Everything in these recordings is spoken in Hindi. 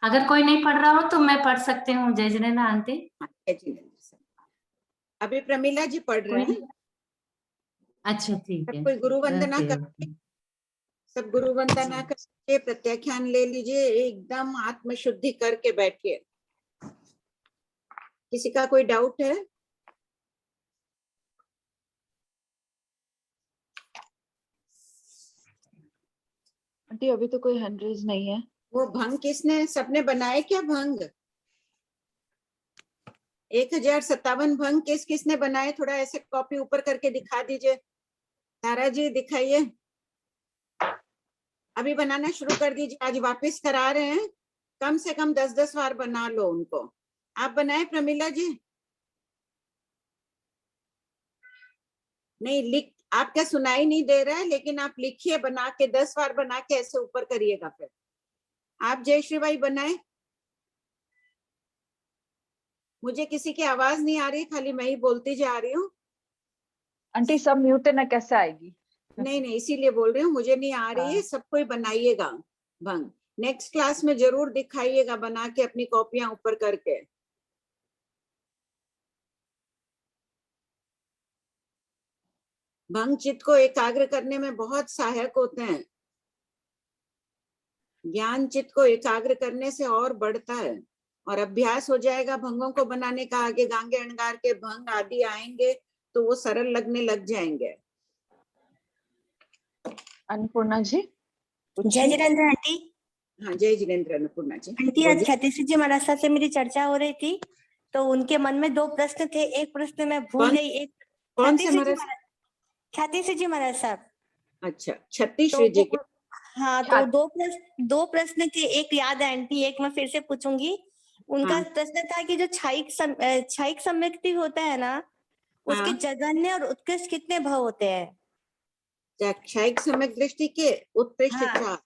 अगर कोई नहीं पढ़ रहा हो तो मैं पढ़ सकती हूँ। जय जिनेन्द्र आंटी। हाँ, जय जिनेन्द्र सर। अभी प्रमिला जी पढ़ रहे हैं। अच्छा ठीक सब है। कोई गुरु वंदना ओके करके, सब गुरु वंदना करके प्रत्याख्यान ले लीजिए, एकदम आत्मशुद्धि करके बैठिए। किसी का कोई डाउट है? आंटी अभी तो कोई हैंड रेज नहीं है। वो भंग किसने, सबने बनाए क्या भंग? 1057 भंग किस किसने बनाए? थोड़ा ऐसे कॉपी ऊपर करके दिखा दीजिए। तारा जी दिखाइए, अभी बनाना शुरू कर दीजिए। आज वापस करा रहे हैं, कम से कम 10-10 बार बना लो उनको। आप बनाए प्रमिला जी? नहीं लिख, आप क्या सुनाई नहीं दे रहा है? लेकिन आप लिखिए बना के, 10 बार बना के ऐसे ऊपर करिएगा। फिर आप जयश्री भाई बनाए? मुझे किसी की आवाज नहीं आ रही, खाली मैं ही बोलती जा रही हूँ। आंटी सब म्यूट है ना, कैसे आएगी? नहीं नहीं, इसीलिए बोल रही हूँ, मुझे नहीं आ रही है। सब कोई बनाइएगा भंग, नेक्स्ट क्लास में जरूर दिखाइएगा बना के अपनी कॉपियां ऊपर करके। भंग चित्त को एकाग्र करने में बहुत सहायक होते हैं। ज्ञान चित्त को एकाग्र करने से और बढ़ता है, और अभ्यास हो जाएगा भंगों को बनाने का। आगे गांगे अणगार के भंग आदि आएंगे तो वो सरल लगने लग जाएंगे। अन्नपूर्णा जी। जय जिनेन्द्र आंटी। हाँ जय जिनेन्द्र अन्नपूर्णा जी। आंटी आज ख्यातिश्री जी महाराज साहब से मेरी चर्चा हो रही थी, तो उनके मन में 2 प्रश्न थे। एक प्रश्न मैं भूल गई। एक कौन से महाराज? ख्यातिश्री जी महाराज साहब। अच्छा, छत्तीस श्री जी के। हाँ, तो 2 प्रश्न थे। एक याद है आंटी, एक मैं फिर से पूछूंगी। उनका हाँ। प्रश्न था कि जो क्षयिक सम्यक्ति होता है ना, उसके जघन्य और उत्कृष्ट कितने भाव होते हैं? क्षयिक सम्यक दृष्टि के उत्कृष्ट 4।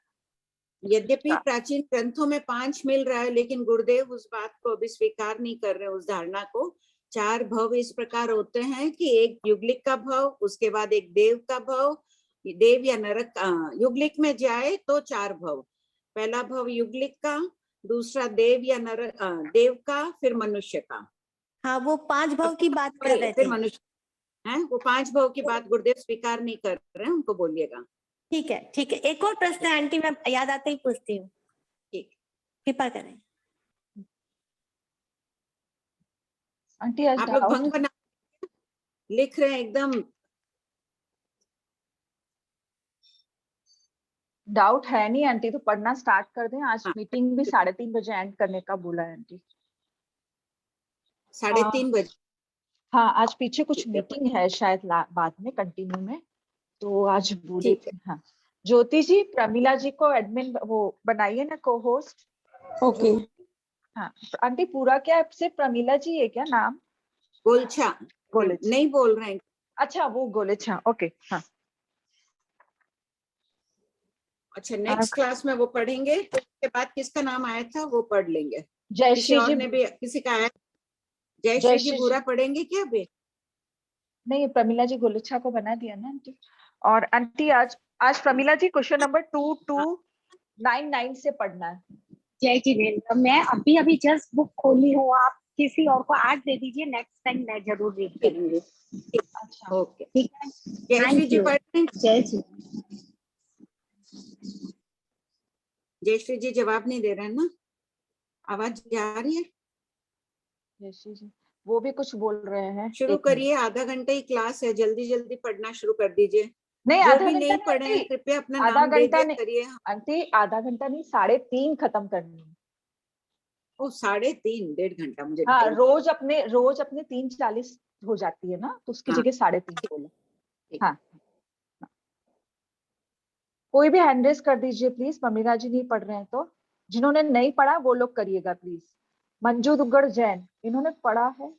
यद्यपि प्राचीन ग्रंथों में 5 मिल रहा है, लेकिन गुरुदेव उस बात को अभी स्वीकार नहीं कर रहे, उस धारणा को। 4 भव इस प्रकार होते हैं कि एक युगलिक का भव, उसके बाद एक देव का भव, देव या नरक। युगलिक में जाए तो 4 भव। पहला भव युगलिक का, दूसरा देव या नरक, देव का, फिर मनुष्य का। हाँ, वो 5 भव की बात कर रहे थे। फिर मनुष्य है, वो 5 भव की बात गुरुदेव स्वीकार नहीं कर रहे हैं, उनको बोलिएगा। ठीक है ठीक है। एक और प्रश्न है आंटी, मैं याद आते ही पूछती हूँ। ठीक, कृपा करें। आंटी आज आप लोग भंग बना लिख रहे हैं एकदम। डाउट है नहीं आंटी, तो पढ़ना स्टार्ट कर दें। आज मीटिंग भी 3:30 बजे एंड करने का बोला है आंटी। 3:30 बजे? हाँ, आज पीछे कुछ मीटिंग है शायद बाद में कंटिन्यू में, तो आज बोले थे। हाँ ज्योति जी, प्रमिला जी को एडमिन वो बनाइए ना, को होस्ट। ओके। हाँ आंटी, पूरा क्या सिर्फ प्रमिला जी है क्या नाम? गोलछा नहीं बोल रहे हैं। अच्छा, वो गोलेछा। ओके हाँ। अच्छा, नेक्स्ट क्लास में वो पढ़ेंगे, उसके बाद किसका नाम आया था वो पढ़ लेंगे। जयश्री जी ने भी किसी का आया? जयश्री जी पूरा पढ़ेंगे क्या अभी? नहीं, प्रमिला जी गोलेछा को बना दिया ना आंटी। और आंटी आज प्रमिला जी क्वेश्चन नंबर 2299 से पढ़ना है। जय जिनेन्द्र, मैं अभी जस्ट बुक खोली हूँ। आप किसी और को आज दे दीजिए, नेक्स्ट टाइम मैं जरूर रीड करूंगी। अच्छा ओके, ठीक है। जयश्री जी पढ़ रहे हैं? जय श्री। जयश्री जी जवाब नहीं दे रहे हैं ना, आवाज जा रही है? जयश्री जी वो भी कुछ बोल रहे हैं। शुरू करिए, आधा घंटे ही क्लास है, जल्दी जल्दी पढ़ना शुरू कर दीजिए। नहीं, जो आधा भी घंटा नहीं पढ़े हैं कृपया अपना आधा नाम दे घंटा दिया करिए। आंटी आधा घंटा नहीं, 3:30 खत्म करनी है। ओ 3:30, 1.5 घंटा मुझे। हाँ, रोज अपने 3:40 हो जाती है ना, तो उसकी जगह 3:30 बोला। हाँ, कोई भी हैंड रेस कर दीजिए प्लीज। ममीरा जी नहीं पढ़ रहे हैं तो, जिन्होंने नहीं पढ़ा वो लोग करिएगा प्लीज। मंजू दुग्गड़ जैन, इन्होंने पढ़ा है,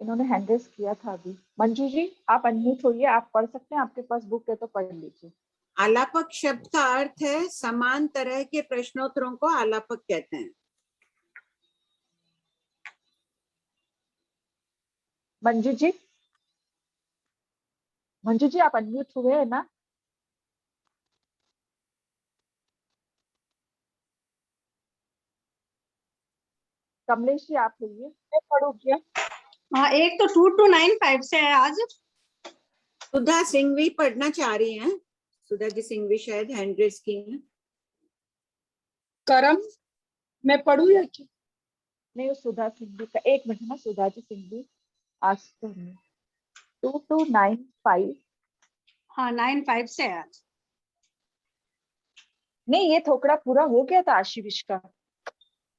इन्होंने हैंड रेस किया था अभी। मंजू जी आप अनम्यूट होइए, आप पढ़ सकते हैं, आपके पास बुक है तो पढ़ लीजिए। आलापक शब्द का अर्थ है समान तरह के प्रश्नोत्तरों को आलापक कहते हैं। मंजू जी आप अनम्यूट हुए हैं ना? कमलेश जी आप बोलिए, मैं पढ़ू क्या? हाँ, एक तो 2295 से है आज। सुधा सिंघवी पढ़ना चाह रही हैं। सुधा जी सिंघवी शायद हैंड रेज की हैं। करम मैं पढ़ू या क्या? नहीं, वो सुधा सिंघवी का, एक मिनट ना, सुधा जी सिंघवी आज तो 2295। हाँ, 95 से है आज। नहीं, ये थोकड़ा पूरा हो गया था आशीविश का।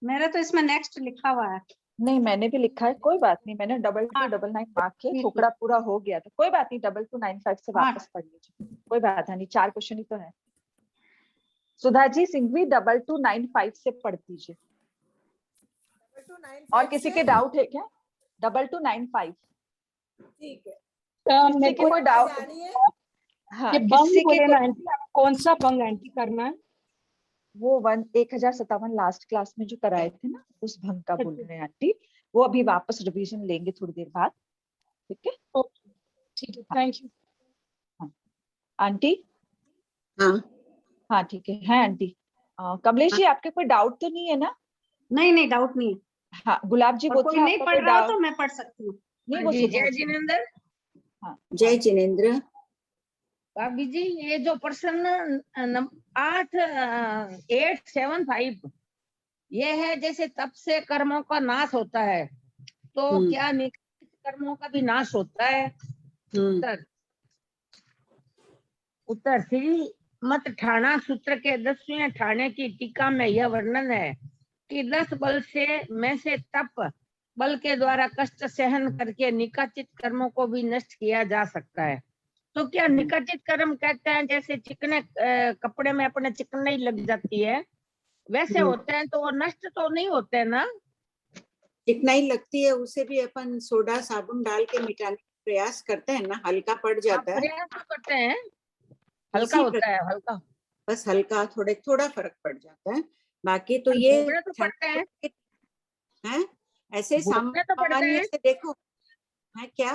मेरा तो इसमें नेक्स्ट लिखा हुआ है। नहीं, मैंने भी लिखा है, कोई बात नहीं, मैंने 2299 मार्क के ठीक थोकड़ा पूरा हो गया था, कोई बात नहीं, 2295 से हाँ। वापस पढ़ लीजिए, कोई बात नहीं, 4 क्वेश्चन ही तो है। सुधा जी सिंघवी 2295 से पढ़ दीजिए। और किसी के डाउट है क्या? 2295। ठीक है, किसी के कोई डाउट? हाँ, ये बंग किसी बोले के ना आंटी, कौन सा बंग आंटी करना है? वो 1057 लास्ट क्लास में जो कराए थे ना, उस भंग का बोल रहे हैं आंटी। वो अभी वापस रिवीजन लेंगे थोड़ी देर बाद, ठीक है? ठीक है, थैंक यू। आंटी? हाँ हाँ ठीक है आंटी। कमलेश जी आपके कोई डाउट तो नहीं है ना? नहीं नहीं, डाउट नहीं है। हाँ, गुलाब जी और वो कोई था नहीं आपका पढ़ कोई रहा हो डाउट? तो मैं पढ़ सकती हूँ। नहीं, वो जी, सुधा जय जी। जिनेंद्र। हाँ, जय जिनेंद्र। भाभी जी, ये जो प्रश्न 875 ये है, जैसे तप से कर्मों का नाश होता है, तो क्या निष्काम कर्मों का भी नाश होता है? उत्तर श्री मत ठाणा सूत्र के 10वें ठाणे की टीका में यह वर्णन है कि 10 बल से तप बल के द्वारा कष्ट सहन करके निकाचित कर्मों को भी नष्ट किया जा सकता है। तो क्या निकाचित कर्म कहते हैं जैसे चिकने कपड़े में अपने चिकनाई लग जाती है, वैसे होते हैं, तो वो नष्ट तो नहीं होते ना? चिकनाई लगती है, उसे भी अपन सोडा साबुन डाल के मिटाने का प्रयास करते हैं ना, हल्का पड़ जाता है। प्रयास तो करते हैं, हल्का इसी होता है, हल्का। बस हल्का थोड़ा फर्क पड़ जाता है, बाकी तो ये भोगने तो पड़ते हैं, हैं ऐसे भोगने तो पड़ते सामान्य हैं, से देखो है क्या।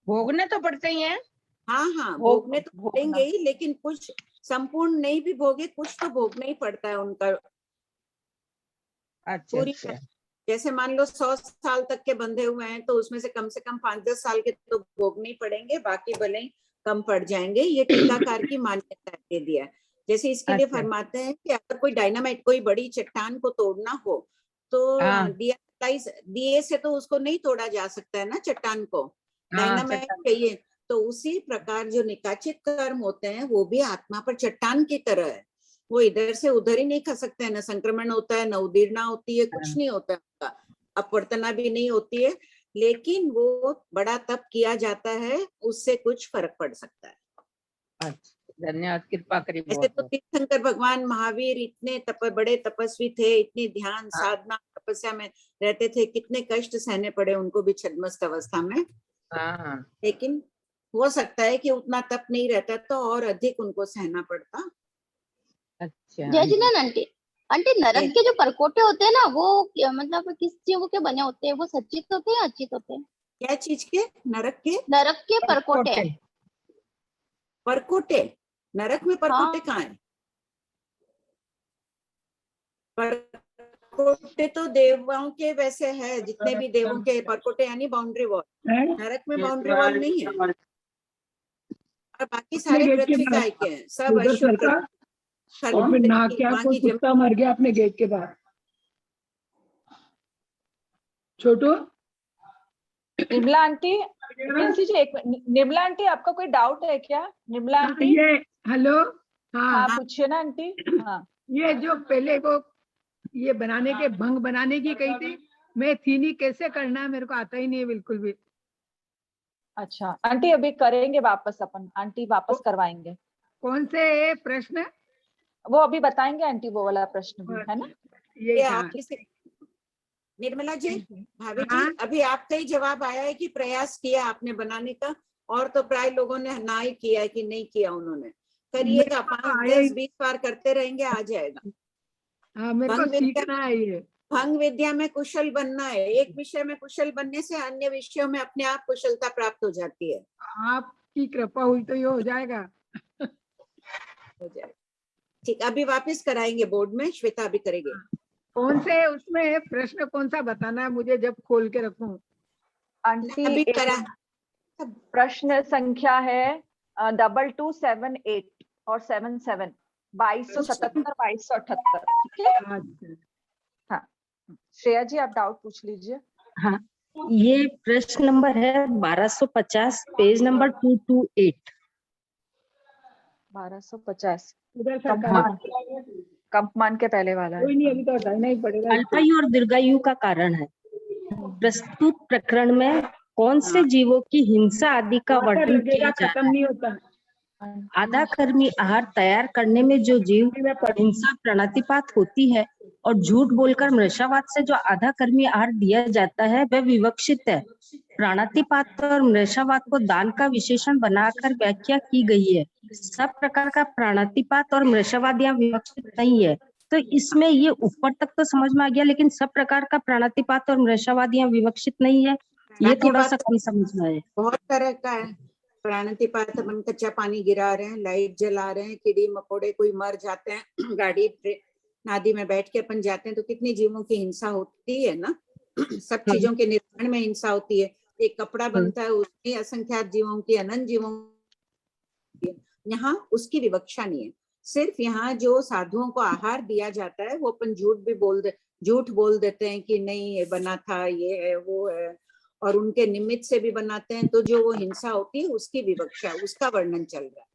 भोगने तो पड़ते ही हैं। हाँ भोगने तो भोगना। पड़ेंगे ही, लेकिन कुछ संपूर्ण नहीं भी भोगे, कुछ तो भोगना ही पड़ता है उनका। अच्छा पूरी अच्छा, जैसे मान लो 100 साल तक के बंधे हुए हैं, तो उसमें से कम 5-10 साल के तो भोगने ही पड़ेंगे, बाकी भले ही कम पड़ जाएंगे। ये टीकाकार की मान्यता दे दिया है। जैसे इसके लिए अच्छा। फरमाते हैं कि अगर कोई डायनामाइट, कोई बड़ी चट्टान को तोड़ना हो तो हाँ। दिए से तो उसको नहीं तोड़ा जा सकता है ना चट्टान को, हाँ, डायनामाइट चट्टान। चाहिए। तो उसी प्रकार जो निकाचित कर्म होते हैं वो भी आत्मा पर चट्टान की तरह है, वो इधर से उधर ही नहीं खसकते हैं, न संक्रमण होता है, न उदीर्णा होती है, कुछ नहीं होता है उनका, अपवर्तना भी नहीं होती है, लेकिन वो बड़ा तप किया जाता है, उससे कुछ फर्क पड़ सकता है। अच्छा, धन्यवाद, कृपा करी ऐसे बहुत तो बहुत। तीर्थंकर भगवान महावीर इतने बड़े तपस्वी थे, इतनी ध्यान साधना तपस्या में रहते थे, कितने कष्ट सहने पड़े उनको भी छद्मस्त अवस्था में। हाँ, लेकिन हो सकता है कि उतना तप नहीं रहता तो और अधिक उनको सहना पड़ता। अच्छा। जय जिनेंद्र आंटी। आंटी, नरक के जो परकोटे होते हैं ना, वो मतलब किस चीजों के बने होते हैं? वो सच्चित होते हैं, अचित होते हैं? क्या चीज के? नरक के नरक के परकोटे। परकोटे? नरक में परकोटे हाँ। कहाँ है? परकोटे तो देवों के वैसे है, जितने भी देवों के परकोटे यानी बाउंड्री वॉल। नरक में बाउंड्री वॉल नहीं है, और बाकी सारे पृथ्वी काय के हैं, सब अशुद्ध। कुत्ता मर गया अपने गेट के बाहर। छोटू, निर्मला आंटी, प्रिंसी जी एक मिनट, निर्मला आंटी आपका कोई डाउट है क्या? निर्मला आंटी, ये हेलो। हाँ पूछिए ना आंटी। हाँ, ये जो पहले को ये बनाने के भंग बनाने की कही थी, मैं थी नहीं, कैसे करना है मेरे को आता ही नहीं है बिल्कुल भी। अच्छा आंटी अभी करेंगे वापस, अपन आंटी वापस करवाएंगे। कौन से प्रश्न? वो अभी बताएंगे आंटी, वो वाला प्रश्न भी है ना। ये आपकी से निर्मला जी, भाभी जी, अभी आपका ही जवाब आया है कि प्रयास किया आपने बनाने का, और तो प्राय लोगों ने ना ही किया है कि नहीं किया उन्होंने। करिएगा, 5-10-20 बार करते रहेंगे, आ जाएगा। हाँ, मेरे को सीखना है ये। भंग विद्या में कुशल बनना है, एक विषय में कुशल बनने से अन्य विषयों में अपने आप कुशलता प्राप्त हो जाती है। आपकी कृपा हुई तो ये हो जाएगा। हो जाएगा, ठीक। अभी वापस कराएंगे बोर्ड में, श्वेता अभी करेंगे। कौन से उसमें प्रश्न कौन सा बताना है मुझे, जब खोल के रखूं? आंटी अभी एक करा प्रश्न संख्या है 2278 और 77, 2277, 2278, ठीक है। अच्छा, हाँ, श्रेया जी आप डाउट पूछ लीजिए। हाँ, ये प्रश्न नंबर है 1250, पेज नंबर 228। 1250 उधर से कंपमान के पहले वाला है। कोई नहीं, अभी तो हटाना ही पड़ेगा इसको। अल्पायु और दीर्घायु का कारण है। प्रस्तुत प्रकरण में कौन से जीवों की हिंसा आदि का वाटर वर्णन लगेगा, किया जा खत्म रहा है? नहीं होता। आधा कर्मी आहार तैयार करने में जो जीव हिंसा प्रणतिपात होती है और झूठ बोलकर मृषावाद से जो आधा कर्मी आहार दिया जाता है वह विवक्षित है। प्राणातिपात और मृषावाद को दान का विशेषण बनाकर व्याख्या की गई है। सब प्रकार का प्राणातिपात और मृषावाद यहाँ विवक्षित नहीं है। तो इसमें ये ऊपर तक तो समझ में आ गया, लेकिन सब प्रकार का प्राणातिपात और मृषावाद यहाँ विवक्षित नहीं है। ये थोड़ा सा कम समझ में आया। बहुत तरह का है। प्राणातिपात अपन कच्चा पानी गिरा रहे हैं, लाइट जला रहे हैं, कीड़ी मकोड़े कोई मर जाते हैं, गाड़ी नादी में बैठ के अपन जाते हैं तो कितनी जीवों की हिंसा होती है ना। सब चीजों के निर्माण में हिंसा होती है। एक कपड़ा बनता है उसमें असंख्यात जीवों की, अनंत जीवों की। यहाँ उसकी विवक्षा नहीं है। सिर्फ यहाँ जो साधुओं को आहार दिया जाता है वो अपन झूठ बोल देते हैं कि नहीं ये बना था, ये है वो है, और उनके निमित्त से भी बनाते हैं। तो जो वो हिंसा होती है उसकी विवक्षा, उसका वर्णन चल रहा है।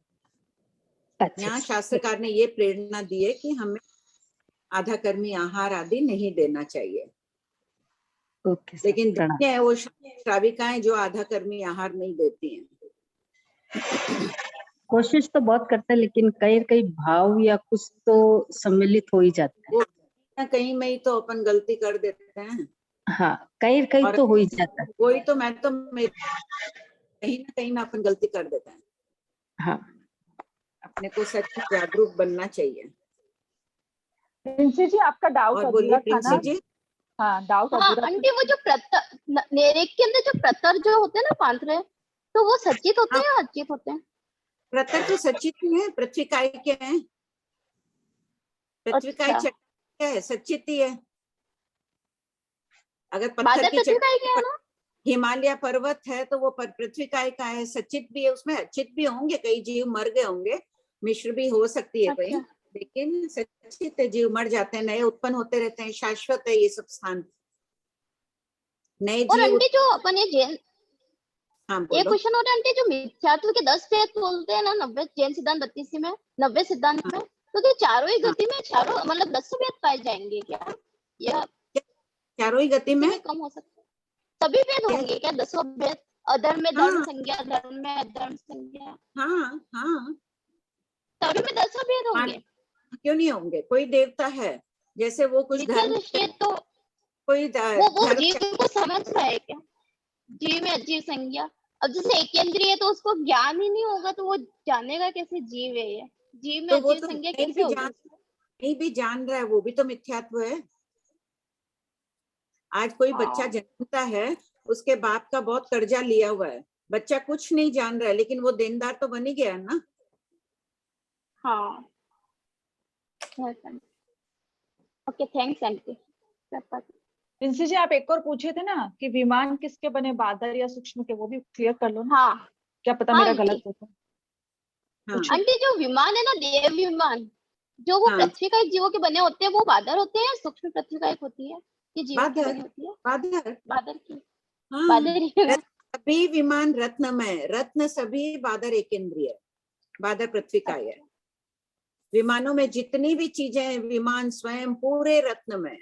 अच्छा, यहाँ शास्त्रकार ने ये प्रेरणा दी है कि हमें आधा कर्मी आहार आदि नहीं देना चाहिए। ओके सर, लेकिन प्रणाम। देखते हैं वो श्राविकाएं जो आधा कर्मी आहार नहीं देती हैं। कोशिश तो बहुत करते हैं, लेकिन कई भाव या कुछ तो सम्मिलित हो ही जाता है। वो कहीं में ही तो अपन गलती कर देते हैं। हाँ, कहीं तो हो ही जाता है। वही तो कहीं ना कहीं में अपन गलती कर देते हैं। हाँ, अपने को सच में जागरूक बनना चाहिए। प्रिंसी जी आपका डाउट और बोलिए अधूरा था ना? प्रिंसी जी। हाँ, डाउट हाँ अधूरा आंटी, वो जो नेरेक के अंदर जो प्रतर जो होते हैं ना पांथरे, तो वो सचित होते हैं या अर्चित होते हैं? प्रतर तो सचित ही है, पृथ्वीकाय के हैं। पृथ्वीकाय अच्छा। क्या है? सचित ही है। अगर पत्थर बादल की पृथ्वीकाय के है ना? हिमालय पर्वत है तो वो पृथ्वीकाय का है। सचित भी है, उसमें अचित भी होंगे, कई जीव मर गए होंगे, मिश्र भी हो सकती है कहीं, लेकिन सचित जीव मर जाते हैं, नए उत्पन्न होते रहते हैं, शाश्वत है ये सब स्थान, नए और जीव। आंटी जो अपन ये जैन, हाँ ये बोलो। क्वेश्चन हो रहा है आंटी, जो मिथ्यात्व के 10 भेद बोलते हैं ना 90 जैन सिद्धांत 32 में, 90 सिद्धांत में, तो ये चारों ही गति में चारों मतलब 10 भेद पाए जाएंगे क्या, या चारों ही गति में कम हो सकते हैं? सभी भेद होंगे क्या 10 भेद? अधर्म में धर्म संज्ञा, धर्म में अधर्म संज्ञा, हाँ हाँ, सभी में 10 भेद होंगे? क्यों नहीं होंगे? कोई देवता है जैसे वो कुछ मिथ्या धर्म, दृष्टि तो कोई वो जीव को समझ रहा है क्या? जीव में अजीव संज्ञा, अब जैसे एकेंद्रिय है तो उसको ज्ञान ही नहीं होगा तो वो जानेगा कैसे जीव है ये? जीव में तो वो अजीव तो संज्ञा नहीं कैसे भी होगी? नहीं भी जान रहा है, वो भी तो मिथ्यात्व है। आज कोई बच्चा जन्मता है, उसके बाप का बहुत कर्जा लिया हुआ है, बच्चा कुछ नहीं जान रहा है, लेकिन वो देनदार तो बन ही गया ना। हाँ, ओके, थैंक्स आंटी। प्रिंसी जी आप एक और पूछे थे ना कि विमान किसके बने, बादल या सूक्ष्म के, वो भी क्लियर कर लो ना। हाँ क्या पता हाँ मेरा आंटी। गलत होता। हाँ। आंटी जो विमान है ना, देव विमान, जो वो हाँ। पृथ्वी का जीवों के बने होते हैं, वो बादल होते हैं, सूक्ष्म पृथ्वी का एक होती है, ये जीवों की बादल, बनी होती है? बादल, बादल की, हाँ। बादल ही है ना? सभी विमान रत्नमय, रत्न सभी, बादल एक इंद्रिय, बादल पृथ्वी का है। विमानों में जितनी भी चीजें, विमान स्वयं पूरे रत्नमय।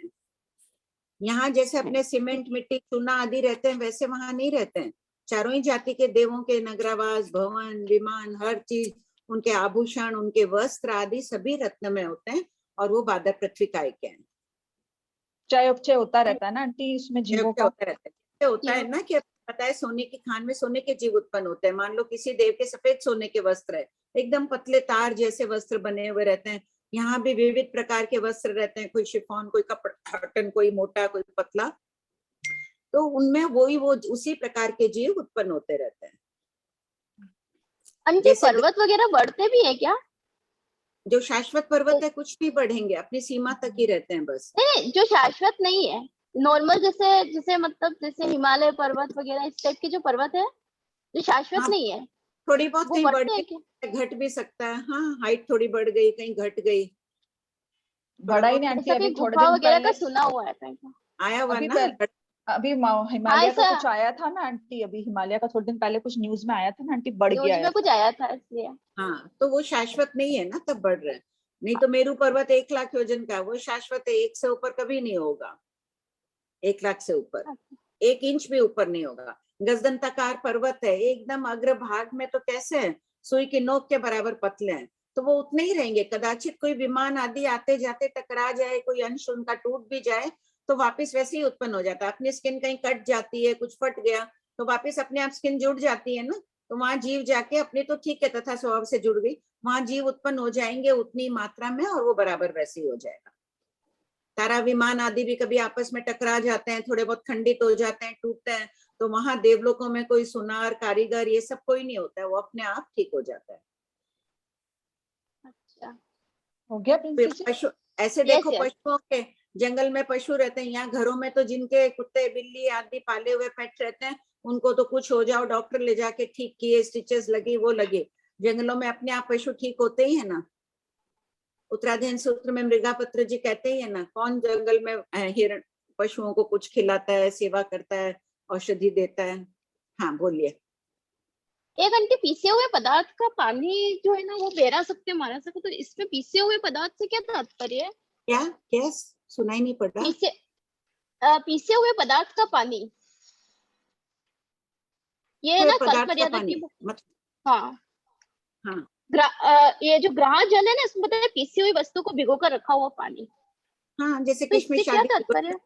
यहाँ जैसे अपने सीमेंट, मिट्टी, चूना आदि रहते हैं, वैसे वहां नहीं रहते हैं। चारों ही जाति के देवों के नगरावास, भवन, विमान, हर चीज, उनके आभूषण, उनके वस्त्र आदि सभी रत्नमय होते हैं, और वो बादल पृथ्वी काय के हैं। चय उपचय होता रहता है ना आंटी इसमें जीवों का। होता है ना कि पता है सोने की खान में सोने के जीव उत्पन्न होते हैं। मान लो किसी देव के सफेद सोने के वस्त्र है, एकदम पतले तार जैसे वस्त्र बने हुए रहते हैं। यहाँ भी विविध प्रकार के वस्त्र रहते हैं, कोई शिफॉन, कोई कॉटन, कोई मोटा, कोई पतला, तो उनमें वो उसी प्रकार के जीव उत्पन्न होते रहते हैं। आंटी पर्वत वगैरह बढ़ते भी है क्या? जो शाश्वत पर्वत है कुछ नहीं बढ़ेंगे, अपनी सीमा तक ही रहते हैं बस। नहीं, जो शाश्वत नहीं है, नॉर्मल जैसे जैसे मतलब जैसे हिमालय पर्वत वगैरह इस टाइप के जो पर्वत है, जो शाश्वत हाँ, नहीं है, थोड़ी बहुत वो कहीं बढ़ बढ़ते हैं क्या? गई, घट भी सकता है। हाँ, हाइट थोड़ी बढ़ गई, कहीं घट गई, बढ़ा ही नहीं आंटी, जैसा अभी कहीं थोड़े गुफा दिन वगैरह का पहले सुना हुआ है कहीं। आया हुआ अभी ना। पहले अभी हाँ, हिमालय का ऐसा कुछ आया था ना आंटी, अभी हिमालय का थोड़े दिन पहले कुछ न्यूज में आया था ना आंटी, बढ़ गया न्यूज है में कुछ ऐसा। आया था इसलिए। हाँ, तो वो शाश्वत नहीं है ना, तब बढ़ रहा है। नहीं तो मेरू पर्वत 1 लाख योजन का, वो शाश्वत है, 1 से ऊपर कभी नहीं होगा। 1 लाख से ऊपर 1 इंच भी ऊपर नहीं होगा। गजदंताकार पर्वत है, एकदम अग्रभाग में तो कैसे है, सुई की नोक के बराबर पतले हैं, तो वो उतने ही रहेंगे। कदाचित कोई विमान आदि आते जाते टकरा जाए, कोई अंश उनका टूट भी जाए, तो वापस वैसे ही उत्पन्न हो जाता है। अपनी स्किन कहीं कट जाती है, कुछ फट गया, तो वापस अपने आप स्किन जुड़ जाती है ना, तो वहां जीव जाके अपने तो ठीक है तथा स्वभाव से जुड़ गई, वहां जीव उत्पन्न हो जाएंगे उतनी मात्रा में, और वो बराबर वैसे ही हो जाएगा। तारा विमान आदि भी कभी आपस में टकरा जाते हैं, थोड़े बहुत खंडित हो जाते हैं, टूटते हैं, तो वहां देवलोकों में कोई सुनार कारीगर ये सब कोई नहीं होता है, वो अपने आप ठीक हो जाता है। अच्छा, हो गया प्रिंसी जी? पशु ऐसे यस देखो, यस। पशुओं के जंगल में पशु रहते हैं, यहाँ घरों में तो जिनके कुत्ते बिल्ली आदि पाले हुए पेट रहते हैं, उनको तो कुछ हो जाओ डॉक्टर ले जाके ठीक किए, स्टिचेस लगी वो लगे। जंगलों में अपने आप पशु ठीक होते ही है ना। उत्तराधीन सूत्र में मृगापत्र जी कहते ही है ना, कौन जंगल में हिरण पशुओं को कुछ खिलाता है, सेवा करता है, औषधि देता है। हाँ बोलिए। एक घंटे पीसे हुए पदार्थ का पानी जो है ना वो बेरा सकते मारा सके, तो इसमें पीसे हुए पदार्थ से क्या तात्पर्य है? क्या क्या सुनाई नहीं पड़ रहा? पीसे हुए पदार्थ का पानी, ये है तो ना पदार्थ का तात्पर्य था पानी कि मतलब, हाँ, हाँ ये जो ग्राह जल है ना, इसमें बताया पीसी हुई वस्तु को भिगो कर रखा हुआ पानी, हाँ, जैसे तो इससे क्या तात्पर्य?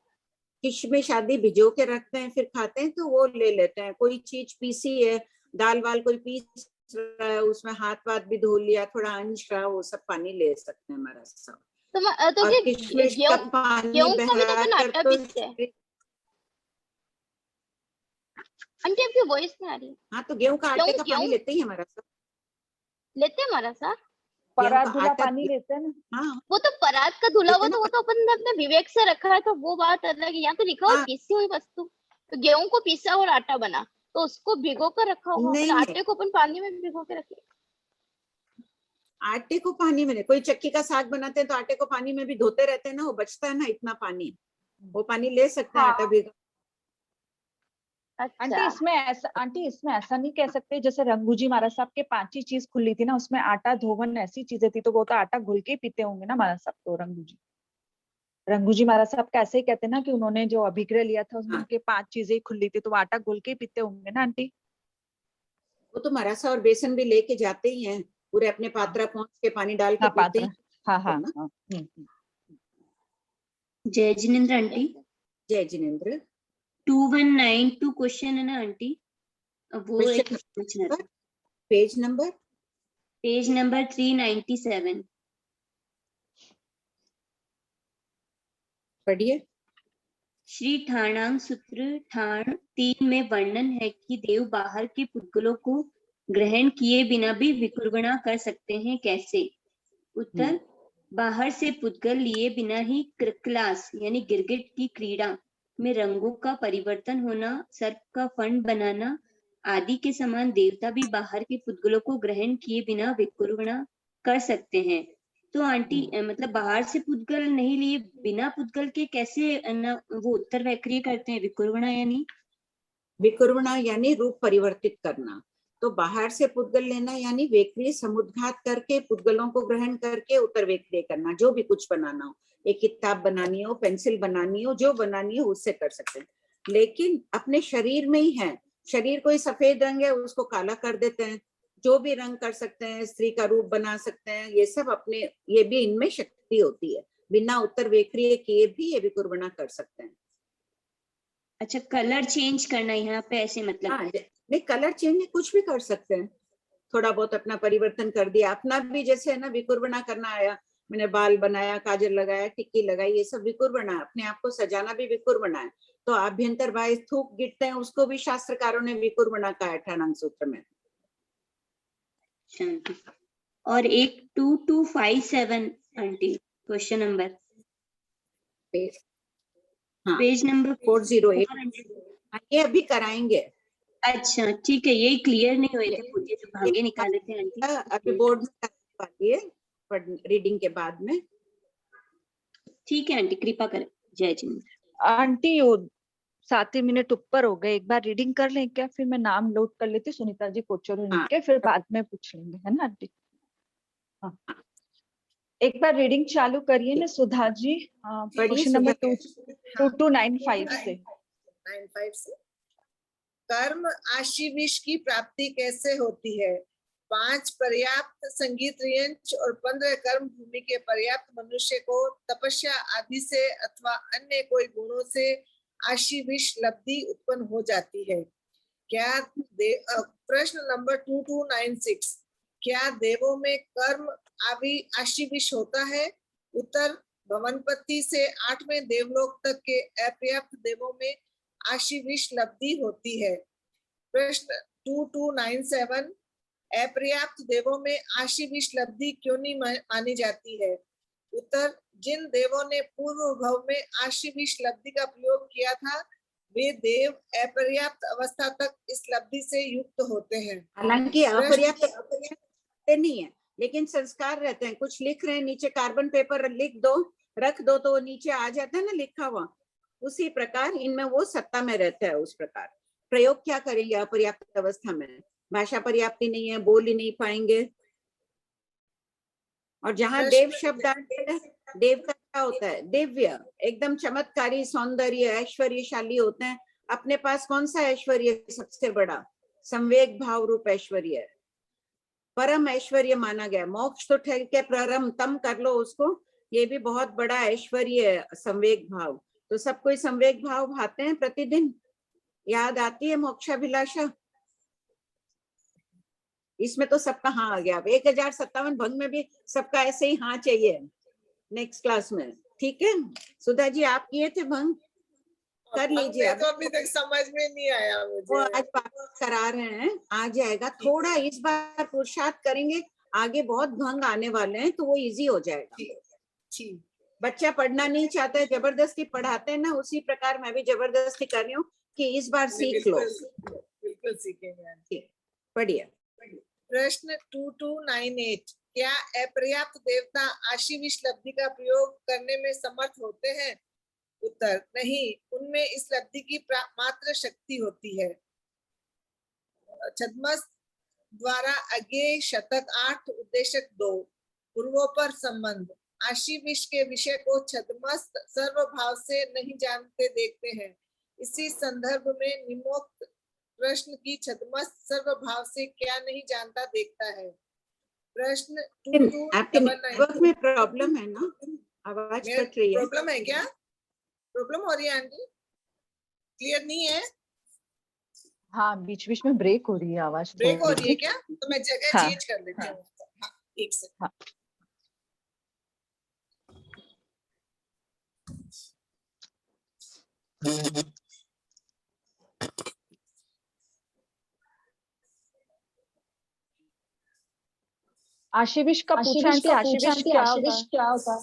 किशमिश आदि भिजो के रखते हैं फिर खाते हैं, तो वो ले लेते हैं। कोई चीज पीसी है, दाल वाल कोई पीस रहा है, उसमें हाथ वाथ भी धो लिया, थोड़ा अंश रहा, वो सब पानी ले सकते हैं हमारा सब। तो और क्या किशमिश का पानी गेहूं का भी तो बहा अपन कर आटा तो पीसते हैं। आंटी आपकी वॉइस नहीं आ रही। हाँ, तो गेहूं का आटे का पानी गेहूं लेते ही हमारा सब। लेते हैं हमारा साथ। गेहूं परात का धुला आटा, पानी लेते हैं ना। हाँ वो तो परात का धुला हुआ, लेते तो ना। वो तो अपन ने अपने विवेक से रखा है, तो वो बात अलग है। यहाँ तो लिखा हुआ हाँ, पीसी हुई वस्तु, तो गेहूं को पीसा और आटा बना, तो उसको भिगो कर रखा हुआ, फिर नहीं नहीं, आटे को अपन पानी में भिगो के रखे। आटे को पानी में नहीं। कोई चक्की का साग बनाते हैं तो आटे को पानी में भी धोते रहते हैं ना, वो बचता है ना इतना पानी, वो पानी ले सकते हैं, आटा हाँ, भिगो। आंटी अच्छा। इसमें ऐसा नहीं कह सकते, जैसे रंगूजी महाराज साहब के 5 ही चीज खुली थी ना, उसमें आटा धोवन ऐसी चीजें थी, तो वो तो आटा घुल के ही पीते होंगे ना महाराज साहब। तो रंगूजी महाराज साहब का ऐसे ही कहते हैं ना कि उन्होंने जो अभिग्रह लिया था उसमें हाँ, उनके 5 चीजें खुली थी, तो वो आटा घुल के ही पीते होंगे ना आंटी। वो तो मरासा और बेसन भी लेके जाते ही हैं, पूरे अपने पात्रा पहुंच के पानी डाल के हाँ पीते पात्र, ही हाँ हाँ ना। हाँ। जय जिनेन्द्र आंटी, जय जिनेन्द्र। 2192 क्वेश्चन है ना आंटी, वो एक पूछना था। Page number 397। पढ़िए। श्री ठाणांग सूत्र ठाण 3 में वर्णन है कि देव बाहर के पुद्गलों को ग्रहण किए बिना भी विकुर्वणा कर सकते हैं, कैसे? उत्तर, बाहर से पुद्गल लिए बिना ही कृकलास यानी गिरगिट की क्रीड़ा में रंगों का परिवर्तन होना, सर्प का फंड बनाना आदि के समान देवता भी बाहर के पुद्गलों को ग्रहण किए बिना विकुर्वणा कर सकते हैं। तो आंटी मतलब बाहर से पुद्गल नहीं लिए बिना पुद्गल के कैसे वो उत्तर वैक्रिय करते हैं विकुर्वणा? यानी विकुर्वणा यानी रूप परिवर्तित करना। तो बाहर से पुद्गल लेना यानी वेक्रिय समुद्घात करके पुद्गलों को ग्रहण करके उत्तर वेक्रिय करना। जो भी कुछ बनाना हो, एक किताब बनानी हो, पेंसिल बनानी हो, जो बनानी हो उससे कर सकते हैं। लेकिन अपने शरीर में ही है, शरीर कोई सफेद रंग है उसको काला कर देते हैं, जो भी रंग कर सकते हैं, स्त्री का रूप बना सकते हैं, ये सब अपने, ये भी इनमें शक्ति होती है। बिना उत्तर वेक्रिय किए भी ये विकुर्वणा कर सकते हैं। अच्छा, कलर चेंज करना यहाँ पे ऐसे मतलब? हाँ, नहीं कलर चेंज कुछ भी कर सकते हैं, थोड़ा बहुत अपना परिवर्तन कर दिया, अपना भी जैसे है ना विकुर्वणा करना आया, मैंने बाल बनाया, काजल लगाया, टिक्की लगाई, ये सब विकुर्वणा है। अपने आप को सजाना भी विकुर्वणा है। तो आभ्यंतर बाह्य थूक गिरते हैं, उसको भी शास्त्रकारों ने विकुर्वणा कहा है ठाणांग सूत्र में। और एक 2257 आंटी क्वेश्चन नंबर पेज, हाँ, पेज नंबर 408 ये अभी कराएंगे। अच्छा ठीक है, यही क्लियर नहीं हुए थे मुझे जो भागे निकाले थे आंटी। अभी बोर्ड में कराने वाली है रीडिंग के बाद में। ठीक है आंटी, कृपा करें। जय जिंद। आंटी वो 7 मिनट ऊपर हो गए, एक बार रीडिंग कर लें क्या? फिर मैं नाम नोट कर लेती हूँ, सुनीता जी कोचर हाँ। के, फिर बाद में पूछ लेंगे, है ना आंटी? हाँ, एक बार रीडिंग चालू करिए ना सुधा जी, क्वेश्चन नंबर 2295 से। 95 से कर्म आशीविश की प्राप्ति कैसे होती है? 5 पर्याप्त संगीत यंच और 15 कर्म भूमि के पर्याप्त मनुष्य को तपस्या आदि से अथवा अन्य कोई गुणों से आशीविश लब्धि उत्पन्न हो जाती है क्या? प्रश्न नंबर 2296, क्या देवों में कर्म आशीविश होता है? उत्तर, भवनपति से 8वें देवलोक तक के अपर्याप्त देवों में आशीविश लब्धि होती है। प्रश्न 2297, अपर्याप्त देवों में आशीविश लब्धि क्यों नहीं मानी जाती है? उत्तर, जिन देवों ने पूर्व भव में आशीविश लब्धि का प्रयोग किया था वे देव अपर्याप्त अवस्था तक इस लब्धि से युक्त होते हैं। हालांकि अपर्याप्त नहीं है, लेकिन संस्कार रहते हैं। कुछ लिख रहे हैं, नीचे कार्बन पेपर लिख दो, रख दो तो नीचे आ जाता है ना लिखा हुआ। उसी प्रकार इनमें वो सत्ता में रहता है। उस प्रकार प्रयोग क्या करेंगे अपर्याप्त अवस्था में? भाषा पर्याप्ति नहीं है, बोल ही नहीं पाएंगे। और जहाँ देव शब्द आता है, देव का क्या होता है? दिव्य, एकदम चमत्कारी, सौंदर्य, ऐश्वर्यशाली होते हैं। अपने पास कौन सा ऐश्वर्य सबसे बड़ा? संवेग भाव रूप ऐश्वर्य है, परम ऐश्वर्य माना गया। मोक्ष तो ठहर के परम तम कर लो उसको, ये भी बहुत बड़ा ऐश्वर्य है संवेग भाव। तो सब कोई संवेग भाव भाते हैं प्रतिदिन, याद आती है मोक्षाभिलाषा। इसमें तो सबका हाँ आ गया। 1057 भंग में भी सबका ऐसे ही हाँ चाहिए नेक्स्ट क्लास में। ठीक है सुधा जी, आप किए थे भंग, कर लीजिए। तो अभी तक समझ में नहीं आया मुझे। वो आज वापस करा रहे हैं, आ जाएगा। थोड़ा इस बार पुरुषार्थ करेंगे, आगे बहुत भंग आने वाले हैं तो वो इजी हो जाएगा। ठीक। बच्चा पढ़ना नहीं चाहता है, जबरदस्ती पढ़ाते हैं ना, उसी प्रकार मैं भी जबरदस्ती कर रही हूँ कि इस बार सीख लो। बिल्कुल सीखेंगे। पढ़िए। प्रश्न 2298, क्या अपर्याप्त देवता आशीविश लब्धि का प्रयोग करने में समर्थ होते हैं? उत्तर, नहीं, उनमें इस लब्धि की मात्र शक्ति होती है। छद्मस्त द्वारा अज्ञेय शतक 8 उद्देशक 2 पूर्वोपर संबंध। आशीविश के विषय को छद्मस्त सर्वभाव से नहीं जानते देखते हैं। इसी संदर्भ में निम्नोक्त प्रश्न की छद्मस्त सर्वभाव से क्या नहीं जानता देखता है? प्रश्न 2299 में प्रॉब्लम है ना, आवाज कट रही है। प्रॉब्लम है क्या? प्रॉब्लम हो रही है आंटी? क्लियर नहीं है? हाँ, बीच बीच में ब्रेक हो रही है आवाज। ब्रेक हो रही है क्या? तो मैं जगह हाँ, चेंज कर लेती हूँ। हाँ, एक सेकंड। हाँ। आशीविश का पूछा आंटी, आशीविश क्या होता है?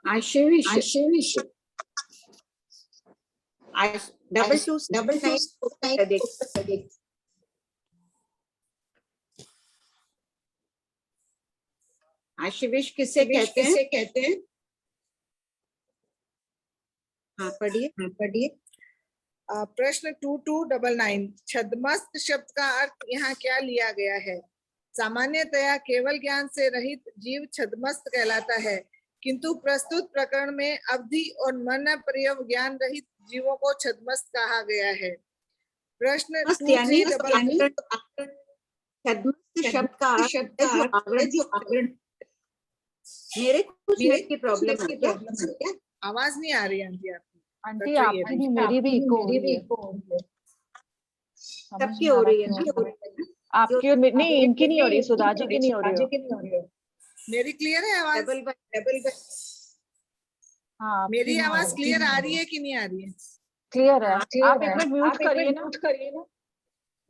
आशीविश डबल टू आशीविश किसे कहते हैं? हाँ पढ़िए। प्रश्न 2299, छद्मस्त शब्द का अर्थ यहाँ क्या लिया गया है? सामान्यतया केवल ज्ञान से रहित जीव छद्मस्त कहलाता है, किंतु प्रस्तुत प्रकरण में अवधि और मन पर्यव ज्ञान रहित जीवों को छद्मस्त कहा गया है। प्रश्न 2399, छद्मस्त शब्द का अर्थ मेरे कुछ नेट की प्रॉब्लम है क्या? आवाज नहीं आ रही है आंटी आपकी? आंटी आपकी भी, मेरी भी इको हो रही है। सबकी हो रही है। आपकी और नहीं, इनकी नहीं हो रही, सुधा जी की नहीं हो रही। मेरी क्लियर है आवाज? डबल हाँ, मेरी आवाज क्लियर आ रही है कि नहीं आ रही है? क्लियर है। आप एक बार म्यूट करिए ना।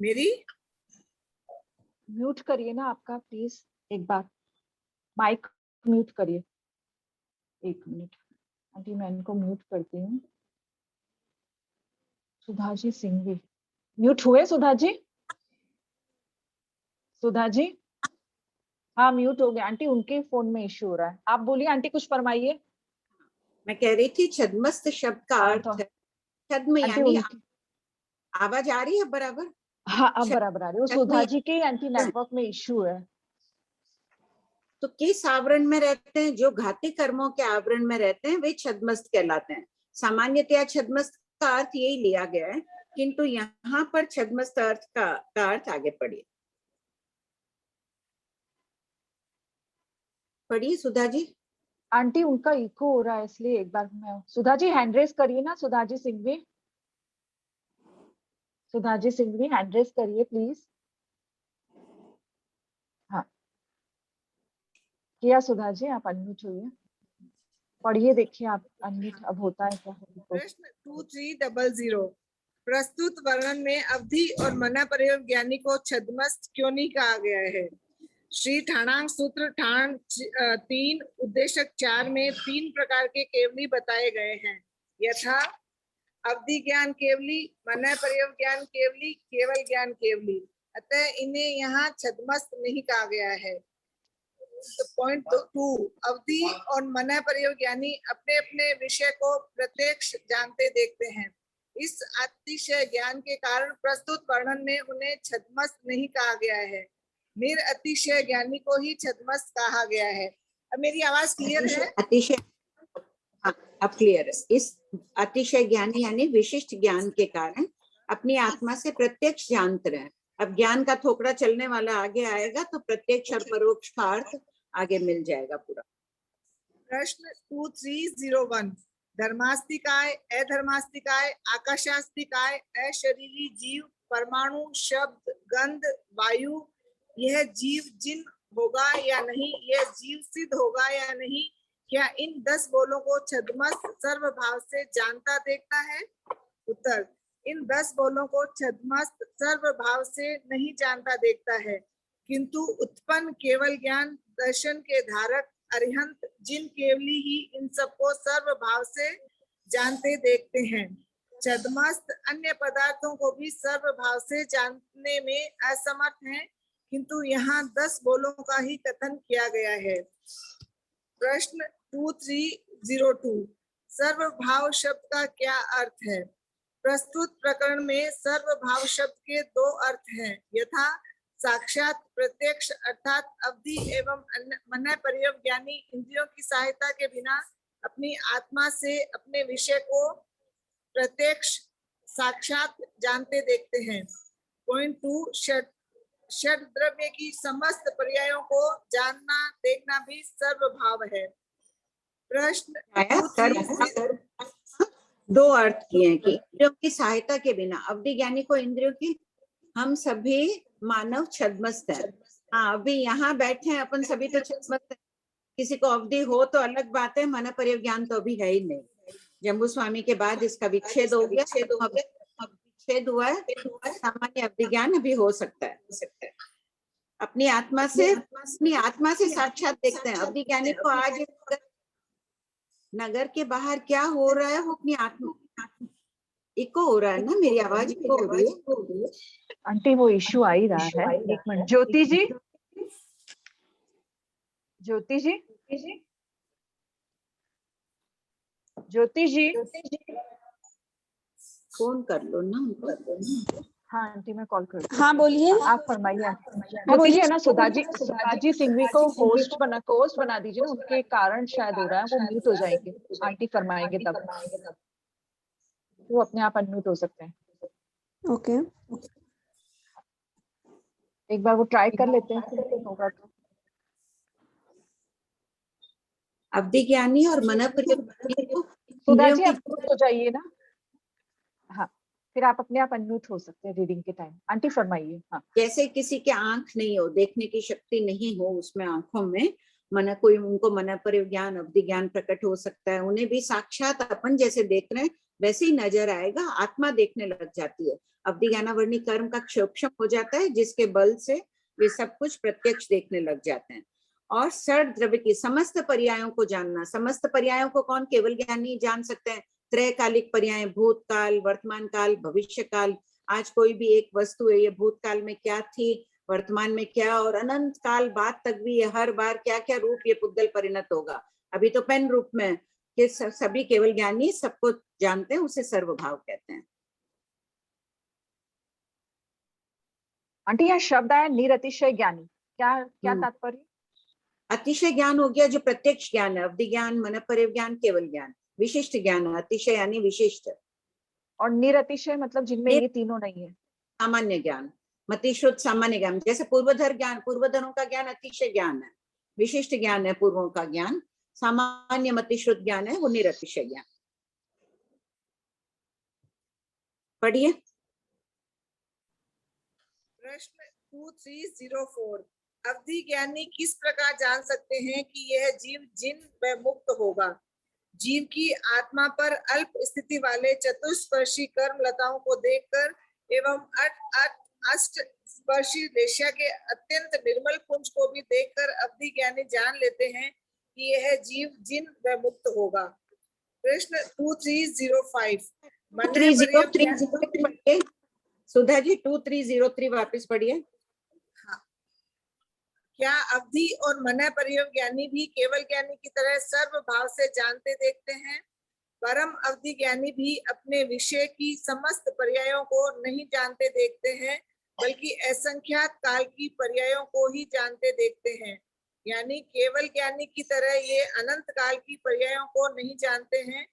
मेरी म्यूट करिए ना आपका, प्लीज एक बार माइक म्यूट करिए, 1 मिनट। आंटी मैं इनको म्यूट करती हूँ। सुधा जी सिंघवी म्यूट हुए? सुधा जी, सुधा जी, हाँ म्यूट हो गया आंटी, उनके फोन में इश्यू हो रहा है। आप बोलिए आंटी, कुछ फरमाइए। मैं कह रही थी छद्मस्त शब्द का अर्थ है छद्म, आंटी यानी उनकी, आवाज आ रही है बराबर? हाँ अब बराबर आ रही है। वो छद्म सुधा जी के आंटी नेटवर्क में इश्यू है। तो किस आवरण में रहते हैं? जो घाती कर्मों के आवरण में रहते हैं वे छद्मस्त कहलाते हैं। सामान्यतया छद्मस्त का अर्थ यही लिया गया है, किंतु यहाँ पर छद्मस्त अर्थ का अर्थ आगे पढ़िए, पढ़िए सुधा जी। आंटी उनका इको हो रहा है, इसलिए एक बार मैं, सुधा जी हैंड रेस करिए ना। सुधा जी सिंघवी, सुधा जी सिंघवी हैंड रेस करिए प्लीज। हाँ किया सुधा जी, आप अनम्यूट होइए, पढ़िए, देखिए आप अनम्यूट अब होता है क्या। प्रश्न 2300 प्रस्तुत वर्णन में अवधि और मना प्रयोग ज्ञानी को छद्मस्त क्यों नहीं कहा गया है? श्री ठाणांक सूत्र ठाण 3 उद्देशक 4 में 3 प्रकार के केवली बताए गए हैं, यथा अवधि ज्ञान केवली, मना प्रयोग ज्ञान केवली, केवल ज्ञान केवली। अतः इन्हें यहाँ छद्मस्त नहीं कहा गया है। पॉइंट 2, अवधि और मना प्रयोग यानी अपने अपने विषय को प्रत्यक्ष जानते देखते हैं। इस अतिशय ज्ञान के कारण प्रस्तुत वर्णन में उन्हें छद्मस्त नहीं कहा गया है, निर अतिशय ज्ञानी को ही छद्मस्त कहा गया है। अब मेरी आवाज क्लियर है? अतिशय, अब क्लियर है। इस अतिशय ज्ञानी यानी विशिष्ट ज्ञान के कारण अपनी आत्मा से प्रत्यक्ष जानते रहे। अब ज्ञान का थोकड़ा चलने वाला आगे आएगा तो प्रत्यक्ष और परोक्ष का अर्थ आगे मिल जाएगा पूरा। प्रश्न 2301 धर्मास्तिकाय, अधर्मास्तिकाय, आकाशास्तिकाय, अशरीरी जीव, परमाणु, शब्द, गंध, वायु, यह जीव जिन होगा या नहीं, यह जीव सिद्ध होगा या नहीं, क्या इन 10 बोलों को छद्मस्त सर्व भाव से जानता देखता है? उत्तर, इन 10 बोलों को छद्मस्त सर्व भाव से नहीं जानता देखता है, किंतु उत्पन्न केवल ज्ञान दर्शन के धारक अरिहंत जिन केवली ही इन सबको सर्व भाव से जानते देखते हैं। छद्मस्त अन्य पदार्थों को भी सर्व भाव से जानने में असमर्थ हैं, किंतु यहाँ 10 बोलों का ही कथन किया गया है। प्रश्न 2302 सर्व भाव शब्द का क्या अर्थ है? प्रस्तुत प्रकरण में सर्व भाव शब्द के 2 अर्थ हैं, यथा साक्षात प्रत्यक्ष अर्थात अवधि एवं मना प्रयोग ज्ञानी इंद्रियों की सहायता के बिना अपनी आत्मा से अपने विषय को प्रत्यक्ष साक्षात जानते देखते हैं। पॉइंट 2 षड द्रव्य की समस्त पर्यायों को जानना देखना भी सर्व भाव है। प्रश्न 2 अर्थ किए हैं कि इंद्रियों की सहायता के बिना, अवधि ज्ञानी को इंद्रियों की, हम सभी मानव छद्मस्त है। हाँ अभी यहाँ बैठे हैं अपन सभी तो छद्मस्त है, किसी को अवधि हो तो अलग बात है, मन प्रयोग ज्ञान तो अभी है ही नहीं। जम्बू स्वामी के बाद इसका विच्छेद हो गया, विच्छेद हुआ है, सामान्य अवधि ज्ञान अभी हो सकता है। अपनी आत्मा से साक्षात देखते हैं। अवधि ज्ञानी को आज नगर के बाहर क्या हो रहा है वो अपनी आत्मा, इको हो रहा है ना, मेरी आवाज इको हो रही है आंटी, वो इश्यू आ ही रहा है। एक मिनट, ज्योति जी, ज्योति जी, ज्योति जी, फोन कर लो ना। हाँ आंटी मैं कॉल करती हूँ। हाँ बोलिए। आप फरमाइए। ज्योति जी है ना, सुधा जी सिंघवी को होस्ट बना दीजिए ना, उनके कारण शायद हो रहा है, वो म्यूट हो जाएंगे। आंटी फरमाएंगे तब वो अपने आप अनम्यूट हो सकते हैं। ओके एक बार वो ट्राई कर लेते हैं, होगा तो। अवधि ज्ञानी और मन प्रयोग, सुधा जी आप म्यूट हो जाइए ना। हाँ फिर आप अपने आप अनम्यूट हो सकते हैं रीडिंग के टाइम। आंटी फरमाइए। हाँ जैसे किसी के आंख नहीं हो, देखने की शक्ति नहीं हो उसमें, आंखों में मन, कोई उनको मन प्रयोग ज्ञान अवधि ज्ञान प्रकट हो सकता है, उन्हें भी साक्षात अपन जैसे देख रहे हैं वैसे ही नजर आएगा, आत्मा देखने लग जाती है। अवधि ज्ञानावर्णी कर्म का क्षोक्षम हो जाता है, जिसके बल से वे सब कुछ प्रत्यक्ष देखने लग जाते हैं। और सर द्रव्य की समस्त पर्यायों को जानना, समस्त पर्यायों को कौन? केवल ज्ञानी जान सकते हैं। त्रैकालिक पर्याय, भूतकाल, वर्तमान काल, भविष्य काल। आज कोई भी एक वस्तु है, ये भूतकाल में क्या थी, वर्तमान में क्या, और अनंत काल बाद तक भी ये हर बार क्या क्या रूप ये पुद्गल परिणत होगा। अभी तो पेन रूप में कि सभी केवल ज्ञानी सबको जानते हैं, उसे सर्वभाव कहते हैं। आंटी यहाँ शब्द आया निरतिशय ज्ञानी, क्या क्या तात्पर्य? अतिशय ज्ञान हो गया जो प्रत्यक्ष ज्ञान है, अवधि ज्ञान, मनःपर्य ज्ञान, केवल ज्ञान। विशिष्ट ज्ञान है, अतिशय यानी विशिष्ट। और निरतिशय मतलब जिनमें ये तीनों नहीं है। सामान्य ज्ञान, मतिश्रुत सामान्य ज्ञान। जैसे पूर्वधर ज्ञान, पूर्वधरों का ज्ञान अतिशय ज्ञान है, विशिष्ट ज्ञान है पूर्वों का ज्ञान। सामान्य मतिश्रुत ज्ञान है वो निरतिशय ज्ञान। पढ़िए प्रश्न 2304। अवधि ज्ञानी किस प्रकार जान सकते हैं कि यह जीव जिन व मुक्त होगा? जीव की आत्मा पर अल्प स्थिति वाले चतुस्पर्शी कर्म लताओं को देखकर एवं अष्ट स्पर्शी रेशा के अत्यंत निर्मल पुंज को भी देखकर अवधि ज्ञानी जान लेते हैं कि यह जीव जिन व मुक्त होगा। प्रश्न 2305। सुधा जी 2303 वापस पढ़िए। क्या अवधि और मनःपर्य ज्ञानी भी केवल ज्ञानी की तरह सर्व भाव से जानते देखते हैं? परम अवधि ज्ञानी भी अपने विषय की समस्त पर्यायों को नहीं जानते देखते हैं, बल्कि असंख्यात काल की पर्यायों को ही जानते देखते हैं। यानी केवल ज्ञानी की तरह ये अनंत काल की पर्यायों को नहीं जानते हैं,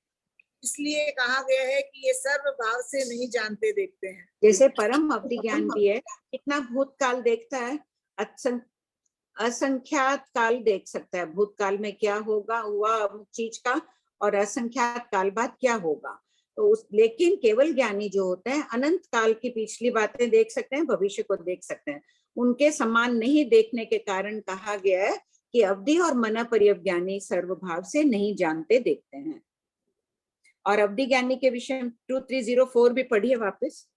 इसलिए कहा गया है कि ये सर्व भाव से नहीं जानते देखते हैं। जैसे परम अवधि ज्ञान भी है, कितना भूतकाल देखता है, असंख्यात काल देख सकता है। भूतकाल में क्या होगा हुआ अमुक चीज का, और असंख्यात काल बाद क्या होगा। तो लेकिन केवल ज्ञानी जो होते हैं अनंत काल की पिछली बातें देख सकते हैं, भविष्य को देख सकते हैं। उनके समान नहीं देखने के कारण कहा गया है कि अवधि और मनःपर्य ज्ञानी सर्वभाव से नहीं जानते देखते हैं। और अवधि ज्ञानी के विषय 2304 भी पढ़िए वापस।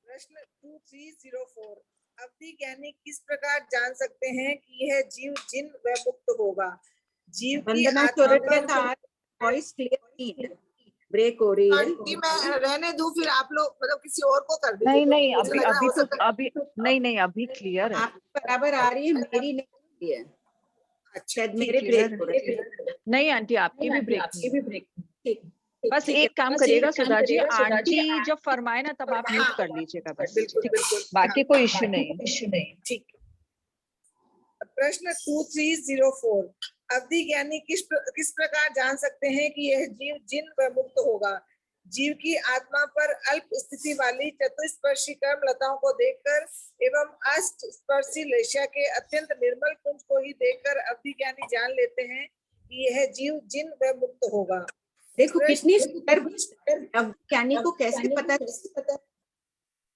प्रश्न 2304। अवधि ज्ञानी किस प्रकार जान सकते हैं कि यह जीव जिन व मुक्त होगा? जीव की आत्मा पर वॉइस क्लियर नहीं है, ब्रेक हो रही है। आंटी मैं रहने दूं, फिर आप लोग मतलब किसी और को कर दीजिए। नहीं नहीं अभी नहीं अभी क्लियर है, आप बराबर आ रही है, मेरी नहीं है। शायद मेरे क्लियर ब्रेक हो रहे हैं। नहीं आंटी आपकी भी ब्रेक ठीक, बस एक काम करिएगा सुधा जी, आंटी जब फरमाए ना तब आप म्यूट कर लीजिएगा बस, ठीक, बाकी कोई इश्यू नहीं। ठीक। प्रश्न 2304। अवधि ज्ञानी किस प्रकार जान सकते हैं कि यह जीव जिन व मुक्त होगा? जीव की आत्मा पर अल्प स्थिति वाली चतुस्पर्शी कर्म लताओं को देखकर एवं अष्ट स्पर्शी रेशा के अत्यंत निर्मल पुंज को ही देखकर अवधि ज्ञानी जान लेते हैं कि यह जीव जिन व मुक्त होगा। देखो कितनी ज्ञानी को कैसे पता,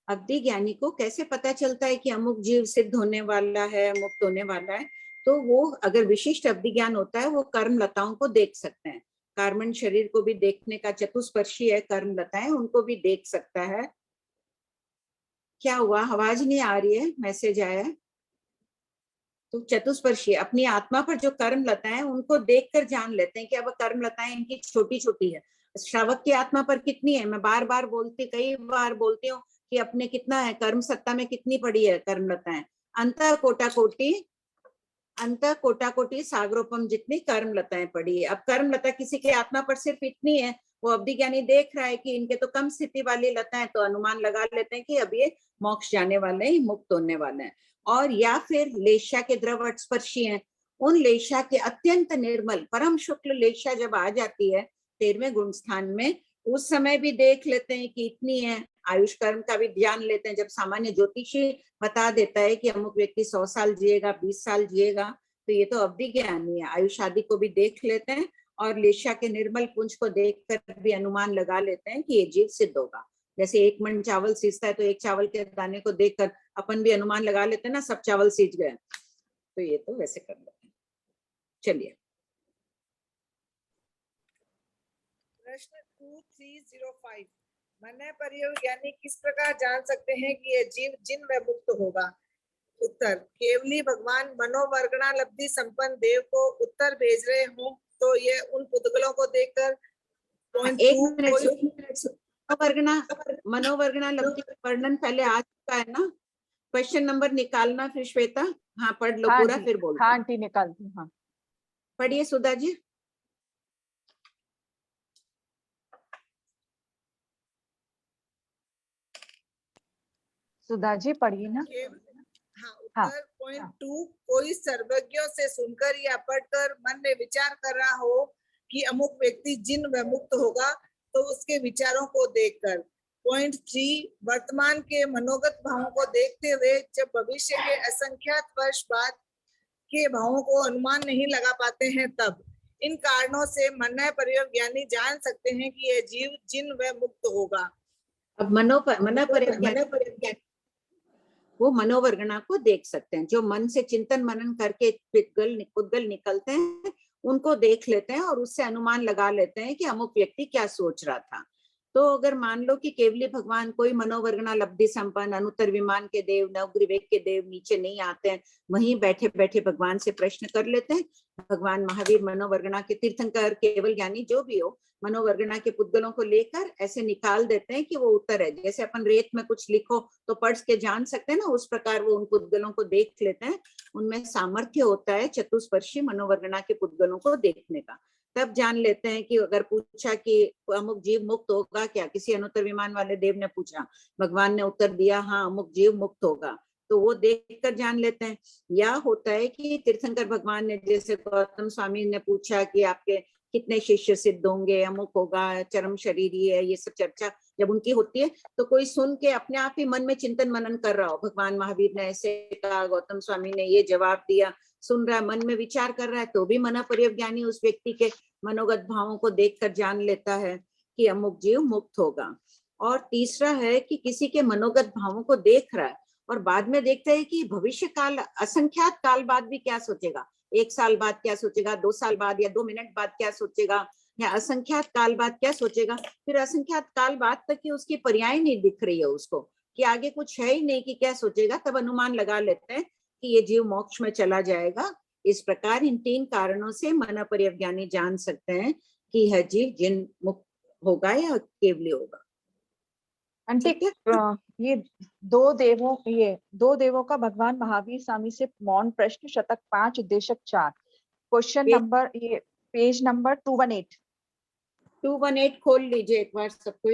अवधि ज्ञानी को कैसे पता चलता है कि अमुक जीव सिद्ध होने वाला है, मुक्त होने वाला है? तो वो अगर विशिष्ट अवधि ज्ञान होता है वो कर्म लताओं को देख सकते हैं। कार्बन शरीर को भी देखने का, चतुस्पर्शी है कर्म लताएं, उनको भी देख सकता है। क्या हुआ, आवाज नहीं आ रही है, मैसेज आया है। तो चतुस्पर्शी अपनी आत्मा पर जो कर्म लताएं उनको देखकर जान लेते हैं कि अब कर्म लताएं इनकी छोटी छोटी है। श्रावक की आत्मा पर कितनी है, मैं बार बार कई बार बोलती हूँ कि अपने कितना है कर्म सत्ता में, कितनी पड़ी है कर्म लताएं। अंत कोटा कोटि सागरोपम जितनी कर्म लताएं पड़ी है। अब कर्म लता किसी की आत्मा पर सिर्फ इतनी है, वो अवधि ज्ञानी देख रहा है कि इनके तो कम स्थिति वाली लताएं, तो अनुमान लगा लेते हैं कि अब ये मोक्ष जाने वाले हैं, मुक्त होने वाले हैं। और या फिर लेशा के द्रव स्पर्शी हैं, उन लेशा के अत्यंत निर्मल परम शुक्ल लेशा जब आ जाती है 13वें गुण स्थान में, उस समय भी देख लेते हैं कि इतनी है। आयुष कर्म का भी ध्यान लेते हैं। जब सामान्य ज्योतिषी बता देता है कि अमुक व्यक्ति 100 साल जिएगा, 20 साल जिएगा, तो ये तो अवधि ज्ञानी है। आयुष आदि को भी देख लेते हैं और लेशा के निर्मल पुंज को देखकर भी अनुमान लगा लेते हैं कि ये जीव सिद्ध होगा। जैसे एक मन चावल सीजता है तो एक चावल के दाने को देखकर अपन भी अनुमान लगा लेते हैं ना, सब चावल सीज गए, तो ये तो वैसे कर लेते हैं। चलिए प्रश्न 2305। मन प्रयोग यानी किस प्रकार जान सकते हैं कि यह जीव जिन में मुक्त होगा? उत्तर, केवली भगवान मनोवर्गणा लब्धि संपन्न देव को उत्तर भेज रहे हो तो ये उन पुद्गलों को देखकर मनोवर्गणा लब्धि का वर्णन पहले आ चुका है ना। क्वेश्चन नंबर निकालना फिर श्वेता। हाँ पढ़ लो पूरा फिर बोलो। हाँ आंटी निकालती हूँ। हाँ पढ़िए सुधा जी। सुधा जी पढ़िए ना। हाँ उत्तर पॉइंट 2, कोई सर्वज्ञों से सुनकर या पढ़कर मन में विचार कर रहा हो कि अमुक व्यक्ति जिन व मुक्त होगा तो उसके विचारों को देखकर। पॉइंट 3, वर्तमान के मनोगत भावों को देखते हुए जब भविष्य के असंख्यात वर्ष बाद के भावों को अनुमान नहीं लगा पाते हैं तब इन कारणों से मन प्रयोग ज्ञानी जान सकते हैं कि यह जीव जिन व मुक्त होगा। अब वो मनोवर्गणा को देख सकते हैं। जो मन से चिंतन मनन करके पुद्गल निकलते हैं उनको देख लेते हैं और उससे अनुमान लगा लेते हैं कि अमुक व्यक्ति क्या सोच रहा था। तो अगर मान लो कि केवली भगवान कोई मनोवर्गणा लब्धि संपन्न अनुत्तर विमान के देव नवग्रीवेक के देव नीचे नहीं आते हैं, वहीं बैठे बैठे भगवान से प्रश्न कर लेते हैं। भगवान महावीर मनोवर्गणा के तीर्थंकर केवल ज्ञानी जो भी हो मनोवर्गणा के पुद्गलों को लेकर ऐसे निकाल देते हैं कि वो उत्तर है। जैसे अपन रेत में कुछ लिखो तो पढ़ के जान सकते हैं ना, उस प्रकार वो उन पुद्गलों को देख लेते हैं। उनमें सामर्थ्य होता है चतुष्पर्शी मनोवर्गणा के पुद्गलों को देखने का। तब जान लेते हैं कि अगर पूछा कि अमुक जीव मुक्त होगा क्या, किसी अनुत्तर विमान वाले देव ने पूछा, भगवान ने उत्तर दिया हाँ अमुक जीव मुक्त होगा, तो वो देखकर जान लेते हैं। या होता है कि तीर्थंकर भगवान ने जैसे गौतम स्वामी ने पूछा कि आपके कितने शिष्य सिद्ध होंगे, अमुक होगा, चरम शरीरी है, ये सब चर्चा जब उनकी होती है तो कोई सुन के अपने आप ही मन में चिंतन मनन कर रहा हो, भगवान महावीर ने ऐसे कहा, गौतम स्वामी ने ये जवाब दिया, सुन रहा है, मन में विचार कर रहा है, तो भी मन प्रयोग ज्ञानी उस व्यक्ति के मनोगत भावों को देखकर जान लेता है कि अमुक जीव मुक्त होगा। और तीसरा है कि किसी के मनोगत भावों को देख रहा है और बाद में देखता है कि भविष्य काल असंख्यात काल बाद भी क्या सोचेगा, 1 साल बाद क्या सोचेगा, 2 साल बाद या 2 मिनट बाद क्या सोचेगा, या असंख्यात काल बाद क्या सोचेगा। फिर असंख्यात काल बाद तक की उसकी पर्याय नहीं दिख रही है उसको कि आगे कुछ है ही नहीं कि क्या सोचेगा, तब अनुमान लगा लेते हैं कि ये जीव मोक्ष में चला जाएगा। इस प्रकार इन 3 कारणों से मन प्रयोग ज्ञानी जान सकते हैं कि यह जीव जिन मुक्त होगा या केवली होगा। आंटी ये दो देवों का भगवान महावीर स्वामी से मौन प्रश्न शतक 5 उद्देशक 4 क्वेश्चन नंबर ये पेज नंबर 218 खोल लीजिए एक बार सबको।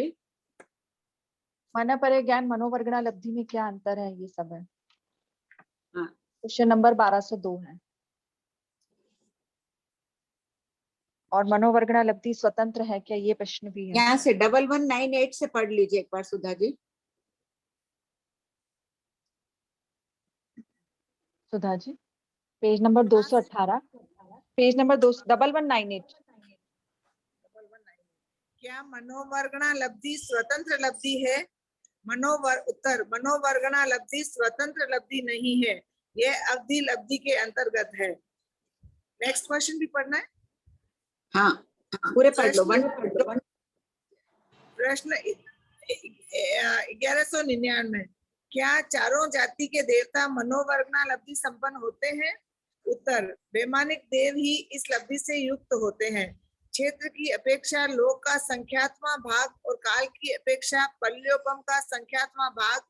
मन प्रयोग ज्ञान मनोवर्गणा लब्धि में क्या अंतर है, ये सब है। हाँ क्वेश्चन नंबर 1202 है। और मनोवर्गणा लब्धि स्वतंत्र है क्या, ये प्रश्न भी है। यहाँ से 1198 से पढ़ लीजिए एक बार Sudha ji. Sudha ji page number 218, page number 1198। क्या मनोवर्गणा लब्धि स्वतंत्र लब्धि है? उत्तर, मनोवर्गणा लब्धि स्वतंत्र लब्धि नहीं है, यह अवधि लब्धि के अंतर्गत है। नेक्स्ट क्वेश्चन भी पढ़ना है। हाँ पूरे पढ़ लो। प्रश्न 1199, क्या चारों जाति के देवता मनोवर्गणा लब्धि संपन्न होते हैं? उत्तर, वैमानिक देव ही इस लब्धि से युक्त होते हैं। क्षेत्र की अपेक्षा लोक का संख्यात्मा भाग और काल की अपेक्षा पल्योपम का संख्यात्मा भाग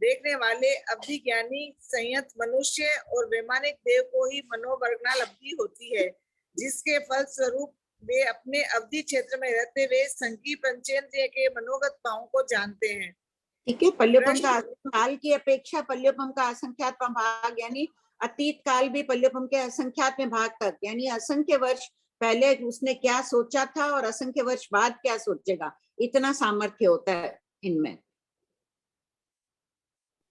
देखने वाले अवधि ज्ञानी संयत मनुष्य और वैमानिक देव को ही मनोवर्गणा लब्धि होती है, जिसके फल स्वरूप वे अपने अवधि क्षेत्र में रहते हुए संकी पंचेंद्रिय के मनोगत भावों को जानते हैं। ठीक है। पल्योपम का काल की अपेक्षा पल्योपम का असंख्यात भाग यानी अतीत काल भी पल्योपम के असंख्यात में भाग तक, यानी असंख्य वर्ष पहले उसने क्या सोचा था और असंख्य वर्ष बाद क्या सोचेगा, इतना सामर्थ्य होता है इनमें।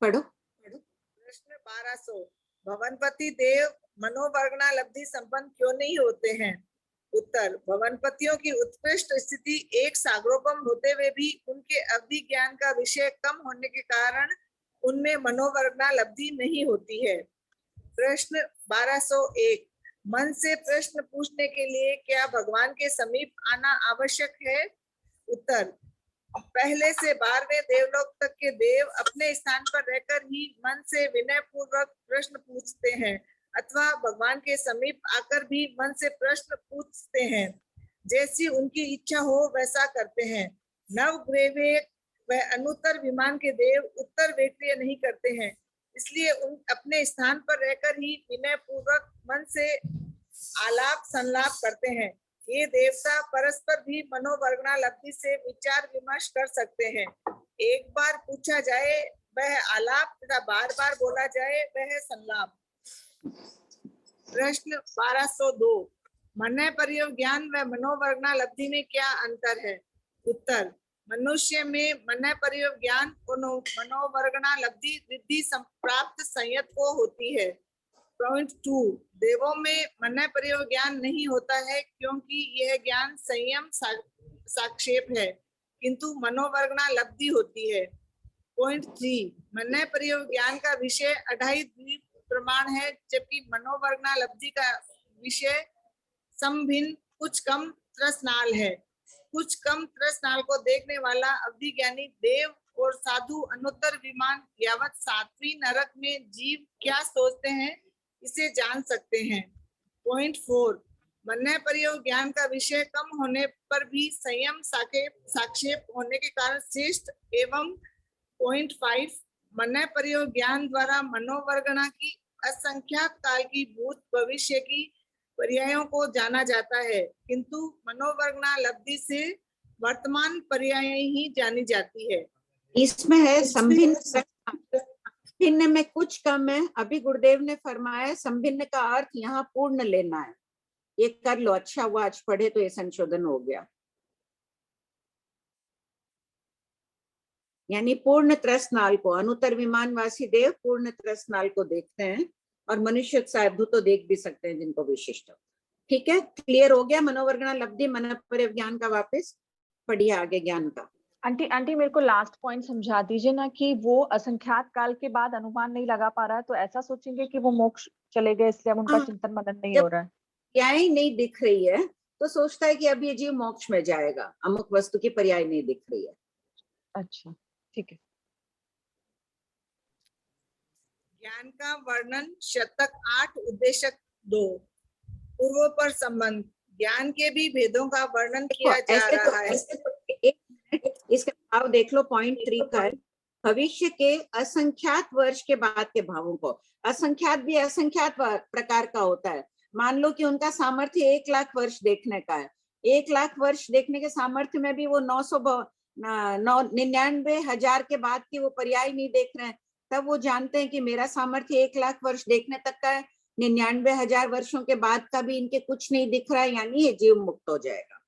पढ़ो। प्रश्न 1200, भवनपति देव मनोवर्गणा लब्धि संपन्न क्यों नहीं होते हैं? उत्तर, भवनपतियों की उत्कृष्ट स्थिति एक सागरोपम होते हुए भी उनके अवधि ज्ञान का विषय कम होने के कारण उनमें मनोवर्गणा लब्धि नहीं होती है। प्रश्न 1201, मन से प्रश्न पूछने के लिए क्या भगवान के समीप आना आवश्यक है? उत्तर, पहले से 12वें देवलोक तक के देव अपने स्थान पर रहकर ही मन से विनय पूर्वक प्रश्न पूछते हैं अथवा भगवान के समीप आकर भी मन से प्रश्न पूछते हैं। जैसी उनकी इच्छा हो वैसा करते हैं। नवग्रह व अनुत्तर विमान के देव उत्तर वेक्रिय नहीं करते हैं, इसलिए उन अपने स्थान पर रहकर ही विनय पूर्वक मन से आलाप संलाप करते हैं। ये देवता परस्पर भी मनोवर्गणा लब्धि से विचार विमर्श कर सकते हैं। एक बार पूछा जाए वह आलाप तथा बार बार बोला जाए वह संलाप। प्रश्न 1202 मन प्रयोग ज्ञान व मनोवर्गणा लब्धि में क्या अंतर है? उत्तर, मनुष्य में मन प्रयोग ज्ञान और मनोवर्गणा लब्धि रिद्धि प्राप्त संयत को होती है। पॉइंट 2 देवों में मन प्रयोग ज्ञान नहीं होता है क्योंकि यह ज्ञान संयम साक्षेप है, किंतु मनोवर्गणा लब्धि होती है। पॉइंट 3 मन प्रयोग ज्ञान का विषय अढ़ाई द्वीप प्रमाण है, जबकि मनोवर्गणा लब्धि का विषय समभिन्न कुछ कम त्रसनाल है। कुछ कम त्रसनाल को देखने वाला अवधि ज्ञानी देव और साधु अनुत्तर विमान यावत 7वीं नरक में जीव क्या सोचते हैं इसे जान सकते हैं। पॉइंट 4 मन प्रयोग ज्ञान का विषय कम होने पर भी संयम साक्षेप होने के कारण श्रेष्ठ एवं। पॉइंट 5 मन प्रयोग ज्ञान द्वारा मनोवर्गणा की असंख्यात काल की भूत भविष्य की पर्यायों को जाना जाता है, किंतु मनोवर्गणा लब्धि से वर्तमान पर्याय ही जानी जाती है। इसमें है संभिन्न में कुछ कम है। अभी गुरुदेव ने फरमाया संभिन्न का अर्थ यहाँ पूर्ण लेना है। ये कर लो, अच्छा हुआ आज पढ़े तो ये संशोधन हो गया। यानी पूर्ण त्रसनाल को, अनुत्तर विमानवासी देव पूर्ण त्रसनाल को देखते हैं और मनुष्य साधु तो देख भी सकते हैं जिनको विशिष्ट। ठीक है, क्लियर हो गया मनोवर्गणा लब्धि मन प्रयोग ज्ञान का। वापस पढ़िए आगे ज्ञान का। आंटी मेरे को लास्ट पॉइंट समझा दीजिए ना कि वो असंख्यात काल के बाद अनुमान नहीं लगा पा रहा है तो ऐसा सोचेंगे कि वो मोक्ष चले गए इसलिए अब उनका चिंतन मनन नहीं हो रहा है। पर्याय नहीं दिख रही है तो सोचता है कि अब ये जीव मोक्ष में जाएगा, अमुक वस्तु की पर्याय नहीं दिख रही है। अच्छा ठीक है। ज्ञान का वर्णन शतक 8 उद्देशक 2 पूर्वों पर संबंध। ज्ञान के भी भेदों का वर्णन किया जा रहा है। इसका भाव देख लो, पॉइंट 3 का है भविष्य के असंख्यात वर्ष के बाद के भावों को। असंख्यात भी असंख्यात प्रकार का होता है। मान लो कि उनका सामर्थ्य 1 लाख वर्ष देखने का है। 1 लाख वर्ष देखने के सामर्थ्य में भी वो 99,000 के बाद की वो पर्याय नहीं देख रहे हैं, तब वो जानते हैं कि मेरा सामर्थ्य 1 लाख वर्ष देखने तक का है, 99,000 वर्षों के बाद का भी इनके कुछ नहीं दिख रहा है, यानी ये जीव मुक्त हो जाएगा।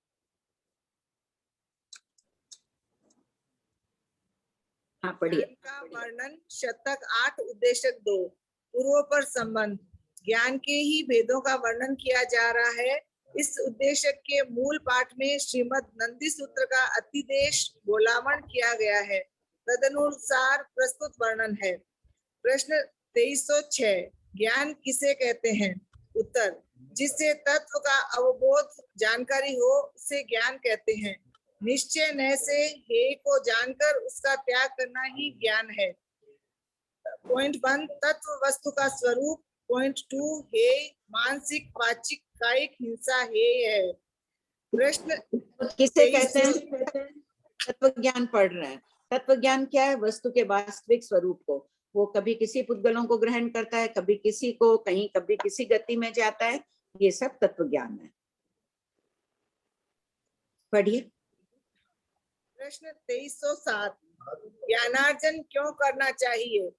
हाँ पढ़िए। का वर्णन शतक 8 उद्देशक 2 पूर्वों पर संबंध। ज्ञान के ही भेदों का वर्णन किया जा रहा है। इस उद्देश्य के मूल पाठ में श्रीमद् नंदी सूत्र का अतिदेश गोलावण किया गया है, तदनुसार प्रस्तुत वर्णन है। प्रश्न 2306 ज्ञान किसे कहते हैं? उत्तर, जिससे तत्व का अवबोध जानकारी हो उसे ज्ञान कहते हैं। निश्चय न से हे को जानकर उसका त्याग करना ही ज्ञान है। पॉइंट 1 तत्व वस्तु का स्वरूप। पॉइंट 2 हे मानसिक वाचिक कायिक हिंसा है। प्रश्न किसे कहते हैं? तत्व ज्ञान पढ़ रहे हैं। तत्व ज्ञान क्या है? वस्तु के वास्तविक स्वरूप को। वो कभी किसी पुद्गलों को ग्रहण करता है, कभी किसी को, कहीं कभी किसी गति में जाता है। ये सब तत्व ज्ञान है। पढ़िए। प्रश्न 2307 ज्ञानार्जन क्यों करना चाहिए?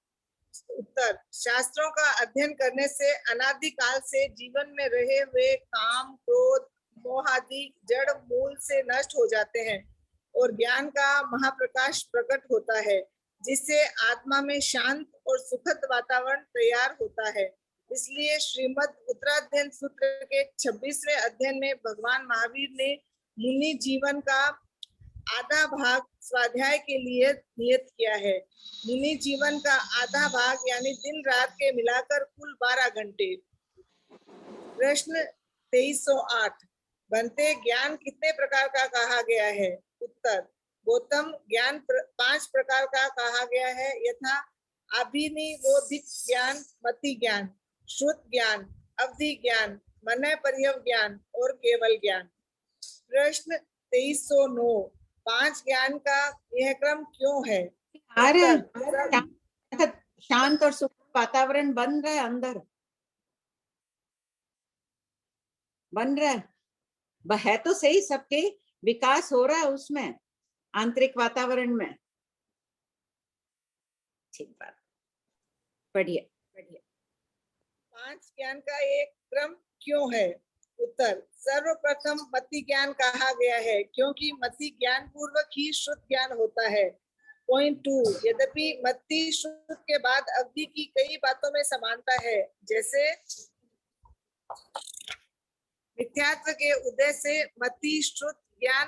उत्तर, शास्त्रों का अध्ययन करने से अनादिकाल से जीवन में रहे हुए काम, क्रोध, मोह आदि जड़ मूल से नष्ट हो जाते हैं और ज्ञान का महाप्रकाश प्रकट होता है, जिससे आत्मा में शांत और सुखद वातावरण तैयार होता है। इसलिए श्रीमद् उत्तराध्ययन सूत्र के 26वें अध्ययन में भगवान महावीर ने मुनि जीवन का आधा भाग स्वाध्याय के लिए नियत किया है। मुनि जीवन का आधा भाग यानी दिन रात के मिलाकर कुल 12 घंटे। प्रश्न 2308 बनते ज्ञान कितने प्रकार का कहा गया है? उत्तर, गौतम ज्ञान 5 प्रकार का कहा गया है, यथा अभिनिबोधिक ज्ञान, मति ज्ञान, श्रुत ज्ञान, अवधि ज्ञान, मनय पर्यव ज्ञान और केवल ज्ञान। प्रश्न 2309, 5 ज्ञान का यह क्रम क्यों है? शांत और सुख वातावरण बन रहा है, अंदर बन रहा है तो सही, सबके विकास हो रहा है उसमें, आंतरिक वातावरण में। ठीक बात, बढ़िया बढ़िया। 5 ज्ञान का एक क्रम क्यों है? उत्तर, सर्वप्रथम मति ज्ञान कहा गया है क्योंकि मति ज्ञान पूर्वक ही श्रुत ज्ञान होता है। पॉइंट 2, यद्यपि मति श्रुत के बाद अवधि की कई बातों में समानता है, जैसे मिथ्यात्व के उदय से मति श्रुत ज्ञान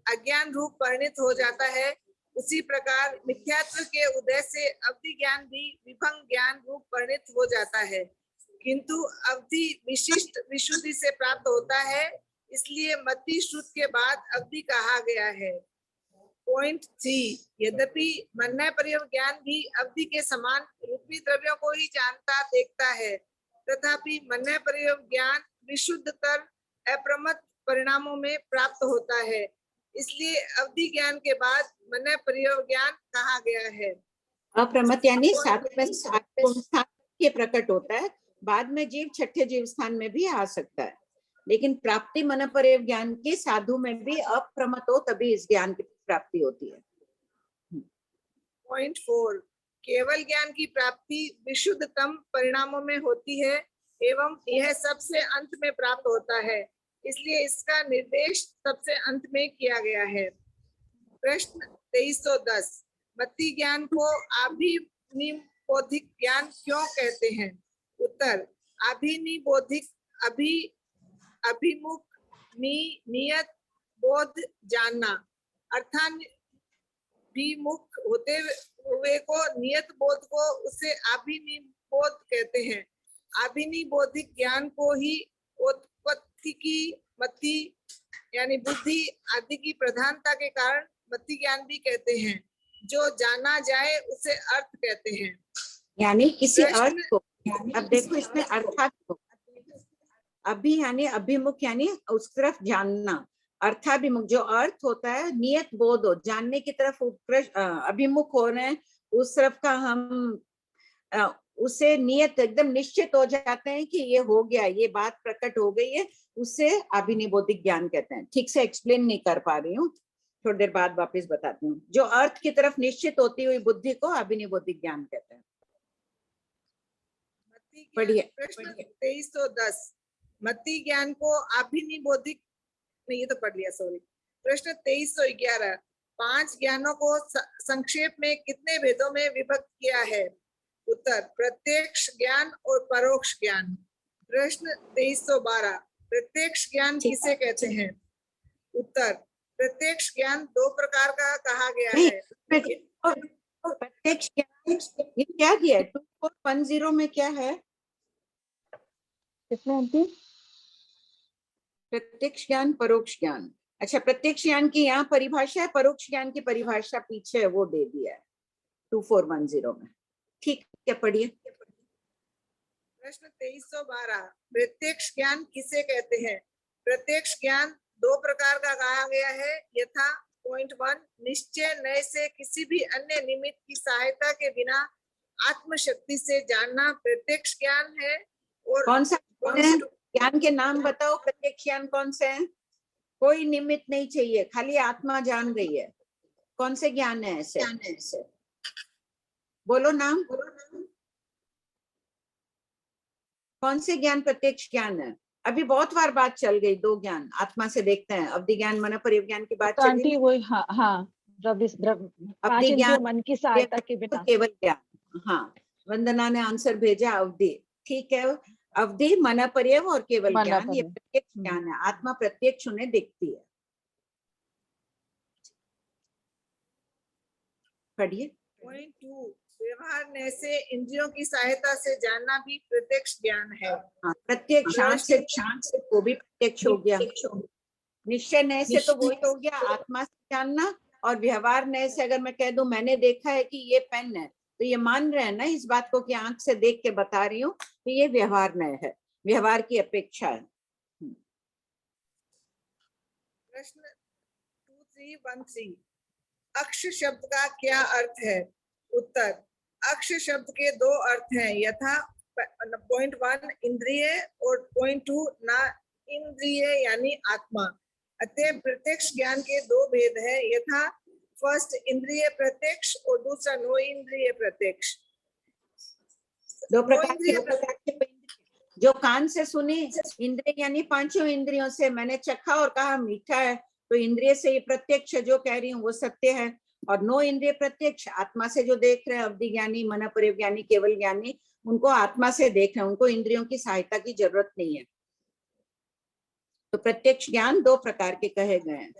अज्ञान रूप परिणित हो जाता है, उसी प्रकार मिथ्यात्व के उदय से अवधि ज्ञान भी विभंग ज्ञान रूप परिणित हो जाता है, किंतु अवधि विशिष्ट विशुद्धि से प्राप्त होता है, इसलिए मति श्रुत के बाद अवधि कहा गया है। पॉइंट 3, यद्यपि मनय पर्यव ज्ञान भी अवधि के समान रूपी द्रव्यों को ही जानता देखता है, तथापि मनय पर्यव ज्ञान विशुद्धतर अप्रमत्त परिणामों में प्राप्त होता है, इसलिए अवधि ज्ञान के बाद मनय पर्यव ज्ञान कहा गया है। अप्रमत्त यानी सातवें स्थान के प्रकट होता है, बाद में जीव छठे जीव स्थान में भी आ सकता है, लेकिन प्राप्ति मनय पर्यव ज्ञान के साधु में भी अप्रमत्त हो तभी इस ज्ञान की प्राप्ति होती है। पॉइंट 4, केवल ज्ञान की प्राप्ति विशुद्धतम परिणामों में होती है एवं यह सबसे अंत में प्राप्त होता है, इसलिए इसका निर्देश सबसे अंत में किया गया है। प्रश्न 2310, मति ज्ञान को अभिनिबोधिक ज्ञान क्यों कहते हैं? उत्तर, अभिनिबोधिक अभिमुख नियत बोध जानना, अर्थाभिमुख होते हुए को नियत बोध को उसे अभिनिबोध कहते हैं। अभिनिबोधिक ज्ञान को ही उत्पत्ति की मति यानी बुद्धि आदि की प्रधानता के कारण मति ज्ञान भी कहते हैं। जो जाना जाए उसे अर्थ कहते हैं, यानी किसी अर्थ को। अब देखो इसमें अर्थात अभी यानी अभिमुख यानी उस तरफ जानना, अर्थाभिमुख जो अर्थ होता है नियत बोध हो, जानने की तरफ उत्कृष्ट अभिमुख हो रहे हैं, उस तरफ का हम उसे नियत एकदम निश्चित हो जाते हैं कि ये हो गया, ये बात प्रकट हो गई है, उससे अभिनिबोधिक ज्ञान कहते हैं। ठीक से एक्सप्लेन नहीं कर पा रही हूँ, थोड़ी देर बाद वापस बताती हूँ। जो अर्थ की तरफ निश्चित होती हुई बुद्धि को अभिनिबोधिक ज्ञान कहते हैं। पढ़िए। प्रश्न 2310, मति ज्ञान को अभिनिबोधिक, नहीं ये तो पढ़ लिया, सॉरी। प्रश्न 2311, 5 ज्ञानों को संक्षेप में कितने भेदों में विभक्त किया है? उत्तर, प्रत्यक्ष ज्ञान और परोक्ष ज्ञान। प्रश्न 2312, प्रत्यक्ष ज्ञान किसे कहते हैं? उत्तर, प्रत्यक्ष ज्ञान 2 प्रकार का कहा गया है। प्रत्यक्ष ज्ञान ये क्या दिया है? 2410 में क्या है? प्रत्यक्ष ज्ञान परोक्ष ज्ञान। अच्छा, प्रत्यक्ष ज्ञान की यहाँ परिभाषा है, परोक्ष ज्ञान की परिभाषा पीछे है, वो दे दिया है 2410 में। ठीक है, पढ़िए। प्रश्न 2312, प्रत्यक्ष ज्ञान किसे कहते हैं? प्रत्यक्ष ज्ञान 2 प्रकार का कहा गया है, यथा पॉइंट 1, निश्चय नय से किसी भी अन्य निमित्त की सहायता के बिना आत्मशक्ति से जानना प्रत्यक्ष ज्ञान है। और कौन सा ज्ञान के नाम बताओ? प्रत्यक्ष ज्ञान कौन से हैं? कोई निमित्त नहीं चाहिए, खाली आत्मा जान रही है। कौन से ज्ञान है ऐसे? बोलो नाम। कौन से ज्ञान प्रत्यक्ष ज्ञान है? अभी बहुत बार बात चल गई, 2 ज्ञान आत्मा से देखते हैं, अवधि ज्ञान मन परिव ज्ञान की बात चली। वही हाँ, अवधि ज्ञान मन की सहायता के बिना केवल ज्ञान। हाँ, वंदना ने आंसर भेजा अवधि, ठीक है। अवधि मन पर्यव और केवल ज्ञान, ये प्रत्यक्ष ज्ञान है। आत्मा प्रत्यक्ष उन्हें दिखती है। पढ़िए। पॉइंट 2, व्यवहार नय से इंद्रियों की सहायता से जानना भी प्रत्यक्ष ज्ञान है। हाँ, प्रत्यक्ष शांत से वो भी प्रत्यक्ष हो गया। निश्चय नय से तो वही हो गया, आत्मा से जानना, और व्यवहार नय से अगर मैं कह दूं मैंने देखा है कि ये पेन है, तो ये मान रहे हैं ना इस बात को कि आंख से देख के बता रही हूँ कि ये व्यवहार नय है, व्यवहार की अपेक्षा है। प्रश्न 2313 अक्ष शब्द का क्या अर्थ है? उत्तर, अक्ष शब्द के दो अर्थ हैं, यथा पॉइंट 1 इंद्रिय और पॉइंट 2 ना इंद्रिय यानी आत्मा। अतः प्रत्यक्ष ज्ञान के दो भेद है, यथा फर्स्ट इंद्रिय प्रत्यक्ष और दूसरा नो इंद्रिय प्रत्यक्ष। दो प्रकार के जो कान से सुने इंद्रिय यानी पांचों इंद्रियों से मैंने चखा और कहा मीठा है, तो इंद्रिय से ये प्रत्यक्ष जो कह रही हूँ वो सत्य है। और नो इंद्रिय प्रत्यक्ष आत्मा से जो देख रहे हैं अवधि ज्ञानी, मन परिज्ञानी, केवल ज्ञानी, उनको आत्मा से देख रहे हैं, उनको इंद्रियों की सहायता की जरूरत नहीं है। तो प्रत्यक्ष ज्ञान दो प्रकार के कहे गए हैं।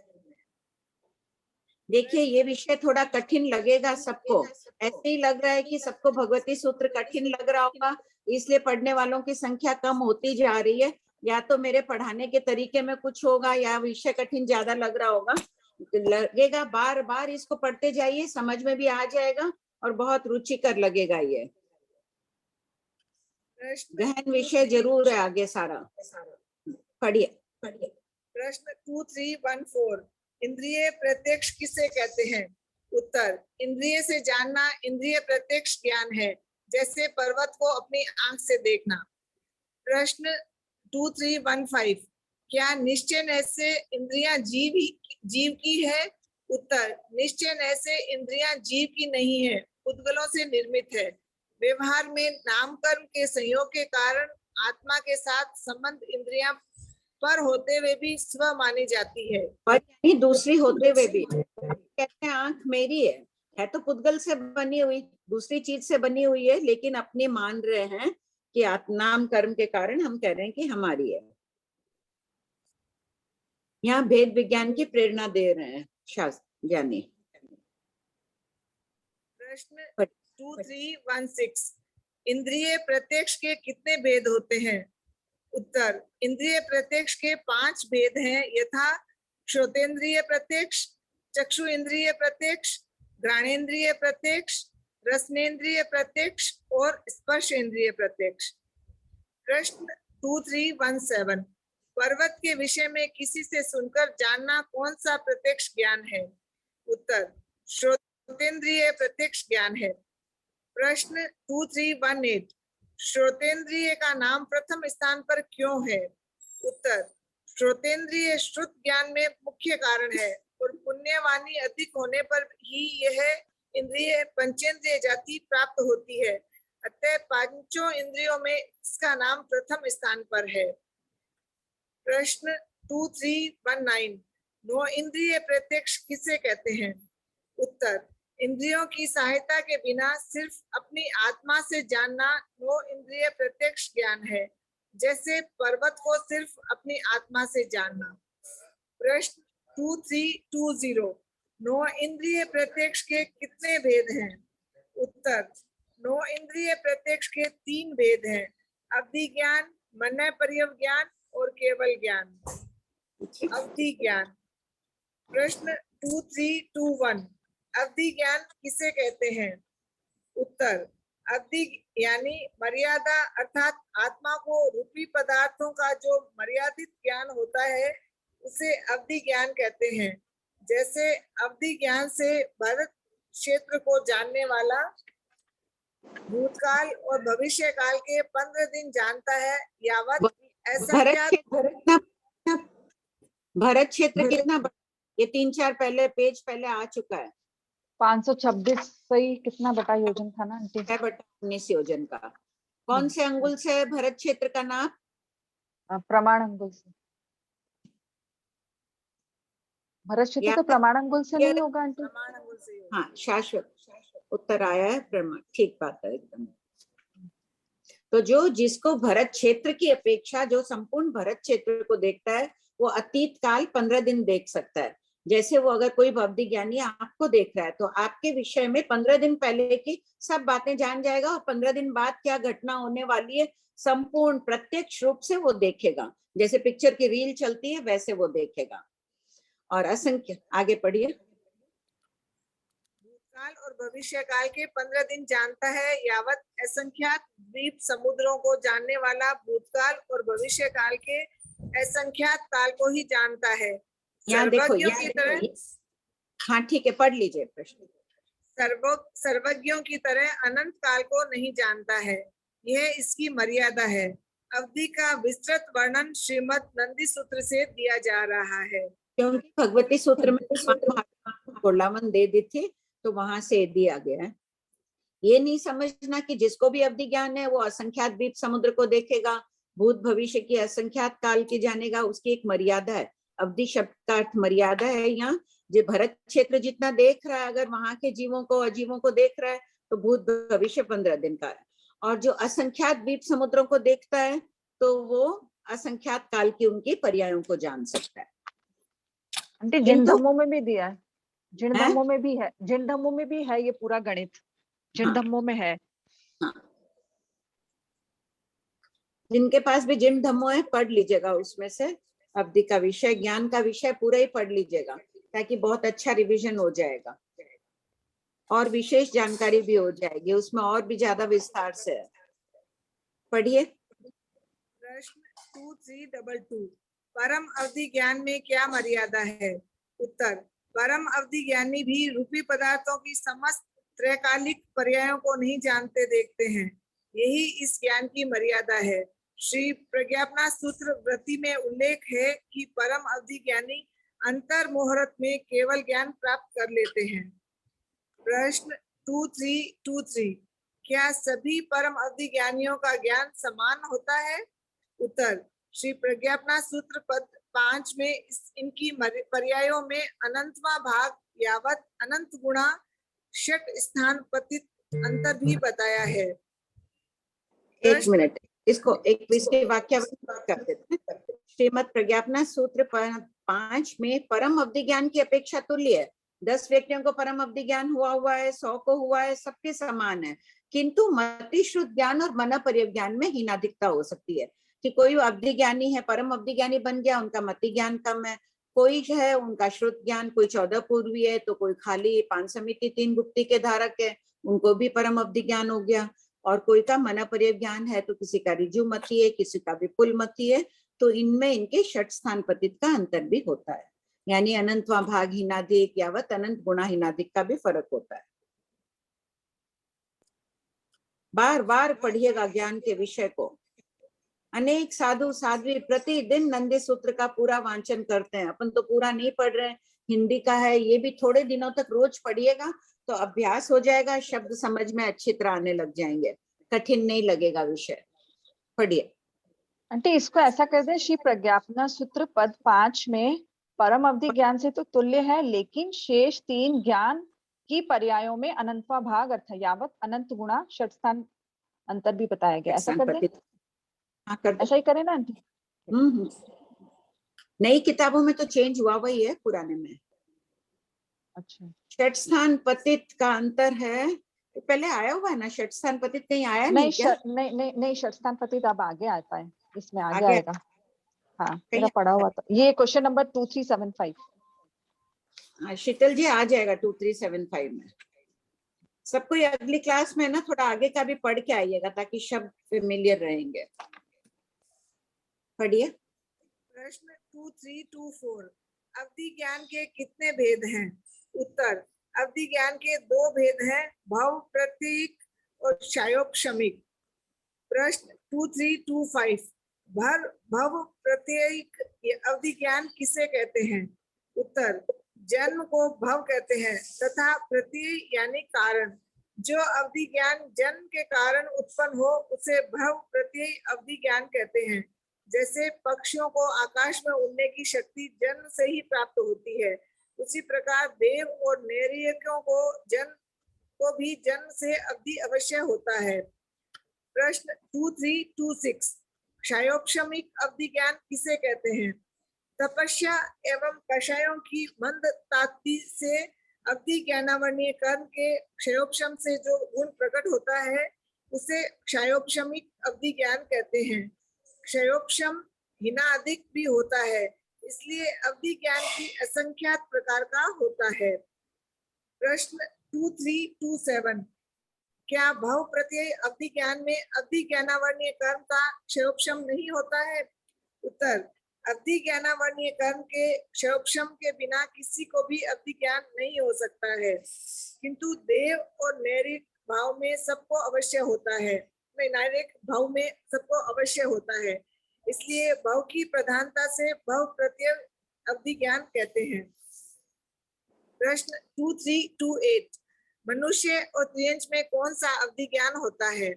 देखिए ये विषय थोड़ा कठिन लगेगा सबको, ऐसे ही लग रहा है कि सबको भगवती सूत्र कठिन लग रहा होगा, इसलिए पढ़ने वालों की संख्या कम होती जा रही है। या तो मेरे पढ़ाने के तरीके में कुछ होगा या विषय कठिन ज्यादा लग रहा होगा, लगेगा। बार बार इसको पढ़ते जाइए, समझ में भी आ जाएगा और बहुत रुचिकर लगेगा। ये गहन विषय जरूर है आगे सारा, पढ़िए। प्रश्न 2314 इंद्रिय प्रत्यक्ष किसे कहते हैं? उत्तर, इंद्रिय से जानना इंद्रिय प्रत्यक्ष ज्ञान है, जैसे पर्वत को अपनी आंख से देखना। प्रश्न 2315 क्या निश्चय नय से इंद्रियां जीव की है? उत्तर, निश्चय नय से इंद्रियां जीव की नहीं है, उद्गलों से निर्मित है। व्यवहार में नाम कर्म के संयोग के कारण आत्मा के साथ संबंध इंद्रियां पर होते हुए भी स्व मानी जाती है, पर यानी दूसरी होते हुए भी। कहते हैं आंख मेरी है तो पुद्गल से बनी हुई, दूसरी चीज से बनी हुई है, लेकिन अपने मान रहे हैं कि नाम कर्म के कारण हम कह रहे हैं कि हमारी है। यहाँ भेद विज्ञान की प्रेरणा दे रहे हैं शास्त्र ज्ञानी। प्रश्न 2316 इंद्रिय प्रत्यक्ष के कितने भेद होते हैं? उत्तर, इंद्रिय प्रत्यक्ष के 5 भेद हैं, यथा श्रोतेंद्रिय प्रत्यक्ष, चक्षु इंद्रिय प्रत्यक्ष, घ्राणेन्द्रिय प्रत्यक्ष, रसनेन्द्रिय प्रत्यक्ष और स्पर्श इंद्रिय प्रत्यक्ष। प्रश्न 2317 पर्वत के विषय में किसी से सुनकर जानना कौन सा प्रत्यक्ष ज्ञान है? उत्तर, श्रोतेंद्रिय प्रत्यक्ष ज्ञान है। प्रश्न 2318 श्रोतेंद्रिय का नाम प्रथम स्थान पर क्यों है? उत्तर, श्रोतेंद्रिय श्रुत ज्ञान में मुख्य कारण है और पुण्यवानी अधिक होने पर ही यह इंद्रिय पंचेंद्रिय जाति प्राप्त होती है, अतः पांचों इंद्रियों में इसका नाम प्रथम स्थान पर है। प्रश्न 2319 नो इंद्रिय प्रत्यक्ष किसे कहते हैं? उत्तर, इंद्रियों की सहायता के बिना सिर्फ अपनी आत्मा से जानना नो इंद्रिय प्रत्यक्ष ज्ञान है, जैसे पर्वत को सिर्फ अपनी आत्मा से जानना। प्रश्न 2320 नो इंद्रिय प्रत्यक्ष के कितने भेद हैं? उत्तर, नो इंद्रिय प्रत्यक्ष के 3 भेद हैं, अवधि ज्ञान, मन पर्यव ज्ञान और केवल ज्ञान। अवधि ज्ञान। प्रश्न 2321 अवधि ज्ञान किसे कहते हैं? उत्तर, अवधि यानी मर्यादा, अर्थात आत्मा को रूपी पदार्थों का जो मर्यादित ज्ञान होता है उसे अवधि ज्ञान कहते हैं। जैसे अवधि ज्ञान से भरत क्षेत्र को जानने वाला भूतकाल और भविष्य काल के 15 दिन जानता है, यावत ऐसा भरत क्षेत्र कितना? ये 3-4 पेज पहले आ चुका है। 526 सही कितना बटा योजन था ना आंटी? 6/19 योजन का। कौन से अंगुल से भरत क्षेत्र का नाप? प्रमाण अंगुल से। भरत क्षेत्र तो प्रमाण अंगुल से नहीं होगा आंटी? हाँ, शाश्वत उत्तर आया है, प्रमाण। ठीक बात है एकदम। तो जो जिसको भरत क्षेत्र की अपेक्षा जो संपूर्ण भरत क्षेत्र को देखता है वो अतीत काल 15 दिन देख सकता है। जैसे वो अगर कोई भवदी ज्ञानी आपको देख रहा है तो आपके विषय में 15 दिन पहले की सब बातें जान जाएगा और 15 दिन बाद क्या घटना होने वाली है संपूर्ण प्रत्यक्ष रूप से वो देखेगा। जैसे पिक्चर की रील चलती है वैसे वो देखेगा। और असंख्य, आगे पढ़िए। काल और भविष्य काल के 15 दिन जानता है, यावत असंख्यात द्वीप समुद्रों को जानने वाला भूतकाल और भविष्य काल के असंख्यात काल को ही जानता है। यहाँ देखो, सर्वज्ञों की तरह, हाँ ठीक है, पढ़ लीजिए प्रश्न। सर्वज्ञों की तरह अनंत काल को नहीं जानता है, यह इसकी मर्यादा है। अवधि का विस्तृत वर्णन श्रीमद् नंदी सूत्र से दिया जा रहा है, क्योंकि भगवती सूत्र में कोलावन दे दी थी, तो वहां से दिया गया है। ये नहीं समझना कि जिसको भी अवधि ज्ञान है वो असंख्यात द्वीप समुद्र को देखेगा, भूत भविष्य की असंख्यात काल की जानेगा, उसकी एक मर्यादा है। अवधि शब्द का अर्थ मर्यादा है। यहाँ जो भरत क्षेत्र जितना देख रहा है, अगर वहां के जीवों को अजीवों को देख रहा है तो भूत भविष्य 15 दिन का है। और जो असंख्यात द्वीप समुद्रों को देखता है तो वो असंख्यात काल की उनकी पर्यायों को जान सकता है। आंटी जिन धम्मों में भी दिया है, जिन धम्मों में भी है, जिन धम्मों में भी है ये पूरा गणित, जिन धम्मों में है। हाँ, जिनके पास भी जिन धम्मों है पढ़ लीजिएगा, उसमें से अवधि का विषय, ज्ञान का विषय पूरा ही पढ़ लीजिएगा, ताकि बहुत अच्छा रिवीजन हो जाएगा और विशेष जानकारी भी हो जाएगी, उसमें और भी ज्यादा विस्तार से है। पढ़िए। प्रश्न 2322, परम अवधि ज्ञान में क्या मर्यादा है? उत्तर, परम अवधि ज्ञानी भी रूपी पदार्थों की समस्त त्रैकालिक पर्यायों को नहीं जानते देखते हैं, यही इस ज्ञान की मर्यादा है। श्री प्रज्ञापना सूत्र वृत्ति में उल्लेख है कि परम अवधि ज्ञानी अंतर मुहूर्त में केवल ज्ञान प्राप्त कर लेते हैं। प्रश्न 2323, क्या सभी परम अवधि ज्ञानियों का ज्ञान समान होता है? उत्तर, श्री प्रज्ञापना सूत्र पद 5 में इनकी पर्यायों में अनंतवां भाग यावत अनंत गुणा षट स्थान पतित अंतर भी बताया है। एक मिनट, इसको एक इसके वाक्य कर देते हैं। श्रीमद् प्रज्ञापना सूत्र 5 में परम अवधि ज्ञान की अपेक्षा तुल्य है। 10 व्यक्तियों को परम अवधि ज्ञान हुआ है, 100 को हुआ है, सबके समान है, किंतु मति श्रुत ज्ञान और मन परिज्ञान में हीनाधिकता हो सकती है कि कोई अवधि ज्ञानी है, परम अवधि ज्ञानी बन गया, उनका मति ज्ञान कम है, कोई है उनका श्रुत ज्ञान, कोई 14 पूर्वी है, तो कोई खाली 5 समिति 3 गुप्ती के धारक है, उनको भी परम अवधि ज्ञान हो गया, और कोई का मन परिज्ञान है, तो किसी का ऋजु मति है, किसी का विपुल मति है, तो इनमें इनके षट स्थान पतित का अंतर भी होता है, यानी अनंतवां भाग हीनाधिक यावत अनंत गुणा हीनाधिक का भी फर्क होता है। बार बार पढ़िएगा ज्ञान के विषय को। अनेक साधु साध्वी प्रतिदिन नंदी सूत्र का पूरा वांचन करते हैं, अपन तो पूरा नहीं पढ़ रहे हैं, हिंदी का है, ये भी थोड़े दिनों तक रोज पढ़िएगा तो अभ्यास हो जाएगा, शब्द समझ में अच्छी तरह आने लग जाएंगे, कठिन नहीं लगेगा विषय। पढ़िए। आंटी इसको ऐसा कर दे, श्री प्रज्ञापना सूत्र पद 5 में परम अवधि ज्ञान से तो तुल्य है, लेकिन शेष 3 ज्ञान की पर्यायों में अनंतवां भाग अर्थात यावत अनंत गुणा षट स्थान अंतर भी बताया गया। ऐसा कर दे। हाँ कर दे। ऐसा ही करे ना आंटी। नई किताबों में तो चेंज हुआ वही है, पुराने में अच्छा षट स्थान पतित का अंतर है, पहले आया हुआ है ना षट स्थान पतित, कहीं आया नहीं? नहीं षट स्थान पतित अब आगे आता है, इसमें आगे आगे आएगा। हाँ मेरा पढ़ा हुआ था, ये क्वेश्चन नंबर 2375। शीतल जी आ जाएगा 2375 में। सबको अगली क्लास में ना थोड़ा आगे का भी पढ़ के आइएगा ताकि शब्द फेमिलियर रहेंगे। पढ़िए। प्रश्न 2324, अवधि ज्ञान के कितने भेद हैं? उत्तर, अवधि ज्ञान के 2 भेद हैं, भव प्रतीक और क्षयोपशमिक। प्रश्न 2325, भव प्रत्ययिक अवधि ज्ञान किसे कहते हैं? उत्तर, जन्म को भव कहते हैं तथा प्रत्यय यानी कारण। जो अवधि ज्ञान जन्म के कारण उत्पन्न हो उसे भव प्रत्यय अवधि ज्ञान कहते हैं। जैसे पक्षियों को आकाश में उड़ने की शक्ति जन्म से ही प्राप्त होती है, उसी प्रकार देव और नैर्यिकों को भी जन्म से अवधि अवश्य होता है। प्रश्न 2326, क्षयोपशमिक अवधि ज्ञान किसे कहते हैं? तपस्या एवं कषायों की मंद ताप्ति से अवधि ज्ञानावरणीय कर्म के क्षयोपशम से जो गुण प्रकट होता है उसे क्षयोपशमिक अवधि ज्ञान कहते हैं। क्षयोपशम हीनाधिक भी होता है, इसलिए अवधि ज्ञान की असंख्यात प्रकार का होता है। प्रश्न 2327 क्या भव प्रत्यय अवधि ज्ञान में अवधि ज्ञानावर्णीय कर्म का क्षयोपशम नहीं होता है? उत्तर, अवधि ज्ञानावर्णीय कर्म के क्षयोपशम के बिना किसी को भी अवधि ज्ञान नहीं हो सकता है, किंतु देव और नैरिक भाव में सबको अवश्य होता है। नैरिक भाव में सबको अवश्य होता है, इसलिए भव की प्रधानता से भव प्रत्यय अवधि ज्ञान कहते हैं। प्रश्न 2328 मनुष्य और त्रियंच में कौन सा अवधि ज्ञान होता है?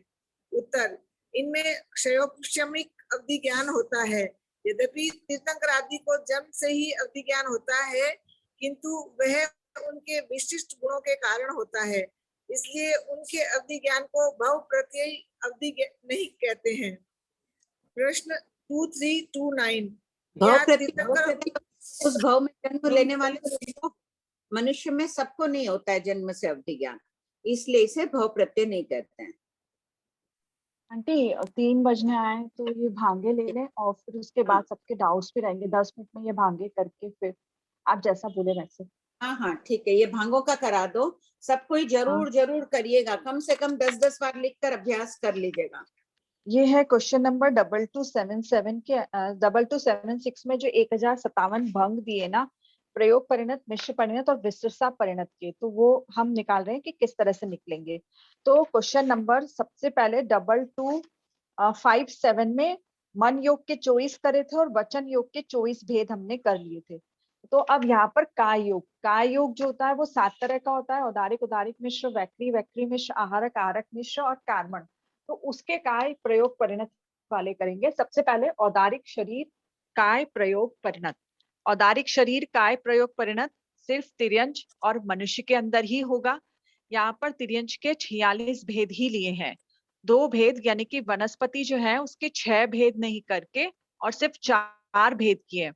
उत्तर, इनमें क्षयोपशमिक अवधि ज्ञान होता है। यद्यपि तीर्थंकर आदि को जन्म से ही अवधि ज्ञान होता है, किंतु वह उनके विशिष्ट गुणों के कारण होता है, इसलिए उनके अवधि ज्ञान को भव प्रत्यय अवधि नहीं कहते हैं। प्रश्न 2329 भव प्रत्यय उस भव में जन्म लेने वाले मनुष्य में सबको नहीं होता है जन्म से अवधि ज्ञान, इसलिए इसे भव प्रत्यय नहीं कहते हैं। आंटी 3 बजने आए तो ये भांगे ले लें और फिर उसके बाद सबके डाउट्स भी रहेंगे। 10 मिनट में ये भांगे करके फिर आप जैसा बोले वैसे। हाँ हाँ ठीक है, ये भांगों का करा दो, सब कोई जरूर जरूर करिएगा, कम से कम 10-10 बार लिखकर अभ्यास कर लीजिएगा। ये है क्वेश्चन नंबर 2277 के 2276 में जो 1057 भंग दिए ना, प्रयोग परिणत, मिश्र परिणत और विस्तृत परिणत के, तो वो हम निकाल रहे हैं कि किस तरह से निकलेंगे। तो क्वेश्चन नंबर सबसे पहले 2257 में मन योग के 24 करे थे और वचन योग के 24 भेद हमने कर लिए थे। तो अब यहाँ पर काय योग जो होता है वो 7 तरह का होता है, औदारिक, उदारिक मिश्र, वैक्री, वैक्री मिश्र, आहारक, आहारक मिश्र और कार्मण। तो उसके काय प्रयोग परिणत वाले करेंगे। सबसे पहले औदारिक शरीर काय प्रयोग परिणत। औदारिक शरीर काय प्रयोग परिणत सिर्फ तिर्यंच और मनुष्य के अंदर ही होगा। यहाँ पर तिर्यंच के 46 भेद ही लिए हैं, 2 भेद यानी कि वनस्पति जो है उसके 6 भेद नहीं करके और सिर्फ 4 भेद किए,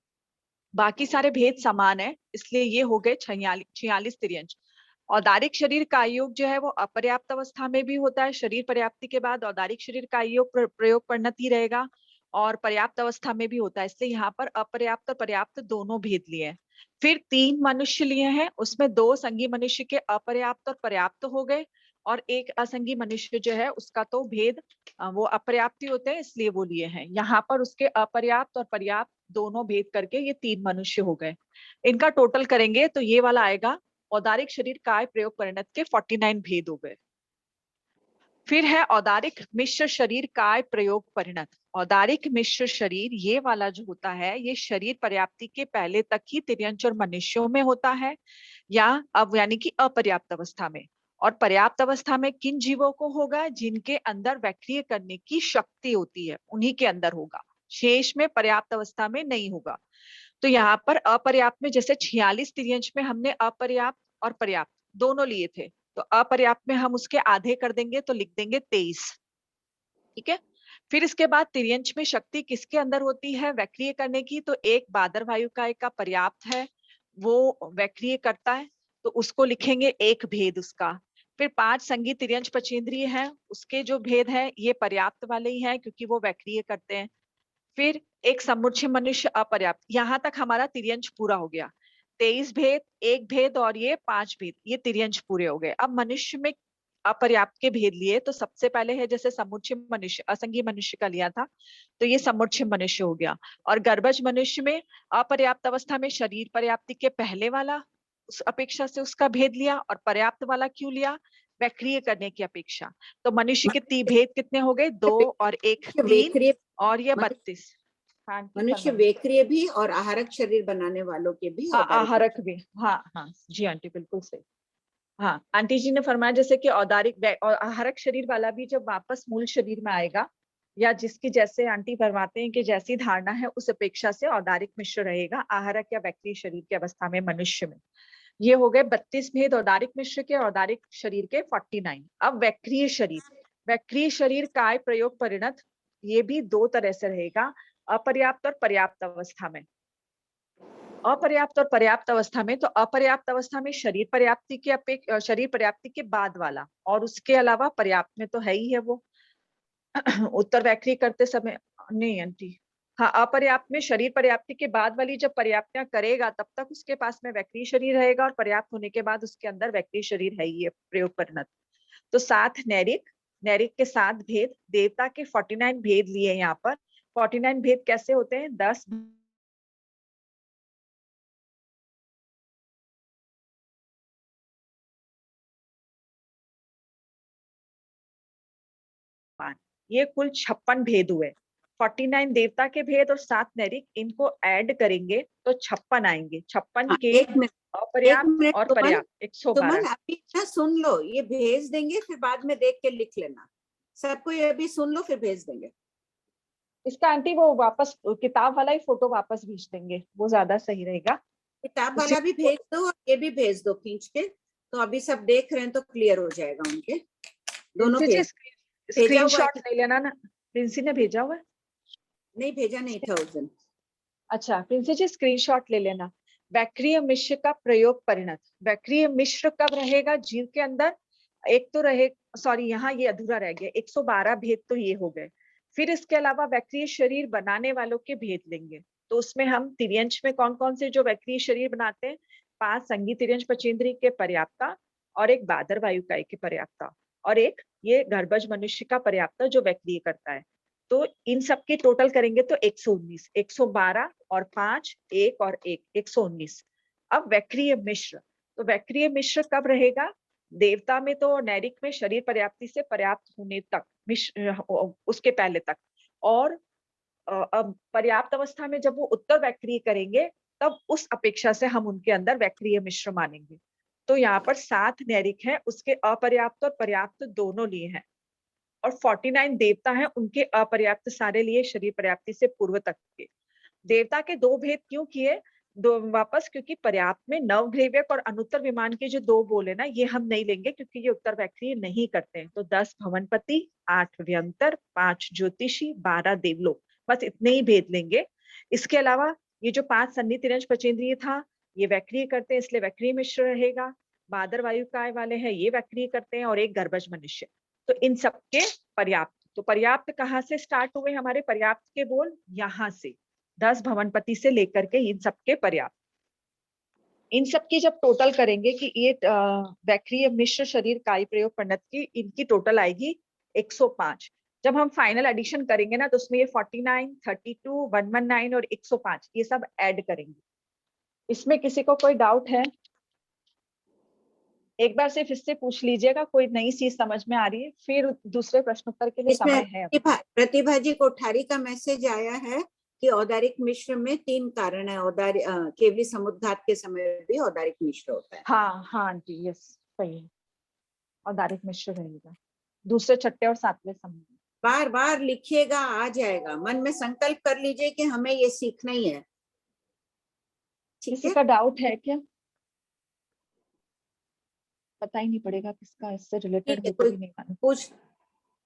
बाकी सारे भेद समान है, इसलिए ये हो गए 46 तिर्यंच। औदारिक शरीर काय योग जो है वो अपर्याप्त अवस्था में भी होता है, शरीर पर्याप्ति के बाद औदारिक शरीर काय योग प्रयोग परिणत ही रहेगा और पर्याप्त अवस्था में भी होता है, इसलिए यहाँ पर अपर्याप्त और पर्याप्त दोनों भेद लिए हैं। फिर 3 मनुष्य लिए हैं, उसमें 2 संगी मनुष्य के अपर्याप्त और पर्याप्त हो गए और एक असंगी मनुष्य जो है उसका तो भेद वो अपर्याप्त ही होते हैं, इसलिए वो लिए हैं। यहाँ पर उसके अपर्याप्त और पर्याप्त दोनों भेद करके ये 3 मनुष्य हो गए। इनका टोटल करेंगे तो ये वाला आएगा, औदारिक शरीर काय प्रयोग परिणत के 49 भेद हो गए। फिर है औदारिक मिश्र शरीर काय प्रयोग परिणत। औदारिक मिश्र शरीर ये वाला जो होता है ये शरीर पर्याप्ति के पहले तक ही तिर्यंच और मनुष्यों में होता है, या अब यानी कि अपर्याप्त अवस्था में। और पर्याप्त अवस्था में किन जीवों को होगा? जिनके अंदर वैक्रिय करने की शक्ति होती है उन्हीं के अंदर होगा, शेष में पर्याप्त अवस्था में नहीं होगा। तो यहाँ पर अपर्याप्त में जैसे 46 तिर्यंच में हमने अपर्याप्त और पर्याप्त दोनों लिए थे, तो अपर्याप्त में हम उसके आधे कर देंगे तो लिख देंगे 23। ठीक है। फिर इसके बाद तिर्यंच में शक्ति किसके अंदर होती है वैक्रिय करने की? तो एक बादर वायुकाय का पर्याप्त है, वो वैक्रिय करता है, तो उसको लिखेंगे 1 भेद उसका। फिर 5 संगी तिर्यंच पचेंद्रिय है, उसके जो भेद है ये पर्याप्त वाले ही हैं क्योंकि वो वैक्रिय करते हैं। फिर एक समुच्चय मनुष्य अपर्याप्त, यहाँ तक हमारा तिर्यंच पूरा हो गया। 23 भेद, 1 भेद और ये 5 भेद, ये तिर्यंच पूरे हो गए। अब मनुष्य में अपर्याप्त के भेद लिए, तो सबसे पहले है जैसे समुच्चय मनुष्य, असंगी मनुष्य का लिया था तो ये समुच्चय मनुष्य हो गया। और गर्भज मनुष्य में अपर्याप्त अवस्था में शरीर पर्याप्ति के पहले वाला उस अपेक्षा से उसका भेद लिया, और पर्याप्त वाला क्यों लिया? वैक्रिय करने की अपेक्षा। तो मनुष्य के भेद कितने हो गए? 2 और 1 3 और ये 32। मनुष्य वेक्रिय भी और आहारक शरीर बनाने वालों के भी, आहारक भी। हाँ हाँ जी आंटी बिल्कुल सही। हाँ आंटी जी ने फरमाया जैसे कि औदारिक और आहारक शरीर वाला भी जब वापस मूल शरीर में आएगा, या जिसकी जैसे आंटी फरमाते हैं कि जैसी धारणा है उस अपेक्षा से औदारिक मिश्र रहेगा आहारक या वैक्रिय शरीर की अवस्था में मनुष्य में। ये हो गए 32 भेद औदारिक मिश्र के, औदारिक शरीर के 49। अब वैक्रिय शरीर, वैक्रिय शरीर काय प्रयोग परिणत, ये भी 2 तरह से रहेगा, अपर्याप्त और पर्याप्त अवस्था में। अपर्याप्त और पर्याप्त अवस्था में, तो अपर्याप्त अवस्था में शरीर पर्याप्ति के शरीर पर्याप्ति के बाद वाला, और उसके अलावा पर्याप्त में तो है ही है वो उत्तर वैक्रिय करते समय नहीं आंटी हाँ, अपर्याप्त में शरीर पर्याप्ति के बाद वाली जब पर्याप्तियां करेगा तब तक उसके पास में वैक्रिय शरीर रहेगा, और पर्याप्त होने के बाद उसके अंदर वैक्रिय शरीर है ही प्रयोग परिणत। तो 7 नैरिक, नैरिक के 7 भेद, देवता के 49 भेद लिए यहाँ पर। 49 भेद कैसे होते हैं? 10 ये कुल 56 भेद हुए। 49 देवता के भेद और 7 नैरिक, इनको ऐड करेंगे तो 56 आएंगे। 56 के एक मिनट अपर्याप्त और सुमन, पर्याप्त 112। अभी ना सुन लो, ये भेज देंगे, फिर बाद में देख के लिख लेना। सबको ये अभी सुन लो, फिर भेज देंगे। इसका आंटी वो वापस किताब वाला ही फोटो वापस भेज देंगे, वो ज्यादा सही रहेगा। किताब वाला भी भेज दो और ये भी भेज दो खींच के, तो अभी सब देख रहे हैं तो क्लियर हो जाएगा उनके दोनों भेज। स्क्रीनशॉट ले लेना ना, प्रिंसी ने भेजा हुआ है? नहीं भेजा नहीं था उस दिन। अच्छा प्रिंसी जी स्क्रीनशॉट ले लेना। वैक्रिय मिश्र का प्रयोग परिणत, वैक्रिय मिश्र कब रहेगा जीव के अंदर? एक तो रहे, सॉरी यहाँ ये अधूरा रह गया, 112 भेद तो ये हो गए। फिर इसके अलावा वैक्रिय शरीर बनाने वालों के भेद लेंगे, तो उसमें हम तिर्यंश में कौन कौन से जो वैक्रिय शरीर बनाते हैं? 5 संगी तिर्यंश पचेंद्री के पर्याप्ता, और एक बादर वायुकाय के पर्याप्ता, और एक ये गर्भज मनुष्य का पर्याप्ता जो वैक्रिय करता है। तो इन सब के टोटल करेंगे तो 119, 112 और 5, 1 और 1, 119। अब वैक्रिय मिश्र, तो वैक्रिय मिश्र कब रहेगा? देवता में तो नैरिक में शरीर पर्याप्ति से पर्याप्त होने तक, उसके पहले तक, और अब पर्याप्त अवस्था में जब वो उत्तर वैक्रिय करेंगे तब उस अपेक्षा से हम उनके अंदर वैक्रिय मिश्र मानेंगे। तो यहाँ पर 7 नैरिक है, उसके अपर्याप्त और पर्याप्त दोनों लिए हैं, और 49 देवता हैं, उनके अपर्याप्त सारे लिए शरीर पर्याप्ति से पूर्व तक के। देवता के 2 भेद क्यों किए दो वापस? क्योंकि पर्याप्त में नवग्रेव्यक और अनुत्तर विमान के जो 2 बोले ना, ये हम नहीं लेंगे क्योंकि ये उत्तर वैक्रिय नहीं करते हैं। तो 10 भवनपति, 8 व्यंतर, 5 ज्योतिषी, 12 देवलोक, बस इतने ही भेद लेंगे। इसके अलावा ये जो 5 सन्नि तिर्यंश पचेंद्रिय था, ये वैक्रिय करते हैं, इसलिए वैक्रिय मिश्र रहेगा। बादर वायुकाय वाले हैं, ये वैक्रिय करते हैं, और एक गर्भज मनुष्य। तो इन सबके पर्याप्त, तो पर्याप्त कहाँ से स्टार्ट हुए हमारे पर्याप्त के बोल? यहाँ से 10 भवनपति से लेकर के इन सबके पर्याप्त। इन सबकी जब टोटल करेंगे कि ये वैक्रिय मिश्र शरीर काय प्रयोग परिणत की, इनकी टोटल आएगी 105। जब हम फाइनल एडिशन करेंगे ना, तो उसमें ये 49, 32, 119 और 105 ये सब ऐड करेंगे। इसमें किसी को कोई डाउट है? एक बार सिर्फ इससे पूछ लीजिएगा, कोई नई चीज समझ में आ रही है, फिर दूसरे प्रश्नोत्तर के लिए समय है। प्रतिभा जी कोठारी का मैसेज आया है कि औदारिक मिश्र में 3 कारण है। केवली समुद्घात के समय भी औदारिक मिश्र होता है। हाँ हाँ आंटी, यस सही है, औदारिक मिश्र रहेगा दूसरे, छठे और 7वें समय। बार बार लिखिएगा, आ जाएगा। मन में संकल्प कर लीजिए कि हमें ये सीखना ही है। किसी का डाउट है क्या? पता ही नहीं पड़ेगा किसका इससे रिलेटेड हो, तो भी नहीं मालूम। कुछ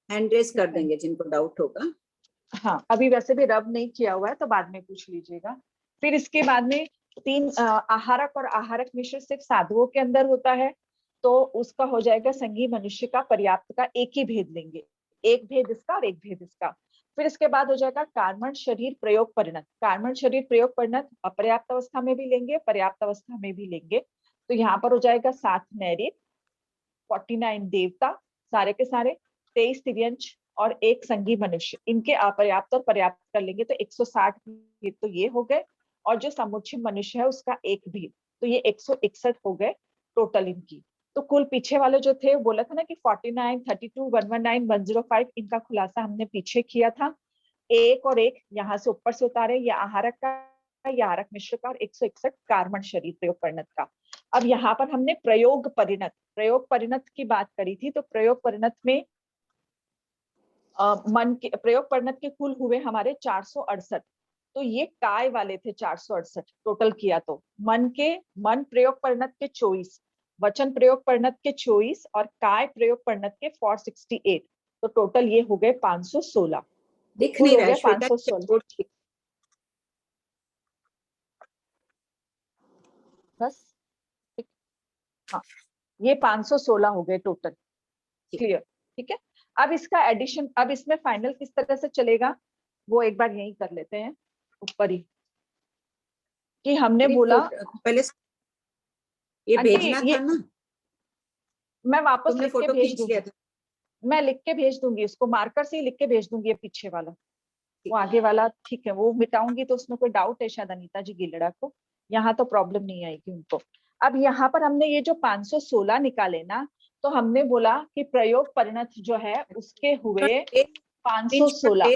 हैंड रेज कर देंगे जिनको डाउट होगा। हाँ अभी वैसे भी रब नहीं किया हुआ है, तो बाद में पूछ लीजिएगा। फिर इसके बाद में 3 आहारक और आहारक मिश्र सिर्फ साधुओं के अंदर होता है, तो उसका हो जाएगा संगी मनुष्य का पर्याप्त का एक ही भेद लेंगे, एक भेद इसका और एक भेद इसका। फिर इसके बाद हो जाएगा कार्मण शरीर प्रयोग परिणत। कार्मण शरीर प्रयोग परिणत अपर्याप्त अवस्था में भी लेंगे, पर्याप्त अवस्था में भी लेंगे। तो यहाँ पर हो जाएगा 7 नैरिक, 49 देवता सारे के सारे, 23 तिर्यंश और 1 संगी मनुष्य, इनके अपर्याप्त और पर्याप्त कर लेंगे तो 160 भेद तो ये हो गए, और जो समुच्छिम मनुष्य है उसका एक भेद, तो ये 161 हो गए टोटल इनकी। तो कुल पीछे वाले जो थे, बोला था ना कि 49, 32, 119, 105, इनका खुलासा हमने पीछे किया था। एक और एक यहाँ से ऊपर से उतारे, या आहारक का या आहारक मिश्र का, और 161 कार्मण शरीर प्रयोग परिणत का। अब यहाँ पर हमने प्रयोग परिणत की बात करी थी, तो प्रयोग परिणत में मन के प्रयोग परिणत के कुल हुए हमारे 468। तो ये काय वाले थे 468 टोटल किया, तो मन प्रयोग परिणत के 24, वचन प्रयोग परिणत के 24 और काय प्रयोग परिणत के 468, तो टोटल ये हो गए 516। दिख नहीं रहा 516 बस, हाँ ये 516 हो गए टोटल। क्लियर? ठीक है। अब इसका एडिशन, अब इसमें फाइनल किस तरह से चलेगा? वो एक बार यही कर लेते हैं ऊपर ही, कि हमने नहीं, बोला पहले ये आंटी, भेजना ये था ना, मैं वापस तुमने लिख के फोटो भेज खींच दूंगी, लिया था। मैं लिख के भेज दूंगी उसको, मार्कर से ही लिख के भेज दूंगी। ये पीछे वाला, वो आगे वाला ठीक है, वो मिटाऊंगी तो उसमें कोई डाउट है शायद अनीता जी गिलड़ा को, यहाँ तो प्रॉब्लम नहीं आएगी उनको। अब यहाँ पर हमने ये जो 516 निकाले ना, तो हमने बोला कि प्रयोग परिणत जो है उसके हुए 516,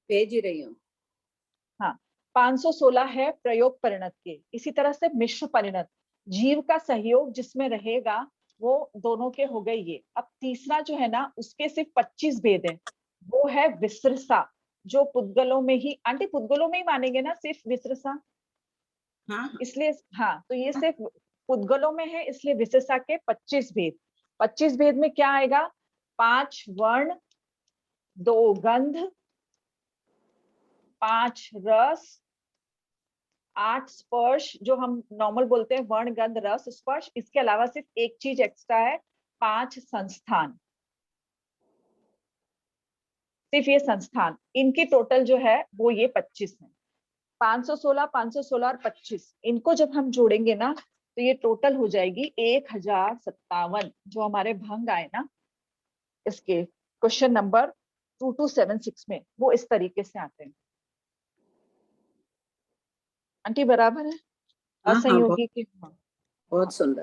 भेज ही रही हूँ। हाँ 516 है प्रयोग परिणत के। इसी तरह से मिश्र परिणत, जीव का सहयोग जिसमें रहेगा वो दोनों के हो गए ये। अब तीसरा जो है ना, उसके सिर्फ 25 भेद है, वो है विसृसा, जो पुद्गलों में ही, आंटी पुद्गलों में ही मानेंगे ना सिर्फ विसृसा, हाँ इसलिए हाँ, तो ये सिर्फ पुद्गलों में है, इसलिए विसृसा के 25 भेद। 25 भेद में क्या आएगा? 5 वर्ण, 2 गंध, 5 रस, 8 स्पर्श, जो हम नॉर्मल बोलते हैं वर्ण गंध रस स्पर्श। इसके अलावा सिर्फ एक चीज एक्स्ट्रा है, 5 संस्थान, सिर्फ ये संस्थान। इनकी टोटल जो है वो ये 25 है। 516, 516 और 25, इनको जब हम जोड़ेंगे ना तो ये टोटल हो जाएगी 1057, जो हमारे भंग आए ना इसके क्वेश्चन नंबर 2276 में, वो इस तरीके से आते हैं। आंटी बराबर है? असंयोगी के बहुत सुंदर।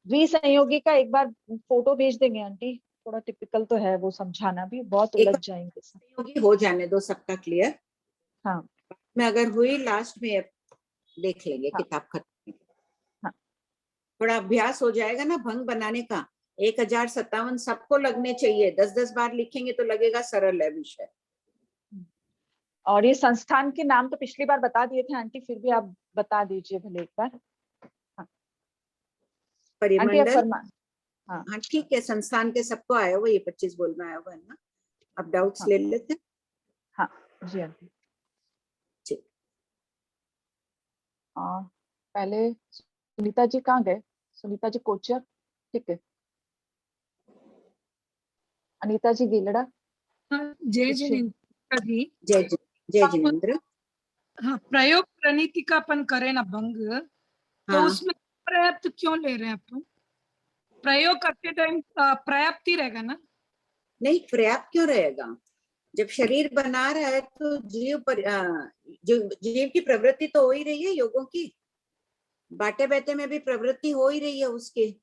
विसंयोगी का एक बार फोटो भेज देंगे आंटी, थोड़ा टिपिकल तो है वो, समझाना भी बहुत उलझ जाएंगे। संयोगी हो जाने दो सबका क्लियर, हाँ में अगर हुई लास्ट में देख लेंगे। हाँ, किताब खत्म। हाँ, थोड़ा अभ्यास हो जाएगा ना भंग बनाने का। 1057 सबको लगने चाहिए, 10-10 बार लिखेंगे तो लगेगा सरल है विषय। और ये संस्थान के नाम तो पिछली बार बता दिए थे आंटी, फिर भी आप बता दीजिए भले एक बार। हाँ। परिमंडल, हाँ ठीक है, संस्थान के सबको आया हुआ, ये 25 बोलना आया हुआ है ना। अब डाउट्स ले लेते हैं। हाँ जी आंटी। ठीक, पहले सुनीता जी कहाँ गए? सुनीता जी कोचर, ठीक है। अनीता जी गिलड़ा। जय जिनेंद्र जी। जय जिनेंद्र। हाँ, प्रयोग प्रणीति का अपन करें ना भंग, तो हाँ। उसमें पर्याप्त क्यों ले रहे हैं अपन? प्रयोग करते टाइम पर्याप्त ही रहेगा ना? नहीं, पर्याप्त क्यों रहेगा? जब शरीर बना रहा है तो जीव की प्रवृत्ति तो हो ही रही है, योगों की बाटे बैठे में भी प्रवृत्ति हो ही रही है उसके।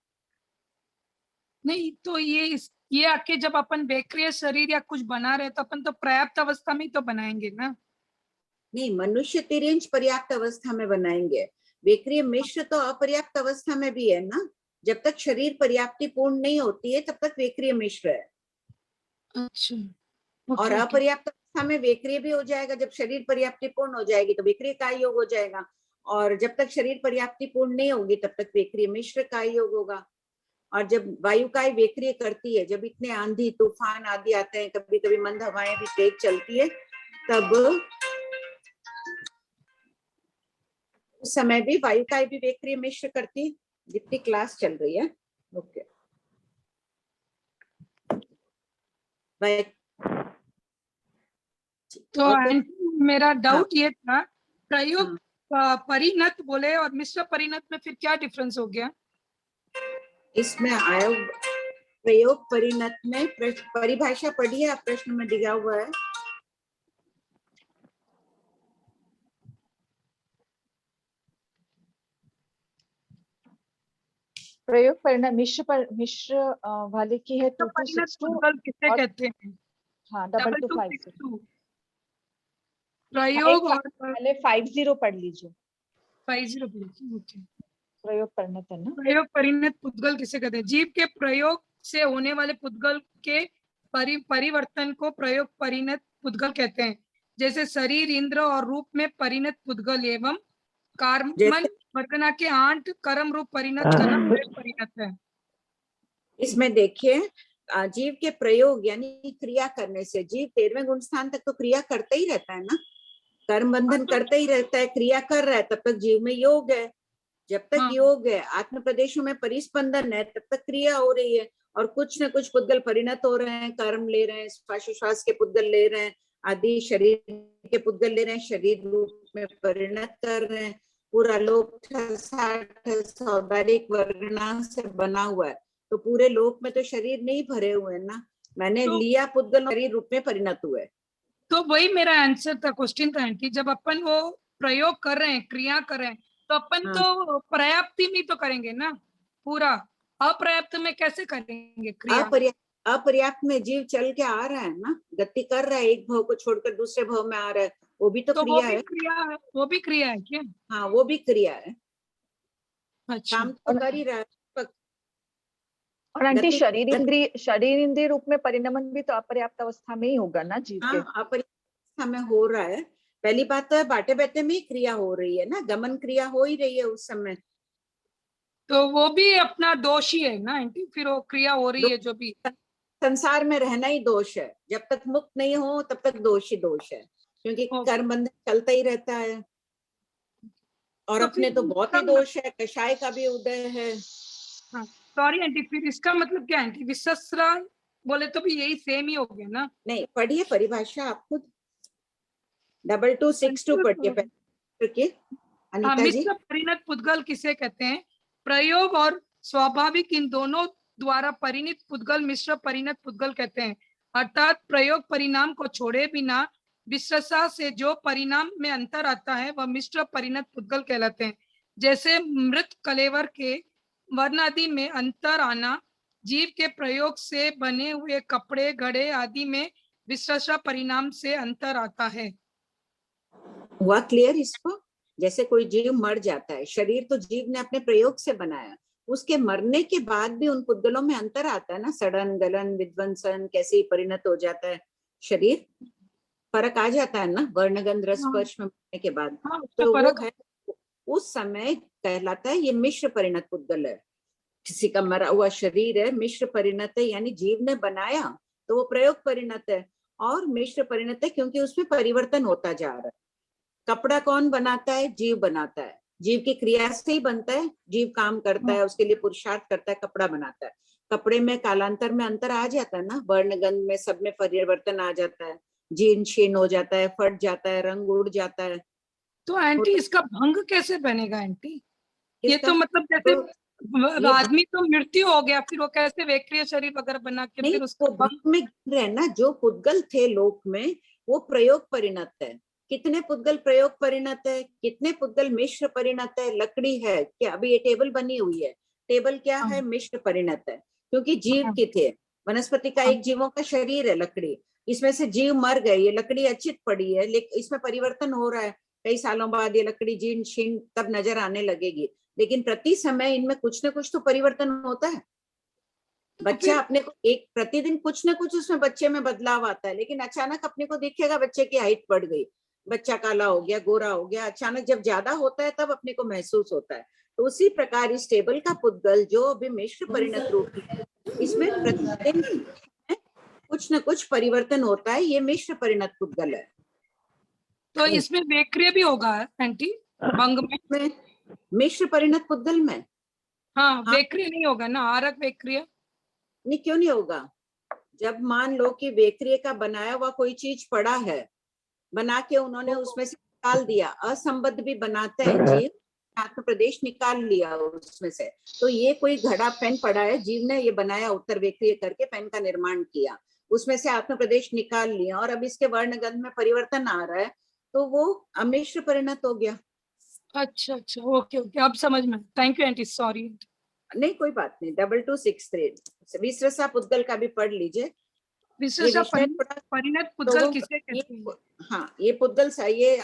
नहीं तो ये आके जब अपन बेक्रिय शरीर या कुछ बना रहे तो अपन तो पर्याप्त अवस्था में ही तो बनाएंगे ना? नहीं, मनुष्य तिर्यंच पर्याप्त अवस्था में बनाएंगे, बेक्रिय मिश्र तो अपर्याप्त अवस्था में भी है ना। जब तक शरीर पर्याप्ति पूर्ण नहीं होती है तब तक बेक्रिय मिश्र है। अच्छा। और अपर्याप्त अवस्था में बेक्रिय भी हो जाएगा। जब शरीर पर्याप्ति पूर्ण हो जाएगी तो बेक्रिय का योग हो जाएगा, और जब तक शरीर पर्याप्ति पूर्ण नहीं होगी तब तक बेक्रिय मिश्र का योग होगा। और जब वायुकाय बेक्रिय करती है, जब इतने आंधी तूफान आदि आते हैं, कभी कभी मंद हवाएं भी तेज चलती है, तब उस समय भी वायुकाय भी बेक्रिय मिश्र करती है। जितनी क्लास चल रही है, ओके। तो मेरा डाउट ये था, प्रयोग परिणत बोले और मिश्र परिणत में फिर क्या डिफरेंस हो गया? इसमें आया प्रयोग परिणत में परिभाषा पढ़ी है, प्रश्न में दिया हुआ है। प्रयोग परिणत मिश्र वाले की है 2262, किसे कहते हैं? हाँ 2252। प्रयोग और पहले 50 पढ़ लीजिए। 50 ओके। प्रयोग परिणत है ना। प्रयोग परिणत पुद्गल किसे कहते हैं? जीव के प्रयोग से होने वाले पुद्गल के परिवर्तन को प्रयोग परिणत पुद्गल कहते हैं। जैसे शरीर, इंद्र और रूप में परिणत पुद्गल एवं कार्मन वर्तना के 8 कर्म रूप परिणत करना प्रयोग परिणत है। इसमें देखिए, जीव के प्रयोग यानी क्रिया करने से, जीव 13वें गुण स्थान तक तो क्रिया करता ही रहता है ना, कर्म बंधन करता ही रहता है, क्रिया कर रहा है, तब तक जीव में योग है। जब तक योग है, आत्म प्रदेशों में परिस्पंदन है, तब तक क्रिया हो रही है। और कुछ न कुछ पुद्गल परिणत हो रहे हैं, कर्म ले रहे हैं, श्वासोश्वास के पुद्गल ले रहे हैं, आदि शरीर के पुद्गल ले रहे हैं, शरीर रूप में परिणत कर रहे हैं। पूरा लोक सौदारिक वर्णा से बना हुआ है, तो पूरे लोक में तो शरीर नहीं भरे हुए हैं ना, मैंने लिया पुद्गल शरीर रूप में परिणत हुए। तो वही मेरा आंसर था, क्वेश्चन था आंटी। जब अपन वो प्रयोग कर रहे हैं, क्रिया कर रहे हैं, तो अपन तो पर्याप्ति में तो करेंगे ना, पूरा अपर्याप्त में कैसे करेंगे क्रिया? अपर्याप्त में जीव चल के आ रहा है ना, गति कर रहा है, एक भाव को छोड़कर दूसरे भाव में आ रहा है, वो भी तो क्रिया है। वो भी क्रिया है क्या? हाँ, वो भी क्रिया है। अच्छा, काम तो कर ही रहा है। और आंटी शरीर इंद्रिय रूप में परिणमन भी तो अपर्याप्त अवस्था में ही होगा ना जीव के? हाँ, अपर्याप्त अवस्था में हो रहा है। पहली बात तो है बाटे बैठे में ही क्रिया हो रही है ना, गमन क्रिया हो ही रही है उस समय, तो वो भी अपना दोष ही है ना आंटी, फिर वो क्रिया हो रही है जो भी। संसार में रहना ही दोष है, जब तक मुक्त नहीं हो तब तक दोष ही दोष है, क्योंकि कर्म बंधन चलता ही रहता है। और तो अपने तो बहुत ही दोष है, कषाय का भी उदय है। हाँ, सॉरी आंटी, फिर इसका मतलब क्या आंटी? विसस्रा बोले तो भी यही सेम ही हो गया ना? नहीं, पढ़िए परिभाषा आप खुद, 2262 पढ़िए अनीता जी। मिश्र परिणत पुद्गल किसे कहते हैं? प्रयोग और स्वाभाविक इन दोनों द्वारा परिणत पुद्गल मिश्र परिणत पुद्गल कहते हैं। अर्थात प्रयोग परिणाम को छोड़े बिना विश्रसा से जो परिणाम में अंतर आता है वह मिश्र परिणत पुद्गल कहलाते हैं। जैसे मृत कलेवर के वर्ण आदि में अंतर आना, जीव के प्रयोग से बने हुए कपड़े घड़े आदि में विश्रसा परिणाम से अंतर आता है। हुआ क्लियर इसको? जैसे कोई जीव मर जाता है, शरीर तो जीव ने अपने प्रयोग से बनाया, उसके मरने के बाद भी उन पुद्गलों में अंतर आता है ना, सड़न गलन विध्वंसन कैसे परिणत हो जाता है शरीर, फर्क आ जाता है ना वर्णगंध रस स्पर्श में मरने के बाद। तो वो है उस समय कहलाता है ये मिश्र परिणत पुद्गल है। किसी का मरा हुआ शरीर है, मिश्र परिणत है, यानी जीव ने बनाया तो वो प्रयोग परिणत है, और मिश्र परिणत है क्योंकि उसमें परिवर्तन होता जा रहा है। कपड़ा कौन बनाता है? जीव बनाता है, जीव की क्रिया से ही बनता है, जीव काम करता है, उसके लिए पुरुषार्थ करता है, कपड़ा बनाता है। कपड़े में कालांतर में अंतर आ जाता है ना, वर्णगंध में सब में परिवर्तन आ जाता है, जीर्ण शीर्ण हो जाता है, फट जाता है, रंग उड़ जाता है। तो आंटी इसका भंग कैसे बनेगा आंटी? ये तो मतलब जैसे आदमी तो मृत्यु हो गया, फिर वो कैसे वैक्रिय शरीर वगैरह बना के फिर उसको भंग में रहना। जो पुद्गल थे लोक में वो प्रयोग परिणत है। कितने पुद्गल प्रयोग परिणत है, कितने पुद्गल मिश्र परिणत है? लकड़ी है क्या? अभी ये टेबल बनी हुई है, टेबल क्या है? मिश्र परिणत है, क्योंकि जीव के थे। वनस्पति का एक जीवों का शरीर है लकड़ी, इसमें से जीव मर गए, ये लकड़ी अचित पड़ी है, लेकिन इसमें परिवर्तन हो रहा है। कई सालों बाद ये लकड़ी जीर्ण शीर्ण तब नजर आने लगेगी, लेकिन प्रति समय इनमें कुछ न कुछ तो परिवर्तन होता है। बच्चा अपने को एक प्रतिदिन कुछ न कुछ उसमें बच्चे में बदलाव आता है, लेकिन अचानक अपने को दिखेगा बच्चे की हाइट बढ़ गई, बच्चा काला हो गया, गोरा हो गया, अचानक जब ज्यादा होता है तब अपने को महसूस होता है। तो उसी प्रकार इस टेबल का पुद्गल जो अभी मिश्र परिणत रूप है, इसमें प्रतिदिन कुछ न कुछ परिवर्तन होता है, ये मिश्र परिणत पुद्गल है। तो इसमें वैक्रिय भी होगा आंटी भंग में? मिश्र परिणत पुद्गल में हाँ, वैक्रिय नहीं होगा ना, आरक वैक्रिय नहीं, क्यों नहीं होगा? जब मान लो कि वैक्रिय का बनाया हुआ कोई चीज पड़ा है, बना के उन्होंने उसमें से निकाल दिया, असंबद्ध भी बनाते हैं जीव, आत्म प्रदेश निकाल लिया उसमें से, तो ये कोई घड़ा पेन पड़ा है, जीव ने ये बनाया उत्तर वैक्रिय करके पेन का निर्माण किया, उसमें से आत्म प्रदेश निकाल लिया, और अब इसके वर्णगंध में परिवर्तन आ रहा है, तो वो अमिश्र परिणत हो गया। अच्छा अच्छा, ओके ओके, अब समझ में। Thank you aunty, sorry. नहीं कोई बात नहीं। 2263 विश्रसा पुद्गल का भी पढ़ लीजिए। विश्रसा परिणत पुद्गल किसे कहते हैं? हाँ, ये पुद्गल ये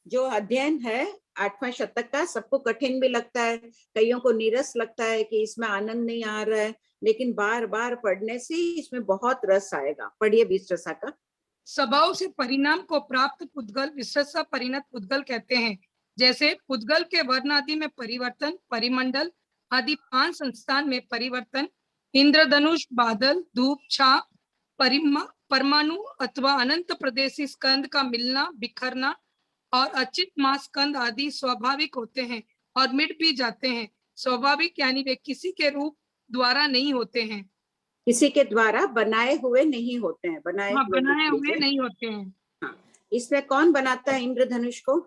जो अध्ययन है 8वां शतक का, सबको कठिन भी लगता है, कईयों को नीरस लगता है कि इसमें आनंद नहीं आ रहा है, लेकिन बार बार पढ़ने से इसमें बहुत रस आएगा। पढ़िए विश्रसा का। स्वभाव से परिणाम को प्राप्त पुद्गल विश्रसा परिणत पुद्गल कहते हैं। जैसे पुद्गल के वर्ण आदि में परिवर्तन, परिमंडल आदि 5 संस्थान में परिवर्तन, इंद्रधनुष, बादल, धूप, छाप, परमाणु अथवा अनंत प्रदेशी स्कंद का मिलना, बिखरना और अचित महास्कंद आदि स्वाभाविक होते हैं और मिट भी जाते हैं। स्वाभाविक यानी वे किसी के रूप द्वारा नहीं होते हैं। किसी के द्वारा बनाए हुए नहीं होते हैं, बनाए हाँ, हुए बनाए लिख हुए लीजिए। नहीं होते हैं। इसमें कौन बनाता है इंद्रधनुष को?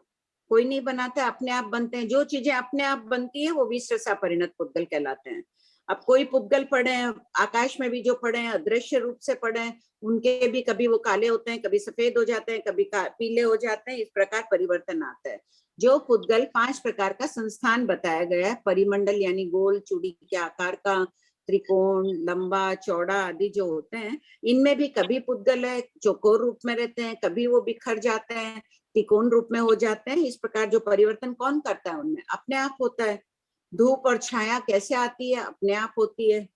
कोई नहीं बनाता है, अपने आप बनते हैं। जो चीजें अपने आप बनती है वो विश्रसा परिणत पुद्गल कहलाते हैं। अब कोई पुद्गल पड़े हैं आकाश में भी, जो पड़े हैं अदृश्य रूप से पड़े हैं, उनके भी कभी वो काले होते हैं, कभी सफेद हो जाते हैं, कभी पीले हो जाते हैं। इस प्रकार परिवर्तन आता है। जो पुद्गल 5 प्रकार का संस्थान बताया गया है, परिमंडल यानी गोल चूड़ी के आकार का, त्रिकोण, लंबा, चौड़ा आदि जो होते हैं, इनमें भी कभी पुद्गल है चौकोर रूप में रहते हैं, कभी वो बिखर जाते हैं, त्रिकोण रूप में हो जाते हैं। इस प्रकार जो परिवर्तन कौन करता है उनमें? अपने आप होता है। धूप और छाया कैसे आती है? अपने आप होती है।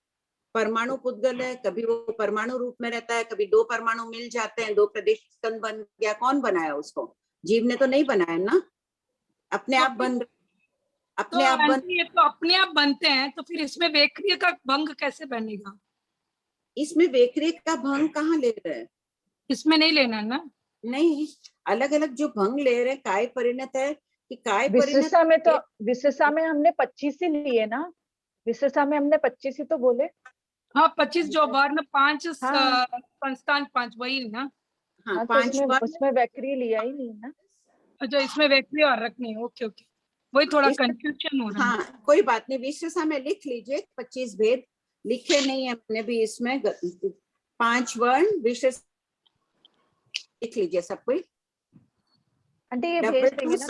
परमाणु पुद्गल है, कभी वो परमाणु रूप में रहता है, कभी 2 परमाणु मिल जाते हैं, 2 प्रदेश स्कंद बन गया। कौन बनाया उसको? जीव ने तो नहीं बनाया ना, अपने आप बन, अपने आप बन। ये तो अपने आप बनते हैं, तो फिर इसमें वेक्रिय का भंग कैसे बनेगा? इसमें वेक्रिय का भंग कहाँ ले रहे हैं? इसमें नहीं लेना ना। नहीं, अलग अलग जो भंग ले रहे हैं, काय परिणत है कि काय परिणत। विशेषा में तो, विशेषा में हमने 25 ही लिए ना, विशेषा में हमने 25 ही तो बोले। हाँ, 25 जो वर्ण 5 हाँ। संस्थान 5 वही ना। हाँ, तो 5 उसमें वैक्री लिया ही नहीं ना। अच्छा, इसमें वेक्रिय और रखनी है। ओके ओके, वही थोड़ा कंफ्यूजन हो रहा है। हाँ, कोई बात नहीं, विशेषा में लिख लीजिए। 25 भेद लिखे नहीं है मैंने भी इसमें। 5 वर्ण विशेष लिख लीजिए सब कोई। आंटी ये भेज देंगे ना।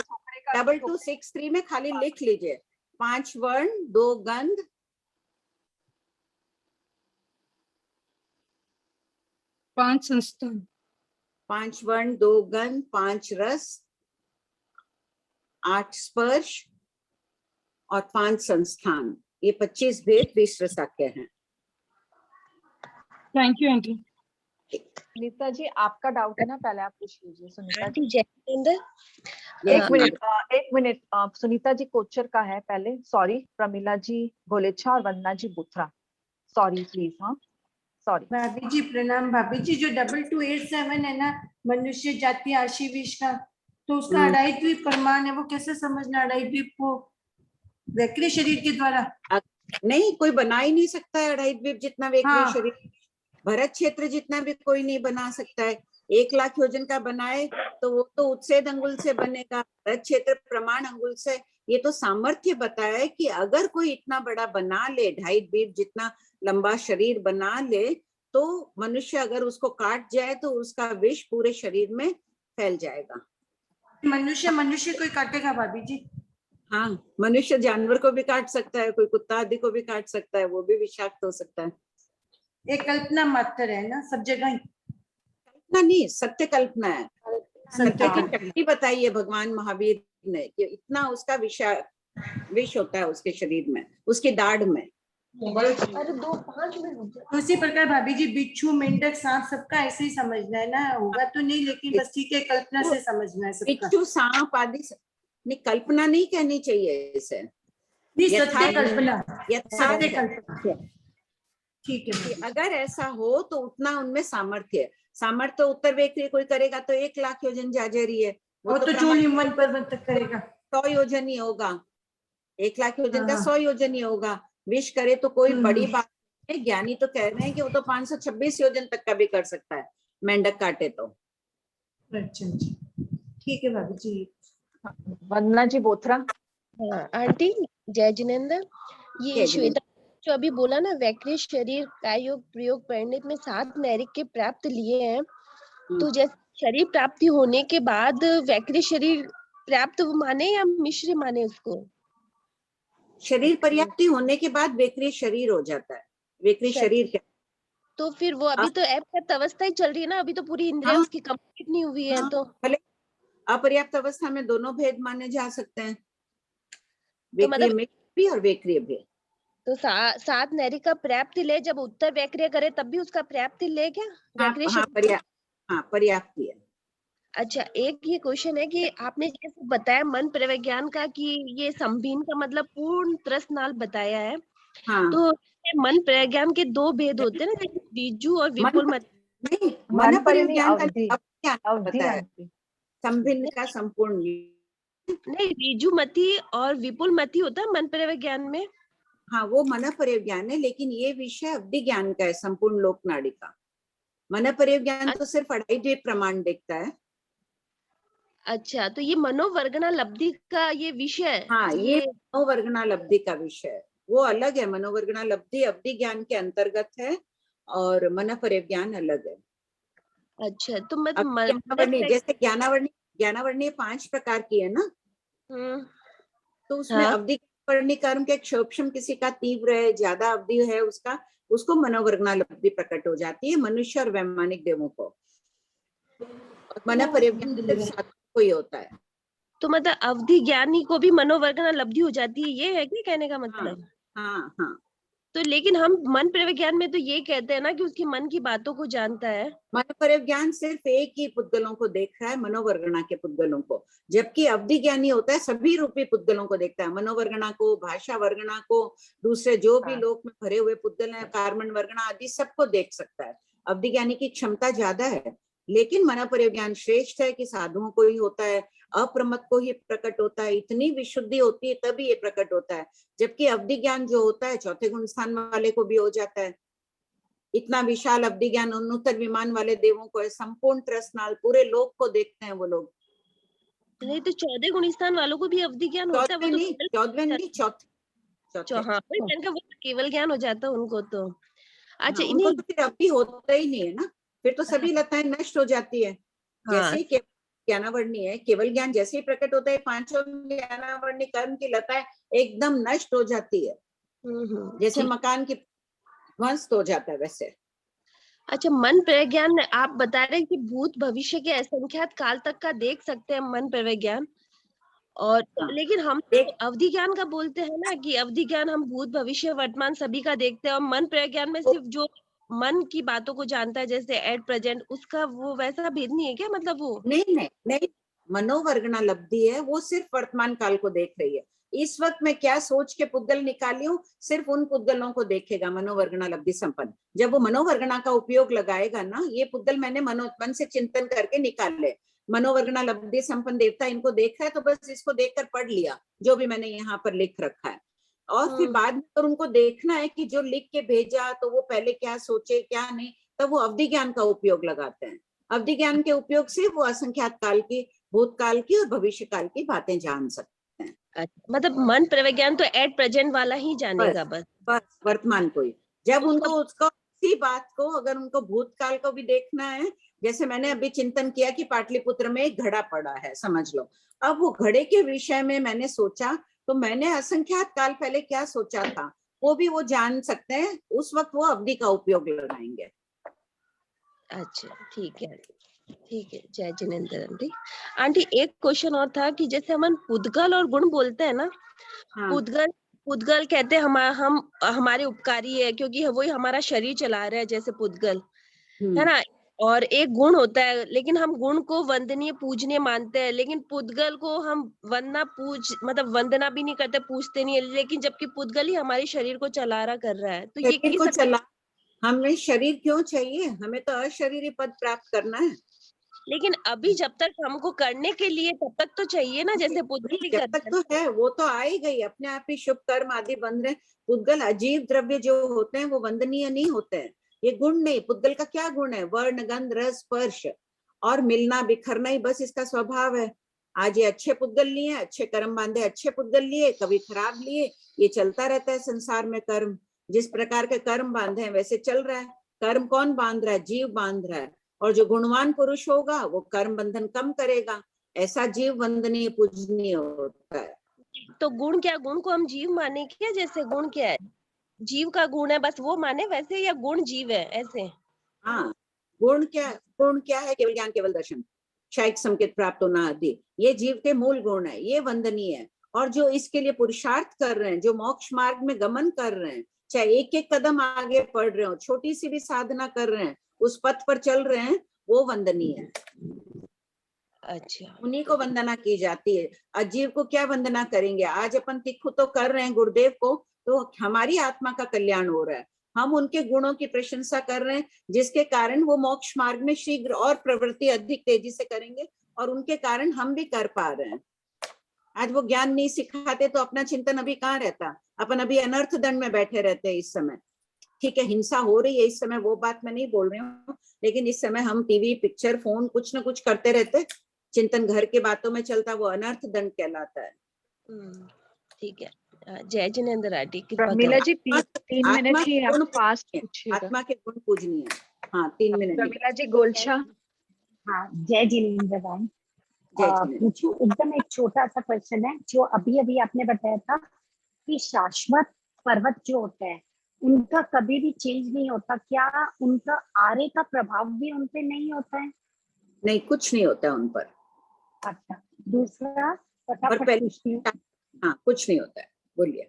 2263 में खाली लिख लीजिए 5 वर्ण 2 गंध, 5 संस्थान, 5 वर्ण 2 गंध, 5 रस, 8 स्पर्श और 5 संस्थान। ये 25 भेद विश्रसा के हैं। Thank you aunty. Sunita ji आपका डाउट है ना, पहले आप पूछ लीजिए। सुनीता जी जयेंद्र, एक मिनट सुनीता जी कोचर का है पहले। सॉरी, प्रमिला जी भोलेच्छा और वंदना जी बुथरा। Sorry please. हाँ सॉरी। भाभी जी प्रणाम। भाभी जी जो 2287 है ना, मनुष्य जाति आशीविश का, तो उसका अढ़ाई द्वीप प्रमाण है, वो कैसे समझना? अढ़ाई द्वीप को वैक्रिय शरीर के द्वारा नहीं, कोई बना ही नहीं सकता है अढ़ाई द्वीप जितना वैक्रिय शरीर। भरत क्षेत्र जितना भी कोई नहीं बना सकता है। 1 लाख योजन का बनाए तो वो तो उत्सेद अंगुल से बनेगा, भरत क्षेत्र प्रमाण अंगुल से। ये तो सामर्थ्य बताया है कि अगर कोई इतना बड़ा बना ले, 2.5 द्वीप जितना लंबा शरीर बना ले, तो मनुष्य अगर उसको काट जाए तो उसका विष पूरे शरीर में फैल जाएगा। मनुष्य कोई काटेगा भाभी जी? हाँ, मनुष्य जानवर को भी काट सकता है, कोई कुत्ता आदि को भी काट सकता है, वो भी विषाक्त हो सकता है। एक कल्पना मात्र है ना, सब जगह कल्पना नहीं, सत्य कल्पना है। सत्य की शक्ति बताई है भगवान महावीर ने कि इतना उसका विष होता है उसके शरीर में, उसकी दाढ़ में। अरे 2-5 मिनट। उसी प्रकार भाभी जी बिच्छू, मेंढक, सांप सबका ऐसे ही समझना है ना, होगा तो नहीं, लेकिन बस ठीक है, कल्पना से समझना है सबका। बिच्छू, सांप आदि नहीं, कल्पना नहीं कहनी चाहिए इसे। सत्य कल्पना, यथार्थ सत्य कल्पना। ठीक है, अगर ऐसा हो तो उतना उनमें सामर्थ्य है। सामर्थ्य उत्तर वेक्रिय कोई करेगा तो 1 लाख योजन जाजरी है, वो तो जो निम्न पर्वत तक करेगा 100 योजन ही होगा। 1 लाख योजन का 100 योजन ही होगा। विश करे तो कोई बड़ी बात है। ज्ञानी तो कह रहे हैं कि वो तो 526 योजन तक का भी कर सकता है, मेंढक काटे तो। अच्छा जी, ठीक है भाभी जी। वंदना जी बोथरा। हाँ आंटी, जय जिनेंद्र। ये श्वेता जो अभी बोला ना, वैक्रिय शरीर का योग प्रयोग परिणित में 7 नैरिक के प्राप्त लिए हैं, तो जैसे शरीर प्राप्ति होने के बाद वैक्रिय शरीर प्राप्त माने या मिश्र माने उसको? शरीर पर्याप्ति होने के बाद वैक्रिय शरीर हो जाता है। वैक्रिय शरीर क्या? तो फिर वो अभी तो अपर्याप्त अवस्था ही चल रही है ना, अभी तो पूरी इंद्रिया उसकी कंप्लीट नहीं हुई है। तो भले अपर्याप्त अवस्था में दोनों भेद माने जा सकते हैं, तो मतलब भी और वैक्रिय भी। तो 7 नैरिक का प्राप्ति ले, जब उत्तर वैक्रिय करे तब भी उसका प्राप्ति ले क्या? पर्याप्ति है। अच्छा, एक ये क्वेश्चन है कि आपने जैसे बताया मन प्रविज्ञान का कि ये संभिन्न का मतलब पूर्ण त्रसनाल बताया है। तो मन प्रविज्ञान के 2 भेद होते हैं ना, जैसे बीजू और विपुल मती। मन प्रविज्ञान का बताया, संभिन्न का संपूर्ण नहीं, बीजू मती और विपुल मती होता है मन प्रविज्ञान में। हाँ वो मन परिज्ञान है, लेकिन ये विषय अवधि ज्ञान का है, संपूर्ण लोक नाड़ी का। मन परिज्ञान तो सिर्फ अढ़ाई द्वीप प्रमाण देखता है। अच्छा, तो ये मनोवर्गणा लब्धि का ये विषय है। हाँ ये मनोवर्गणा लब्धि का विषय है, वो अलग है। मनोवर्गणा लब्धि अवधि ज्ञान के अंतर्गत है और मन परिज्ञान अलग है। अच्छा, तो मैं अब ज्ञानावर्णी, जैसे ज्ञानावर्णी 5 प्रकार की है ना, तो उसमें हाँ। अवधि वर्णी कर्म के क्षोभम किसी का तीव्र है, ज्यादा अवधि है उसका, उसको मनोवर्गणा लब्धि प्रकट हो जाती है, मनुष्य और वैमानिक देवों को। मन परिज्ञान सिर्फ साधु को ही होता है। तो मतलब अवधि ज्ञानी को भी मनोवर्गणा लब्धि हो जाती है, ये है क्या कहने का मतलब? हाँ हाँ। तो लेकिन हम मन परिज्ञान में तो ये कहते हैं ना कि उसकी मन की बातों को जानता है। मन परिज्ञान सिर्फ एक ही पुद्गलों को देख रहा है, मनोवर्गणा के पुद्गलों को, जबकि अवधि ज्ञानी होता है सभी रूपी पुद्गलों को देखता है, मनोवर्गणा को, भाषा वर्गणा को, दूसरे जो भी लोक में भरे हुए पुद्गल हैं, कार्बन वर्गणा आदि सबको देख सकता है। अवधि ज्ञानी की क्षमता ज्यादा है, लेकिन मन परिज्ञान श्रेष्ठ है कि साधुओं को ही होता है, अप्रमत को ही प्रकट होता है, इतनी विशुद्धि होती है तभी ये प्रकट होता है। जबकि अवधि ज्ञान जो होता है चौथे गुण स्थान वाले को भी हो जाता है। इतना विशाल अवधि ज्ञान उन्नतर विमान वाले देवों को है, संपूर्ण त्रसनाल पूरे लोक को देखते हैं वो लोग। नहीं तो 14 गुण स्थान वालों को भी अवधि ज्ञान होता है, वो तो 14वें नहीं, चौथे। हाँ, वो तो केवल ज्ञान हो जाता है उनको तो। अच्छा, हाँ, उनको तो फिर अवधि होता ही नहीं है ना, फिर तो सभी लताएं नष्ट हो जाती है। जैसे ही ज्ञानावर्णी है, केवल ज्ञान जैसे ही प्रकट होता है, पांचों ज्ञानावर्णी कर्म की लताएं एकदम नष्ट हो जाती है, जैसे मकान की ध्वंस हो जाता है वैसे। अच्छा, मन परिज्ञान आप बता रहे हैं कि भूत भविष्य के असंख्यात काल तक का देख सकते हैं मन परिज्ञान, और लेकिन हम अवधि ज्ञान का बोलते हैं ना कि अवधि ज्ञान हम भूत भविष्य वर्तमान सभी का देखते हैं, और मन परिज्ञान में सिर्फ जो मन की बातों को जानता है जैसे एट प्रेजेंट, उसका वो वैसा भेद नहीं है क्या? मतलब वो नहीं, मनोवर्गणा लब्धि है, वो सिर्फ वर्तमान काल को देख रही है। इस वक्त मैं क्या सोच के पुद्गल निकाली हूँ, सिर्फ उन पुद्गलों को देखेगा मनोवर्गणा लब्धि संपन्न। जब वो मनोवर्गणा का उपयोग लगाएगा ना, ये पुद्गल मैंने मन से चिंतन करके निकाल ले, मनोवर्गणा लब्धि संपन्न देवता इनको देख रहा है, तो बस इसको देखकर पढ़ लिया जो भी मैंने यहाँ पर लिख रखा है, और फिर बाद में और उनको देखना है कि जो लिख के भेजा तो वो पहले क्या सोचे क्या नहीं, तब वो अवधि ज्ञान का उपयोग लगाते हैं। अवधि ज्ञान के उपयोग से वो असंख्यात काल की, भूतकाल की और भविष्य काल की बातें जान सकते हैं। मतलब मन परिज्ञान तो एट प्रेजेंट वाला ही जानेगा, बस वर्तमान को ही। जब उनको उसको इसी बात को, अगर उनको भूतकाल को भी देखना है, जैसे मैंने अभी चिंतन किया कि पाटलिपुत्र में एक घड़ा पड़ा है, समझ लो, अब वो घड़े के विषय में मैंने सोचा, तो मैंने असंख्यात काल पहले क्या सोचा था वो भी वो जान सकते हैं, उस वक्त वो अवधि का उपयोग लगाएंगे। अच्छा, ठीक है, ठीक है। जय जिनेंद्र आंटी। आंटी एक क्वेश्चन और था कि जैसे हम पुद्गल और गुण बोलते हैं ना, पुद्गल कहते हैं हम हमारे उपकारी है क्योंकि वही हमारा शरीर चला रहा है, जैसे पुद्गल है ना, और एक गुण होता है, लेकिन हम गुण को वंदनीय पूजनीय मानते हैं, लेकिन पुद्गल को हम मतलब वंदना भी नहीं करते, पूजते नहीं है, लेकिन जबकि पुद्गल ही हमारे शरीर को चला रहा कर रहा है, तो ये किस हमें शरीर क्यों चाहिए? हमें तो अशरीरी पद प्राप्त करना है। लेकिन अभी जब तक हमको करने के लिए तब तक तो चाहिए ना, जैसे पुद्गल जब तक तो है, वो तो आ ही गई, अपने आप ही शुभ कर्म आदि बन रहे। पुद्गल अजीब द्रव्य जो होते हैं वो वंदनीय नहीं होते हैं, ये गुण नहीं। पुद्गल का क्या गुण है? वर्ण गंध रस स्पर्श और मिलना बिखरना ही बस इसका स्वभाव है। आज ये अच्छे पुद्गल लिए, अच्छे कर्म बांधे, अच्छे पुद्गल लिए, कभी खराब लिए, ये चलता रहता है संसार में। कर्म जिस प्रकार के कर्म बांधे हैं वैसे चल रहा है। कर्म कौन बांध रहा है? जीव बांध रहा है, और जो गुणवान पुरुष होगा वो कर्म बंधन कम करेगा, ऐसा जीव वंदनीय पूजनीय होता है। तो गुण क्या, गुण को हम जीव माने क्या? जैसे गुण क्या है, जीव का गुण है बस वो माने वैसे, या गुण जीव है ऐसे? हाँ, गुण क्या है? केवल ज्ञान केवल दर्शन क्षयिक संकेत प्राप्त होना आदि, ये जीव के मूल गुण है, ये वंदनीय है। और जो इसके लिए पुरुषार्थ कर रहे हैं, जो मोक्ष मार्ग में गमन कर रहे हैं, चाहे एक एक कदम आगे पढ़ रहे हो, छोटी सी भी साधना कर रहे हैं, उस पथ पर चल रहे हैं, वो वंदनीय है। अच्छा, उन्हीं को वंदना की जाती है। अजीव को क्या वंदना करेंगे? आज अपन तिखु तो कर रहे हैं गुरुदेव को, तो हमारी आत्मा का कल्याण हो रहा है, हम उनके गुणों की प्रशंसा कर रहे हैं, जिसके कारण वो मोक्ष मार्ग में शीघ्र और प्रवृत्ति अधिक तेजी से करेंगे, और उनके कारण हम भी कर पा रहे हैं। आज वो ज्ञान नहीं सिखाते तो अपना चिंतन अभी कहाँ रहता, अपन अभी अनर्थ दंड में बैठे रहते हैं इस समय। ठीक है, हिंसा हो रही है इस समय, वो बात मैं नहीं बोल रही हूँ, लेकिन इस समय हम टीवी, पिक्चर, फोन कुछ ना कुछ करते रहते, चिंतन घर के बातों में चलता, वो अनर्थ दंड कहलाता है। ठीक है, जय जिनेंद्र आंटी कृपा प्रमीला करें। जी 3 मिनट आत्मा ही के आप गुण फास्ट पूजनीय, पूछिएगा। आत्मा के गुण पूजनीय। हाँ 3 मिनट। प्रमीला जी गोलछा। हाँ, जय जिनेंद्र मैम। जय जिनेंद्र। पूछू, एकदम एक छोटा सा क्वेश्चन है, जो अभी अभी आपने बताया था कि शाश्वत पर्वत जो होते हैं उनका कभी भी चेंज नहीं होता, क्या उनका आरे का प्रभाव भी उन पे नहीं होता है? नहीं, कुछ नहीं होता उन पर। अच्छा, दूसरा और फटाफट पहले पूछती हूँ। हाँ कुछ नहीं होता है, बोलिए।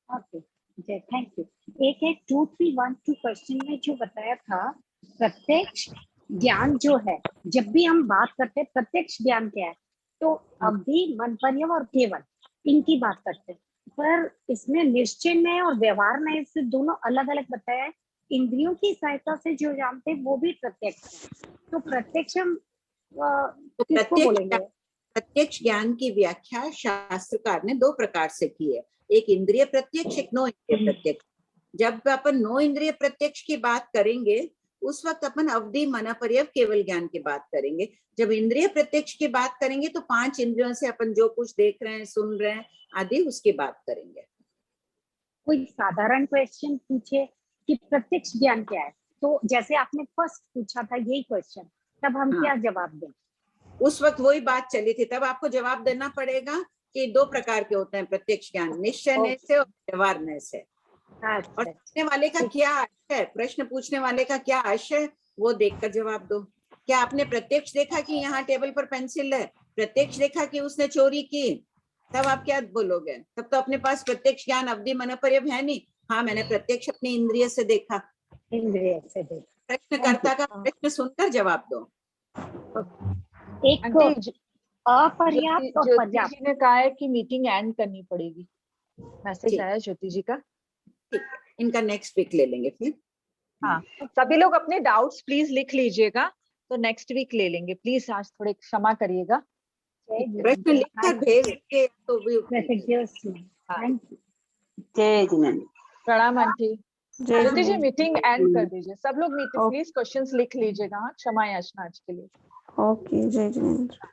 ओके, जय, थैंक यू। एक है 2312 क्वेश्चन में जो बताया था, प्रत्यक्ष ज्ञान जो है, जब भी हम बात करते हैं प्रत्यक्ष ज्ञान क्या है, तो अवधि, मंतव्य और केवल इनकी बात करते हैं, पर इसमें निश्चय में और व्यवहार में से दोनों अलग अलग बताया है। इंद्रियों की सहायता से जो जानते हैं वो भी प्रत्यक्ष है, तो प्रत्यक्ष हम तो किसको बोलेंगे? प्रत्यक्ष ज्ञान की व्याख्या शास्त्रकार ने 2 प्रकार से की है, एक इंद्रिय प्रत्यक्ष, एक नो इंद्रिय प्रत्यक्ष। जब अपन नो इंद्रिय प्रत्यक्ष की बात करेंगे उस वक्त अपन अवधि, मनपर्यव, केवल ज्ञान की बात करेंगे। जब इंद्रिय प्रत्यक्ष की बात करेंगे तो 5 इंद्रियों से अपन जो कुछ देख रहे हैं, सुन रहे हैं आदि, उसकी बात करेंगे। कोई साधारण क्वेश्चन पूछे कि प्रत्यक्ष ज्ञान क्या है, तो जैसे आपने फर्स्ट पूछा था यही क्वेश्चन, तब हम क्या जवाब दें? उस वक्त वही बात चली थी, तब आपको जवाब देना पड़ेगा कि 2 प्रकार के होते हैं प्रत्यक्ष ज्ञान, निश्चय से और व्यवहार से। और पूछने वाले का क्या आशय है, प्रश्न पूछने वाले का क्या आशय है, वो देखकर जवाब दो। क्या आपने प्रत्यक्ष देखा कि यहाँ टेबल पर पेंसिल है, प्रत्यक्ष देखा कि उसने चोरी की, तब आप क्या बोलोगे? तब तो अपने पास प्रत्यक्ष ज्ञान अवधि, मनपर्यव है नहीं। हाँ, मैंने प्रत्यक्ष अपनी इंद्रिय से देखा। इंद्रिय से देखा। प्रश्नकर्ता का प्रश्न सुनकर जवाब दो। एक अपर्याप्त और ज्योति पर्याप्त। जी ने कहा है कि मीटिंग एंड करनी पड़ेगी, मैसेज आया ज्योति जी का। ठीक है, इनका नेक्स्ट वीक ले लेंगे फिर। हाँ, सभी लोग अपने डाउट्स प्लीज लिख लीजिएगा, तो नेक्स्ट वीक ले लेंगे। प्लीज आज थोड़े क्षमा करिएगा। प्रश्न लिखकर भेज के तो जय जिनेंद्र। प्रणाम aunty. Jyoti ji meeting end कर दीजिए, सब लोग मीटिंग प्लीज क्वेश्चंस लिख लीजिएगा। हाँ, क्षमा याचना आज के लिए। ओके, जय जिनेंद्र।